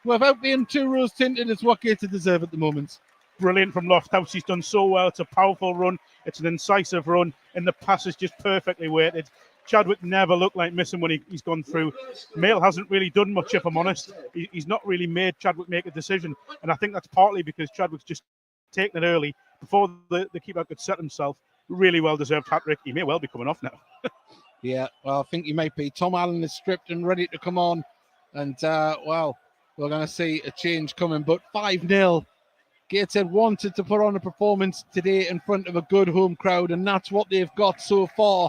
without being too rose-tinted, is what Gateshead deserve at the moment. Brilliant from Lofthouse. He's done so well. It's a powerful run. It's an incisive run, and the pass is just perfectly weighted. Chadwick never looked like missing when he's gone through. Mail hasn't really done much, if I'm honest. He's not really made Chadwick make a decision, and I think that's partly because Chadwick's just taken it early before the keeper could set himself. Really well-deserved hat-trick. He may well be coming off now. Yeah, well, I think he might be. Tom Allen is stripped and ready to come on, and, well, we're going to see a change coming, but 5-0. Gateshead wanted to put on a performance today in front of a good home crowd, and that's what they've got so far.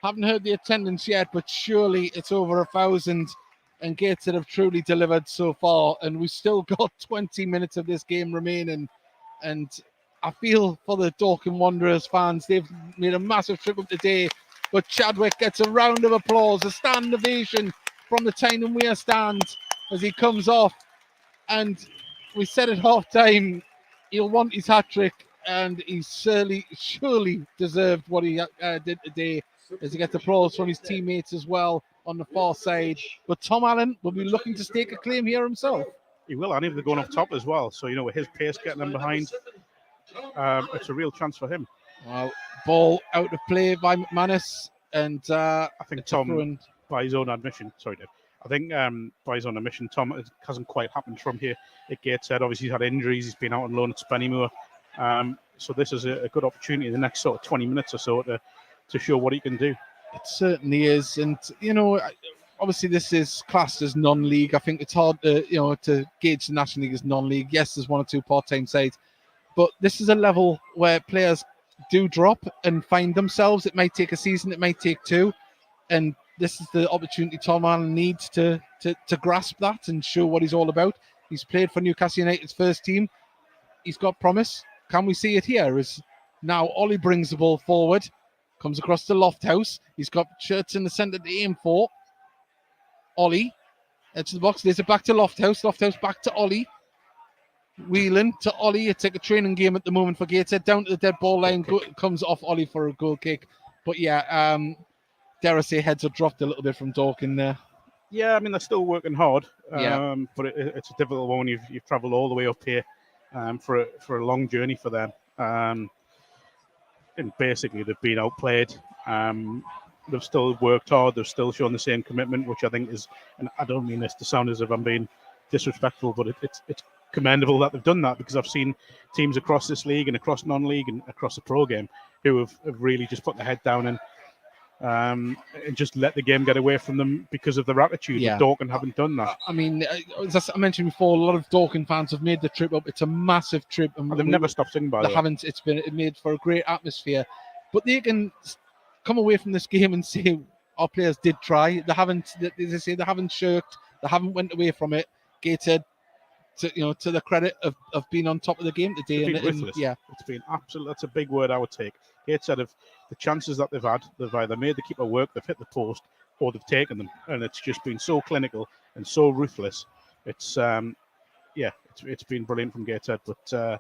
Haven't heard the attendance yet, but surely it's over 1,000, and Gateshead have truly delivered so far, and we've still got 20 minutes of this game remaining, and I feel for the Dorking Wanderers fans. They've made a massive trip up today, but Chadwick gets a round of applause, a stand ovation from the Tyne Weir stand as he comes off, and we said at half-time, he'll want his hat-trick, and he surely deserved what he did today, as he gets applause from his teammates as well on the far side. But Tom Allen will be looking to stake a claim here himself. He will, and he'll be going off top as well. So, with his pace getting him behind, it's a real chance for him. Well, ball out of play by McManus, and I think Tom, by his own admission, sorry, Dave. I think by his own admission, Tom, it hasn't quite happened from here at Gateshead. Obviously, he's had injuries. He's been out on loan at Spennymoor. So this is a good opportunity in the next sort of 20 minutes or so to show what he can do. It certainly is. And, obviously this is classed as non-league. I think it's hard to gauge the National League as non-league. Yes, there's one or two part-time sides. But this is a level where players do drop and find themselves. It might take a season. It might take two. And this is the opportunity Tom Allen needs to grasp that and show what he's all about. He's played for Newcastle United's first team. He's got promise. Can we see it here? As now Ollie brings the ball forward, comes across to Lofthouse. He's got shirts in the centre to aim for. Ollie, edge of the box. There's it back to Lofthouse. Lofthouse back to Ollie. Whelan to Ollie. It's like a training game at the moment for Gateshead. Down to the dead ball line. Comes off Ollie for a goal kick. But yeah, dare I say heads are dropped a little bit from Dorking there. Yeah, I mean, they're still working hard. Yeah. But it's a difficult one. You've travelled all the way up here for a long journey for them. And basically, they've been outplayed. They've still worked hard. They've still shown the same commitment, which I think is, and I don't mean this to sound as if I'm being disrespectful, but it's commendable that they've done that, because I've seen teams across this league and across non-league and across the pro game who have really just put their head down and just let the game get away from them because of their attitude. Yeah. Dorking haven't done that. I mean, as I mentioned before, a lot of Dorking fans have made the trip up. It's a massive trip, and they've never stopped singing. By the way, It's been made for a great atmosphere, but they can come away from this game and say our players did try. They haven't. As I say, they haven't shirked. They haven't went away from it. Gateshead, to the credit of being on top of the game today. Yeah, it's been absolute. That's a big word I would take. Gateshead of the chances that they've had, they've either made the keeper work, they've hit the post, or they've taken them, and it's just been so clinical and so ruthless. It's it's been brilliant from Gateshead, but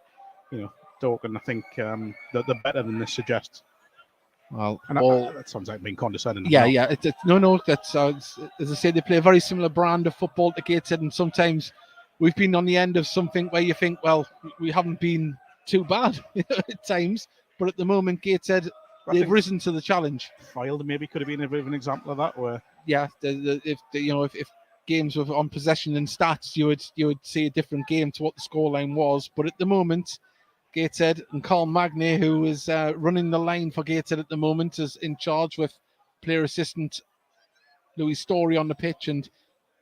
Dorking, I think that they're better than this suggests. Well, and that sounds like being condescending. Yeah. No. That's as I say, they play a very similar brand of football to Gateshead, and sometimes we've been on the end of something where you think, well, we haven't been too bad at times, but at the moment, Gateshead, they've risen to the challenge. Filed maybe could have been a bit of an example of that. Where if games were on possession and stats, you would see a different game to what the scoreline was. But at the moment, Gateshead and Carl Magnay, who is running the line for Gateshead at the moment, is in charge with player assistant Louis Story on the pitch and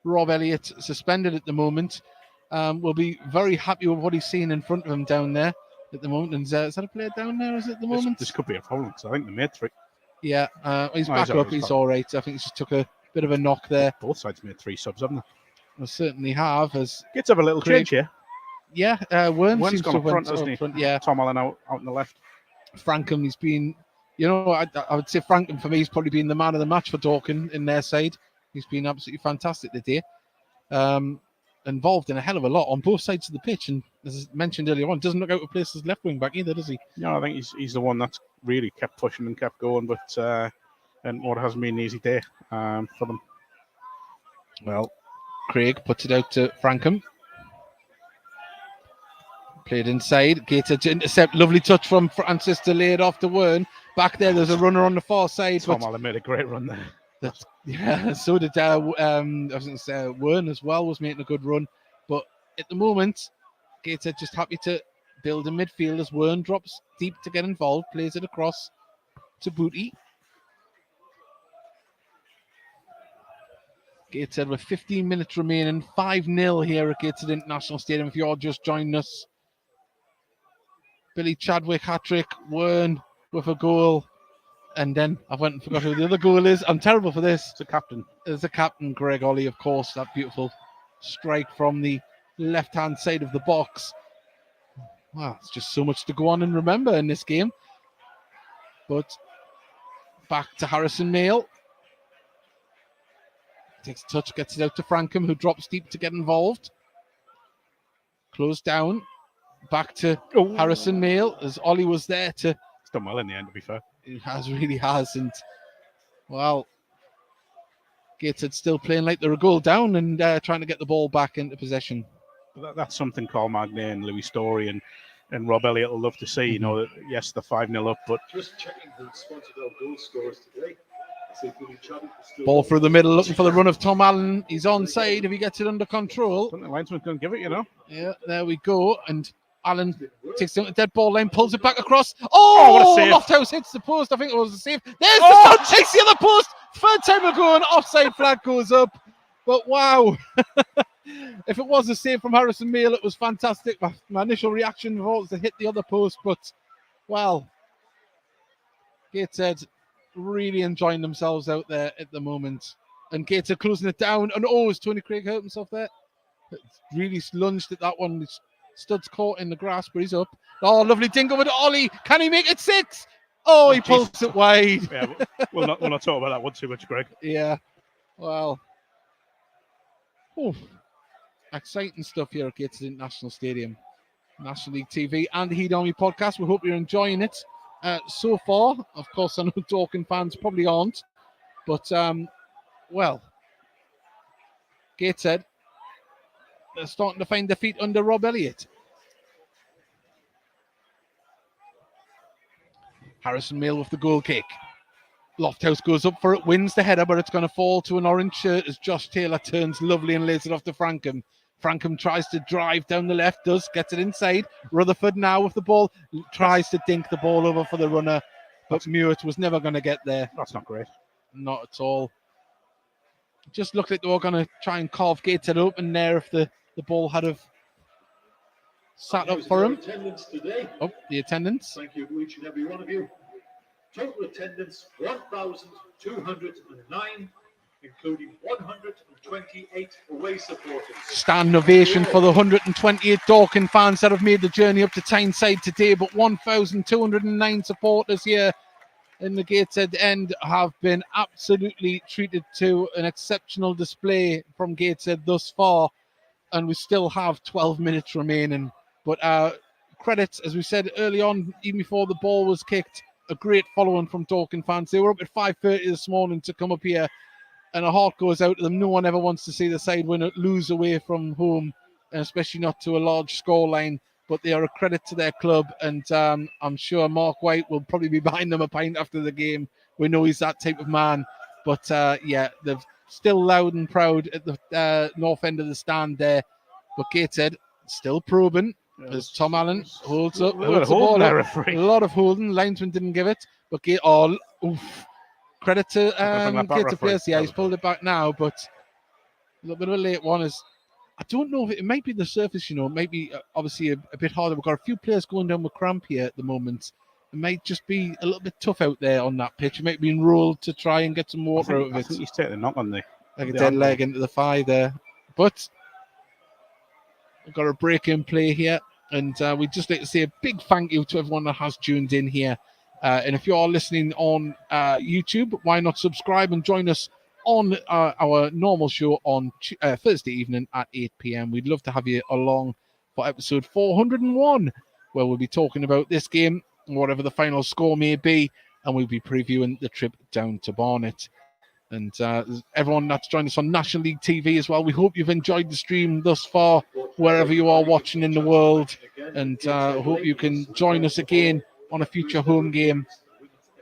Rob Elliott suspended at the moment. Will be very happy with what he's seen in front of him down there at the moment. And is that a player down there? Is it at the moment? This could be a problem because I think they made three. Yeah, he's back up. He's all right. I think he just took a bit of a knock there. Both sides made 3 subs, haven't they? They certainly have. As Gets have a little change here. Yeah, Wern's gone up front, hasn't he? Yeah, Tom Allen out on the left. Frankham, he's been I would say Franklin for me has probably been the man of the match for Dorking in their side. He's been absolutely fantastic today. Involved in a hell of a lot on both sides of the pitch, and as mentioned earlier on, doesn't look out of place as left wing back either, does he? No, I think he's the one that's really kept pushing and kept going, but and what hasn't been an easy day for them. Well, Craig puts it out to Frankham. Played inside. Gator to intercept. Lovely touch from Francis to lay it off to Wern. Back there's a runner on the far side. Tom Allen made a great run there. Yeah, so did I was going to say Wern as well was making a good run. But at the moment, Gator just happy to build a midfield as Wern drops deep to get involved. Plays it across to Booty. Gateshead with 15 minutes remaining, 5-0 here at Gateshead International Stadium. If you're just joining us, Billy Chadwick hat-trick, Wern with a goal, and then I went and forgot who the other goal is. I'm terrible for this. It's the captain. It's the captain, Greg Ollie, of course. That beautiful strike from the left-hand side of the box. Wow, it's just so much to go on and remember in this game. But back to Harrison Mail. Takes a touch, gets it out to Frankham, who drops deep to get involved. Closed down. Back to Harrison Mail, as Ollie was there to... He's done well in the end, to be fair. He really has. And, well, Gateshead still playing like they're a goal down and trying to get the ball back into possession. That's something Carl Magnay and Louis Story and Rob Elliott will love to see. You know, that yes, they're 5-0 up, but... Just checking the sponsored goal scorers today. Ball through the middle, looking for the run of Tom Allen. He's onside if he gets it under control. I think the linesman's going to give it, you know. Yeah, there we go. And Allen takes it on the dead ball line, pulls it back across. Oh, what a save. Lofthouse hits the post. I think it was a save. There's the shot, takes the other post. Third time ago, an offside flag goes up. But wow. If it was a save from Harrison Mail, it was fantastic. My initial reaction was to hit the other post, but, well, Gateshead really enjoying themselves out there at the moment. And Gateshead closing it down. And is Tony Craig hurt himself there? Really lunged at that one. Stud's caught in the grass, but he's up. Oh, lovely dink over to Ollie. Can he make it 6? Oh, he pulls it wide. Yeah, we'll not talk about that one too much, Greg. Yeah. Well. Oh, exciting stuff here at Gateshead International Stadium. National League TV and the Heat Army podcast. We hope you're enjoying it. So far, of course, I know Dorking fans probably aren't, but well, Gateshead, they're starting to find their feet under Rob Elliott. Harrison Mail with the goal kick. Lofthouse goes up for it, wins the header, but it's going to fall to an orange shirt as Josh Taylor turns lovely and lays it off to Frankham. Frankham tries to drive down the left, gets it inside. Rutherford now with the ball, tries to dink the ball over for the runner, but Mewett was never going to get there. That's not great. Not at all. Just looked like they were going to try and carve Gateshead open there if the ball had have sat up for him. Oh, the attendance. Thank you to each and every one of you. Total attendance 1,209. Including 128 away supporters. Stand ovation for the 128 Dorking fans that have made the journey up to Tyneside today, but 1,209 supporters here in the Gateshead end have been absolutely treated to an exceptional display from Gateshead thus far, and we still have 12 minutes remaining. But credits, as we said early on, even before the ball was kicked, a great following from Dorking fans. They were up at 5:30 this morning to come up here, and a heart goes out to them. No one ever wants to see the side lose away from home, and especially not to a large scoreline. But they are a credit to their club, and I'm sure Mark White will probably be buying them a pint after the game. We know he's that type of man. But yeah, they're still loud and proud at the north end of the stand there. But Gateshead still probing as Tom Allen holds up. Holds the ball up. A lot of holding. Linesman didn't give it. But credit to Gateshead players. Yeah, he's pulled it back now, but a little bit of a late one. I don't know if it might be the surface, it might be obviously a bit harder. We've got a few players going down with cramp here at the moment. It might just be a little bit tough out there on that pitch. It might be enrolled to try and get some water out of it. I think he's taking a knock on the like a dead leg into the thigh there. But we've got a break in play here, and we'd just like to say a big thank you to everyone that has tuned in here And if you are listening on YouTube, why not subscribe and join us on our normal show on Thursday evening at 8 p.m. We'd love to have you along for episode 401, where we'll be talking about this game, whatever the final score may be, and we'll be previewing the trip down to Barnet. And everyone that's joined us on National League TV as well, we hope you've enjoyed the stream thus far, wherever you are watching in the world. And hope you can join us again on a future home game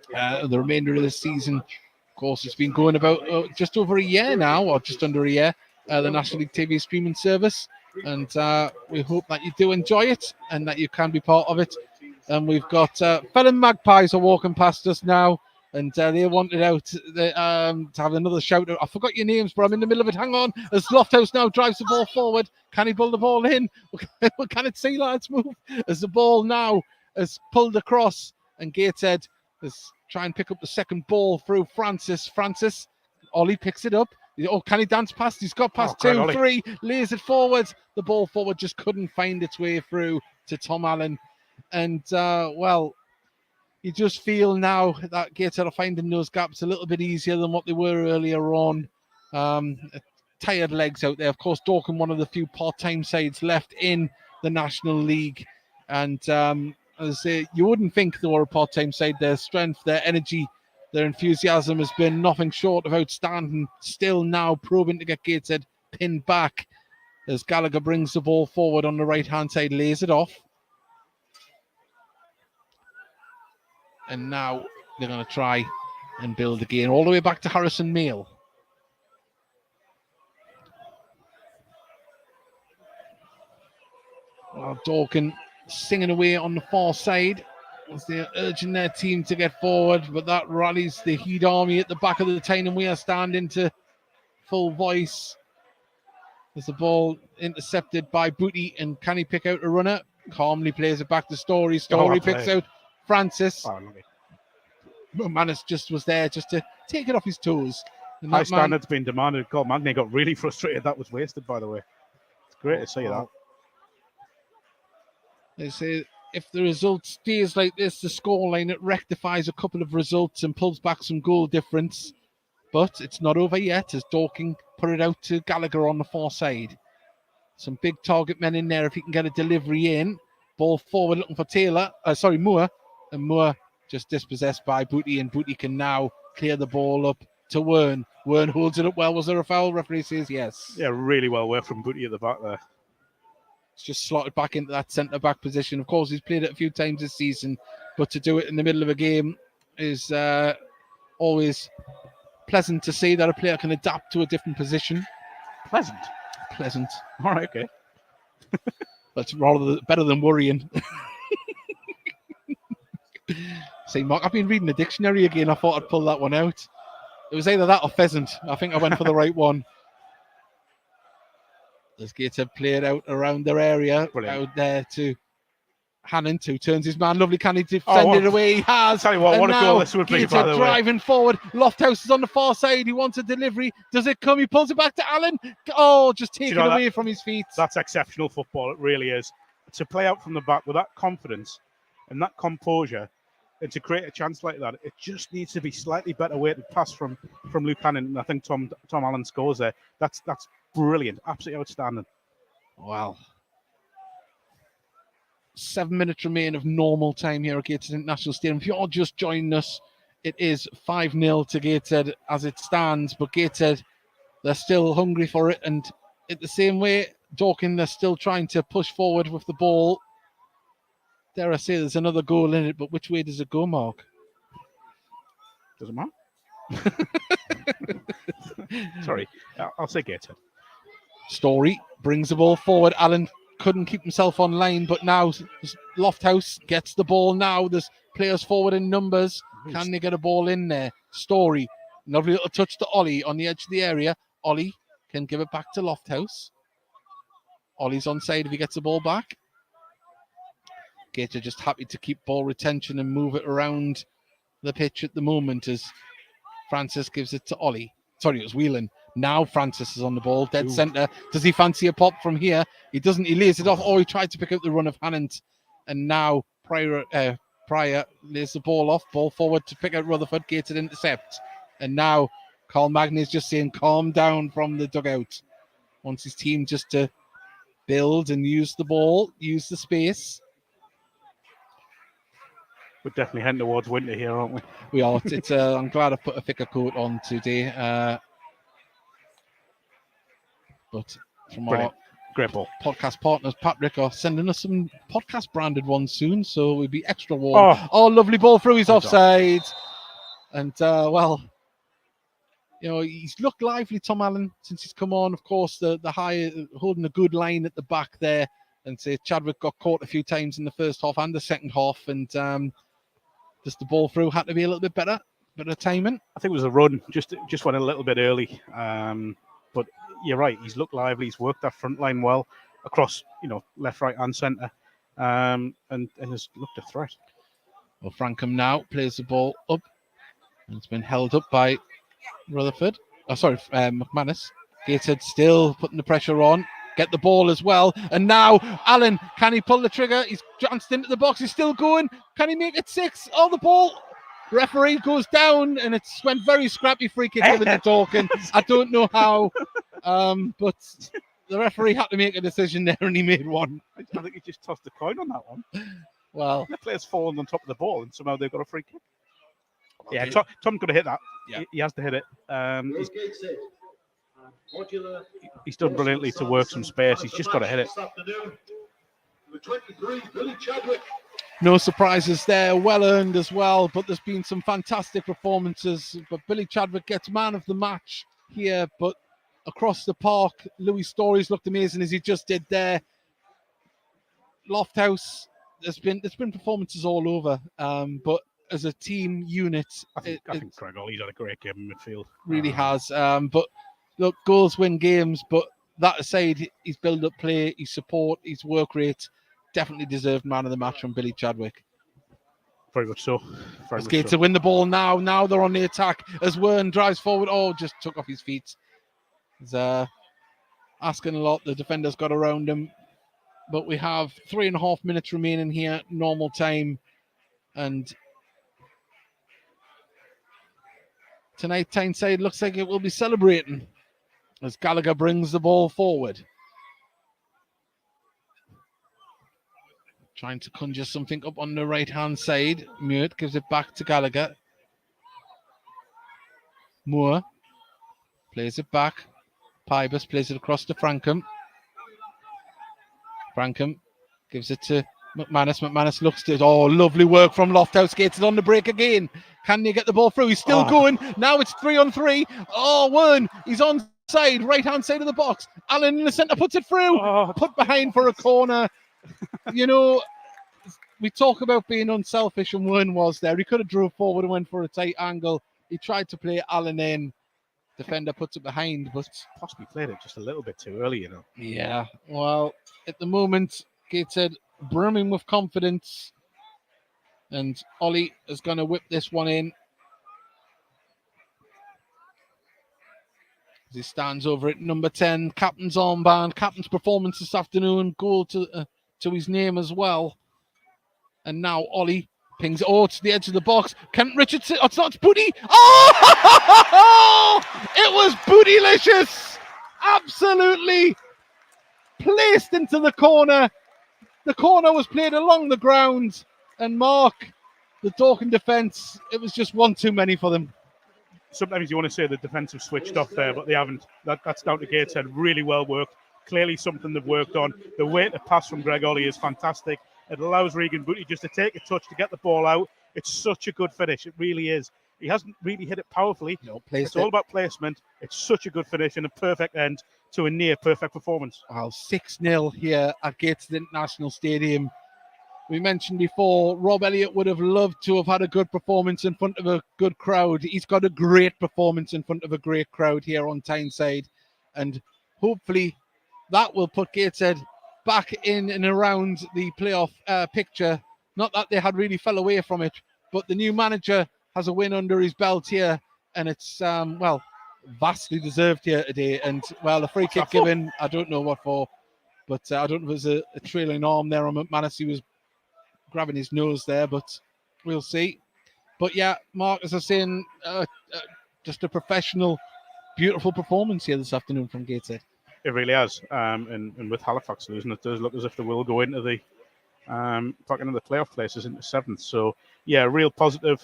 the remainder of the season. Of course, it's been going about just over a year now, or just under a year, the National League TV streaming service. And we hope that you do enjoy it and that you can be part of it. And we've got fellow Magpies are walking past us now. And they wanted out to have another shout out. I forgot your names, but I'm in the middle of it. Hang on. As Lofthouse now drives the ball forward. Can he pull the ball in? Can it see lads move? As the ball now is pulled across. And Gateshead is trying to pick up the second ball through Francis. Ollie picks it up. Oh, can he dance past? He's got past 2, 3. Lays it forward. The ball forward just couldn't find its way through to Tom Allen. And, you just feel now that Gateshead are finding those gaps a little bit easier than what they were earlier on. Tired legs out there. Of course, Dorking, one of the few part-time sides left in the National League. And as I say, you wouldn't think they were a part-time side. Their strength, their energy, their enthusiasm has been nothing short of outstanding. Still now probing to get Gateshead pinned back as Gallagher brings the ball forward on the right-hand side, lays it off. And now they're going to try and build again, all the way back to Harrison Mail. Well, Dorking singing away on the far side as they're urging their team to get forward, but that rallies the Heat Army at the back of the Tyne and Wear stand into full voice. There's the ball intercepted by Booty, and can he pick out a runner? Calmly plays it back to Story. Story picks out Francis. Manus just was there just to take it off his toes. And high standards being demanded. God, Magny got really frustrated. That was wasted, by the way. It's great to see that. They say if the result stays like this, the scoreline, it rectifies a couple of results and pulls back some goal difference. But it's not over yet as Dorking put it out to Gallagher on the far side. Some big target men in there if he can get a delivery in. Ball forward looking for Moore. And Moore just dispossessed by Booty, and Booty can now clear the ball up to Wern. Wern holds it up well. Was there a foul? Referee says yes. Yeah, really well worked from Booty at the back there. It's just slotted back into that centre-back position. Of course, he's played it a few times this season, but to do it in the middle of a game is always pleasant to see that a player can adapt to a different position. Pleasant. All right, okay. That's better than worrying. See, Mark, I've been reading the dictionary again. I thought I'd pull that one out. It was either that or pheasant. I think I went for the right one. As Gateshead played out around their area, out there to Hannon, who turns his man. Lovely, can he defend it away? He has. Tell you what a goal this would be, by the way. Driving forward. Lofthouse is on the far side. He wants a delivery. Does it come? He pulls it back to Allen. Oh, just taken away from his feet. That's exceptional football. It really is. To play out from the back with that confidence and that composure, and to create a chance like that, it just needs to be slightly better weighted pass from Luke Hannon. And I think Tom Allen scores there. That's brilliant. Absolutely outstanding. Wow. 7 minutes remain of normal time here at Gateshead International Stadium. If you're just joining us, it is 5-0 to Gateshead as it stands. But Gateshead, they're still hungry for it. And in the same way, Dorking, they're still trying to push forward with the ball. Dare I say there's another goal in it, but which way does it go, Mark? Doesn't matter. Sorry, I'll say Gateshead. Story brings the ball forward. Allen couldn't keep himself on line, but now Lofthouse gets the ball now. There's players forward in numbers. Can they get a ball in there? Story, lovely little touch to Ollie on the edge of the area. Ollie can give it back to Lofthouse. Ollie's onside if he gets the ball back. Gateshead just happy to keep ball retention and move it around the pitch at the moment as Francis gives it to Ollie. Sorry, it was Whelan. Now Francis is on the ball, dead centre. Does he fancy a pop from here? He doesn't. He lays it off. Oh, he tried to pick up the run of Hannant. And now Pryor lays the ball off, ball forward to pick out Rutherford, Gateshead intercept. And now Carl Magny is just saying calm down from the dugout. Wants his team just to build and use the ball, use the space. We're definitely heading towards winter here, aren't we? We are. It's I'm glad I put a thicker coat on today. But from Brilliant. our Great ball. podcast partners, Patrick, are sending us some podcast branded ones soon, so we'll be extra warm. Oh, lovely ball through. He's offside. And, well, you know, he's looked lively, Tom Allen, since he's come on. Of course, the high, holding a good line at the back there. And say Chadwick got caught a few times in the first half and the second half. And just the ball through had to be a little bit better timing. I think it was a run, just went a little bit early. But you're right, he's looked lively. He's worked that front line well across, you know, left, right, and centre, and has looked a threat. Well, Frankham now plays the ball up, and it's been held up by Rutherford. McManus. Gateshead still putting the pressure on. Get the ball as well, and now Allen, can he pull the trigger? He's danced into the box. He's still going. Can he make it 6? Oh, the ball. Referee goes down, and it's went very scrappy. Free kick given to Dorking. I don't know how, but the referee had to make a decision there, and he made one. I think he just tossed a coin on that one. Well, the player's fallen on top of the ball, and somehow they've got a free kick. Yeah, Tom's got to hit that. Yeah. He has to hit it. He's done brilliantly to work some space. He's just got to hit it. No surprises there, well earned as well, but there's been some fantastic performances. But Billy Chadwick gets man of the match here, but across the park, Louis Stories looked amazing as he just did there. Lofthouse, there's been performances all over, but as a team unit, I think Craig Ollie's had a great game in midfield. Really has, but look, goals win games, but that aside, his build-up play, his support, his work rate, definitely deserved man of the match from Billy Chadwick. Very much so. Gateshead to win the ball now. Now they're on the attack as Wern drives forward. Oh, just took off his feet. He's asking a lot. The defender's got around him. But we have 3.5 minutes remaining here, normal time. And tonight, Tyneside looks like it will be celebrating as Gallagher brings the ball forward. Trying to conjure something up on the right-hand side. Muir gives it back to Gallagher. Moore plays it back. Pybus plays it across to Frankham. Frankham gives it to McManus. McManus looks to it. Oh, lovely work from Lofthouse. Gets it on the break again. Can you get the ball through? He's still going. Now it's 3-on-3. Oh, Wern. He's on side, right-hand side of the box. Allen in the centre puts it through. Put behind for a corner. You know, we talk about being unselfish, and Wern was there. He could have drove forward and went for a tight angle. He tried to play Allen in. Defender puts it behind, but possibly played it just a little bit too early, you know. Yeah, well, at the moment, Gateshead brimming with confidence, and Ollie is going to whip this one in. As he stands over it, number 10, captain's armband, captain's performance this afternoon, goal to his name as well. And now Ollie pings it to the edge of the box. Kent Richardson, it's not, it's Booty. Oh! It was Bootylicious! Absolutely placed into the corner. The corner was played along the ground. And Mark, the Dorking defence, it was just one too many for them. Sometimes you want to say the defence have switched off there, but they haven't. That's down to Gateshead. Really well worked. Clearly something they've worked on. The way to pass from Greg Ollie is fantastic. It allows Regan Booty just to take a touch to get the ball out. It's such a good finish. It really is. He hasn't really hit it powerfully. No, it's all about placement. It's such a good finish and a perfect end to a near perfect performance. Wow, 6-0 here at Gateshead International Stadium. We mentioned before, Rob Elliott would have loved to have had a good performance in front of a good crowd. He's got a great performance in front of a great crowd here on Tyneside. And hopefully that will put Gateshead back in and around the playoff picture. Not that they had really fell away from it, but the new manager has a win under his belt here. And it's, well, vastly deserved here today. And, well, a free kick given, I don't know what for. But I don't know if it was a trailing arm there on McManus. He was grabbing his nose there, but We'll see. But yeah, Mark, as I was saying, just a professional, beautiful performance here this afternoon from Gateshead. It really has. And with Halifax losing, it does look as if they will go into the back into the playoff places into 7th. So yeah, real positive.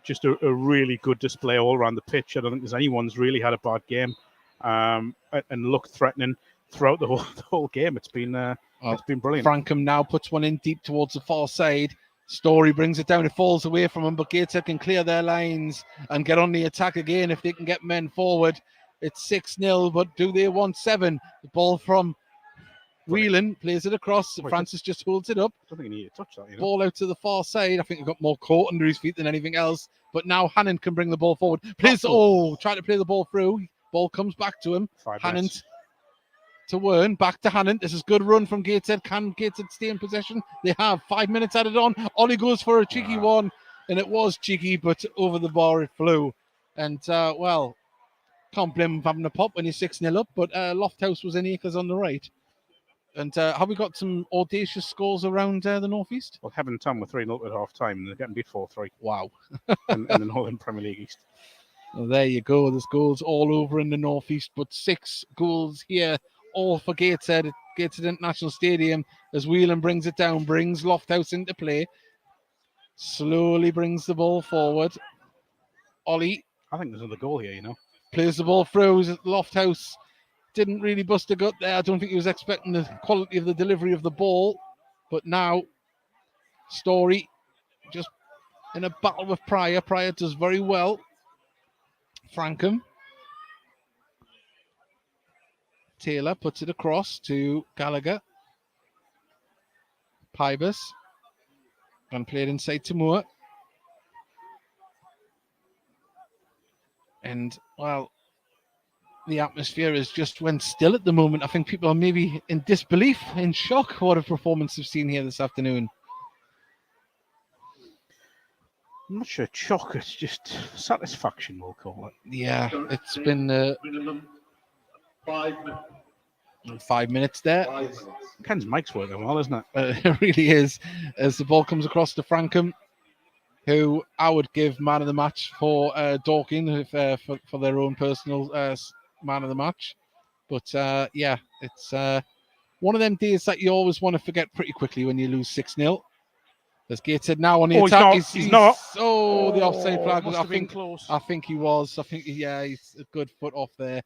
Just a really good display all around the pitch. I don't think there's anyone's really had a bad game, and looked threatening throughout the whole game. It's been brilliant. Frankham now puts one in deep towards the far side. Story brings it down. It falls away from him, but Gateshead can clear their lines and get on the attack again if they can get men forward. It's 6-0, but do they want 7? The ball from Whelan plays it across. Francis just holds it up. I don't think he needed to touch that. You know? Ball out to the far side. I think he got more court under his feet than anything else. But now Hannon can bring the ball forward. Trying to play the ball through. Ball comes back to him. Hannon to Wern. Back to Hannon. This is good run from Gateshead. Can Gateshead stay in possession? They have 5 minutes added on. Ollie goes for a cheeky one. And it was cheeky, but over the bar it flew. And, can't blame him for having a pop when you're 6-0 up. But Lofthouse was in acres on the right. And have we got some audacious scores around the Northeast? Well, Heaven Town were 3-0 at half time, and they're getting beat 4-3. Wow. in the Northern Premier League East. Well, there you go. There's goals all over in the Northeast, but 6 goals here, all for Gateshead at Gateshead International Stadium as Whelan brings it down, brings Lofthouse into play, slowly brings the ball forward. Ollie. I think there's another goal here, you know. Plays the ball through. Lofthouse didn't really bust a gut there. I don't think he was expecting the quality of the delivery of the ball. But now, Story just in a battle with Pryor. Pryor does very well. Frankham. Taylor puts it across to Gallagher. Pybus. And played inside to Moore. And, well, the atmosphere is just went still at the moment. I think people are maybe in disbelief, in shock, what a performance they've seen here this afternoon. I'm not sure shock, it's just satisfaction, we'll call it. Yeah, it's been minimum 5 minutes. 5 minutes there. Ken's mic's working well, isn't it? It really is. As the ball comes across to Frankham, who I would give man of the match for Dorking for their own personal man of the match. But yeah, it's one of them days that you always want to forget pretty quickly when you lose 6-0. There's Gateshead now on the attack. He's not. Oh, the offside flag. I think close. I think he was. I think he's a good foot off there.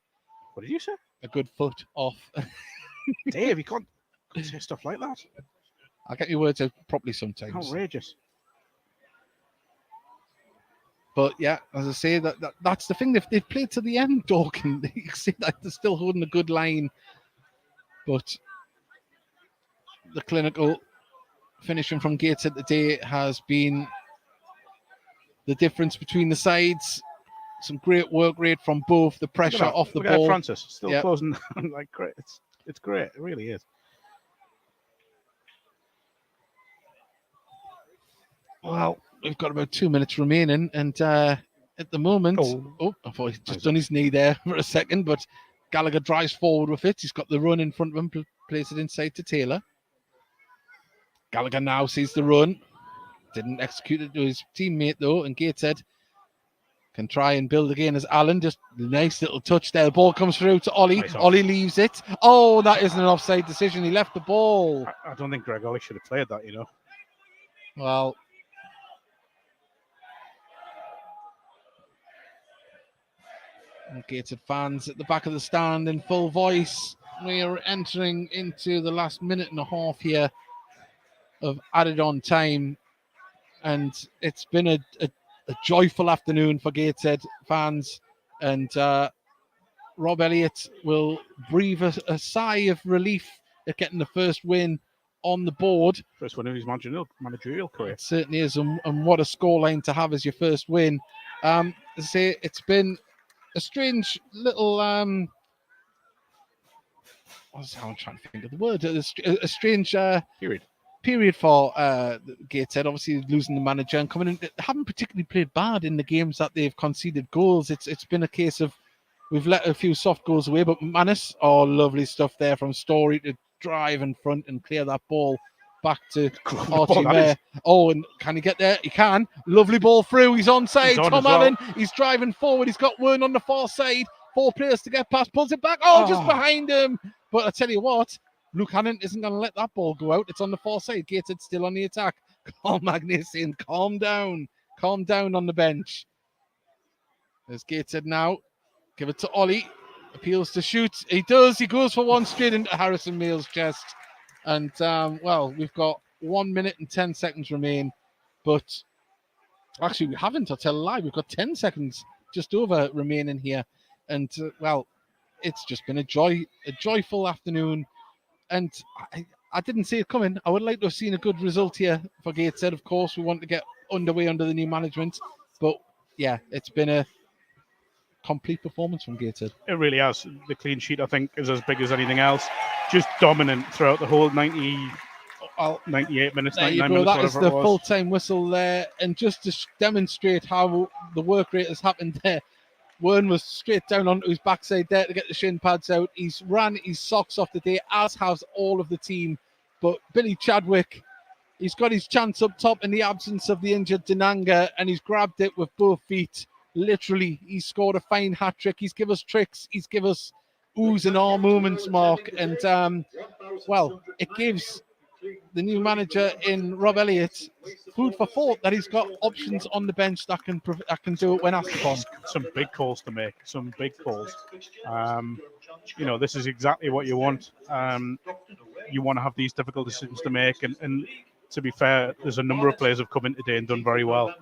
What did you say? A good foot off. Dave, you can't say stuff like that. I'll get your words out properly sometimes. Outrageous. But yeah, as I say, that's the thing. They've played to the end, Dorking. You can see that they're still holding a good line. But the clinical finishing from Gateshead today has been the difference between the sides. Some great work rate from both. The pressure off the ball. Francis still closing down like great. It's great. It really is. Well, we've got about 2 minutes remaining, and at the moment, I thought he'd just done his knee there for a second, but Gallagher drives forward with it. He's got the run in front of him, plays it inside to Taylor. Gallagher now sees the run. Didn't execute it to his teammate, though, and Gateshead can try and build again as Allen. Just a nice little touch there. The ball comes through to Ollie. Nice Ollie leaves it. Oh, that isn't an offside decision. He left the ball. I don't think Greg Ollie should have played that, you know. Well, Gateshead fans at the back of the stand in full voice. We are entering into the last minute and a half here of added on time. And it's been a joyful afternoon for Gateshead fans. And Rob Elliott will breathe a sigh of relief at getting the first win on the board. First win of his managerial career. It certainly is. And what a scoreline to have as your first win. As I say, it's been a strange little I'm trying to think of the word. A strange period for Gateshead. Obviously losing the manager and coming in. They haven't particularly played bad in the games that they've conceded goals. It's been a case of we've let a few soft goals away, but Manus, lovely stuff there from Story to drive in front and clear that ball back to ball, Archie that Mayer. Oh, and can he get there? He can. Lovely ball through. He's onside. He's on Tom as well. Allen, he's driving forward. He's got Wern on the far side. 4 players to get past. Pulls it back. Oh, just behind him. But I tell you what, Luke Hannon isn't going to let that ball go out. It's on the far side. Gateshead still on the attack. Carl Magnus saying, calm down. Calm down on the bench. There's Gateshead now. Give it to Ollie. Appeals to shoot. He does. He goes for one straight into Harrison Mail's chest. And, well, we've got 1 minute and 10 seconds remain. But actually, we haven't. I'll tell a lie. We've got 10 seconds just over remaining here. And, well, it's just been a joyful afternoon. And I didn't see it coming. I would like to have seen a good result here for Gateshead. Of course, we want to get underway under the new management. But, yeah, it's been a complete performance from Gateshead. It really has. The clean sheet, I think, is as big as anything else. Just dominant throughout the whole 98 minutes, 99 minutes, That is whatever the it was. full-time whistle there. And just to demonstrate how the work rate has happened there, Wern was straight down onto his backside there to get the shin pads out. He's ran his socks off the day, as has all of the team. But Billy Chadwick, he's got his chance up top in the absence of the injured Denanga, and he's grabbed it with both feet. Literally, he's scored a fine hat-trick. He's give us tricks. He's give us oohs and ah moments, Mark. And, well, it gives the new manager in Rob Elliott food for thought that he's got options on the bench that can do it when asked upon. Some big calls to make. Some big calls. This is exactly what you want. You want to have these difficult decisions to make, and to be fair, there's a number of players who've come in today and done very well.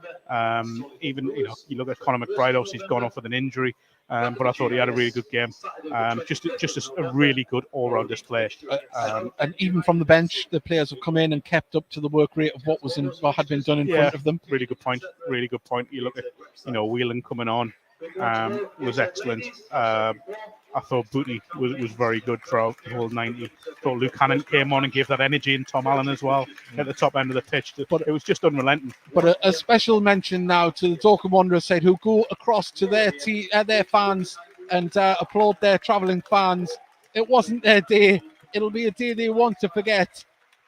Even you look at Conor McBride, obviously he's gone off with an injury, but I thought he had a really good game. Just a really good all-round display. And even from the bench, the players have come in and kept up to the work rate of what had been done in front of them. Really good point. Really good point. You look at Whelan coming on was excellent. I thought Booty was very good throughout the whole 90. I thought Luke Hannon came on and gave that energy, and Tom Allen as well at the top end of the pitch. But it was just unrelenting. But a special mention now to the Dorking Wanderers side, who go across to their fans and applaud their travelling fans. It wasn't their day. It'll be a day they want to forget.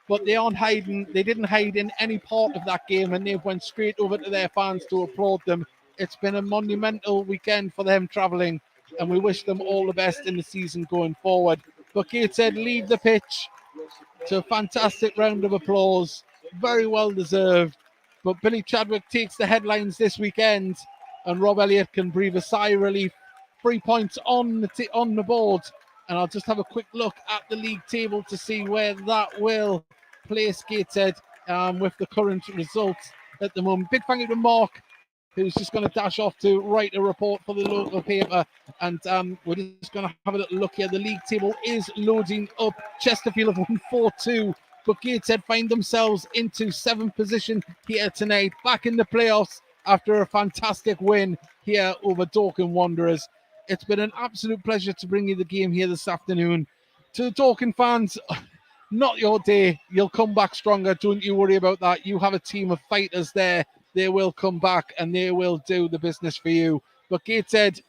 But they aren't hiding. They didn't hide in any part of that game, and they went straight over to their fans to applaud them. It's been a monumental weekend for them travelling, and we wish them all the best in the season going forward. But Gateshead leave the pitch to a fantastic round of applause. Very well deserved. But Billy Chadwick takes the headlines this weekend, and Rob Elliott can breathe a sigh of relief. 3 points on the board. And I'll just have a quick look at the league table to see where that will place Gateshead with the current results at the moment. Big thank you to Mark, who's just going to dash off to write a report for the local paper. And we're just going to have a little look here. The league table is loading up. Chesterfield have won 4-2, but Gateshead find themselves into 7th position here tonight, back in the playoffs after a fantastic win here over Dorking Wanderers. It's been an absolute pleasure to bring you the game here this afternoon. To the Dorking fans, not your day. You'll come back stronger. Don't you worry about that. You have a team of fighters there. They will come back and they will do the business for you. But Gateshead,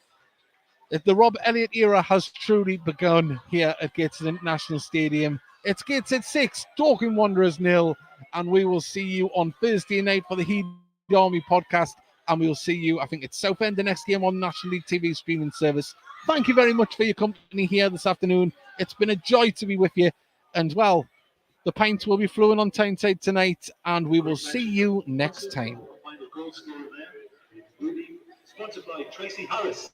the Rob Elliott era has truly begun here at Gateshead International Stadium. It's Gateshead 6, Dorking Wanderers 0, and we will see you on Thursday night for the Heed Army podcast, and we'll see you, I think it's Southend, the next game on National League TV streaming service. Thank you very much for your company here this afternoon. It's been a joy to be with you, and well, the pints will be flowing on Tyneside tonight, and we will see you next time. Sponsored by Tracy Harris.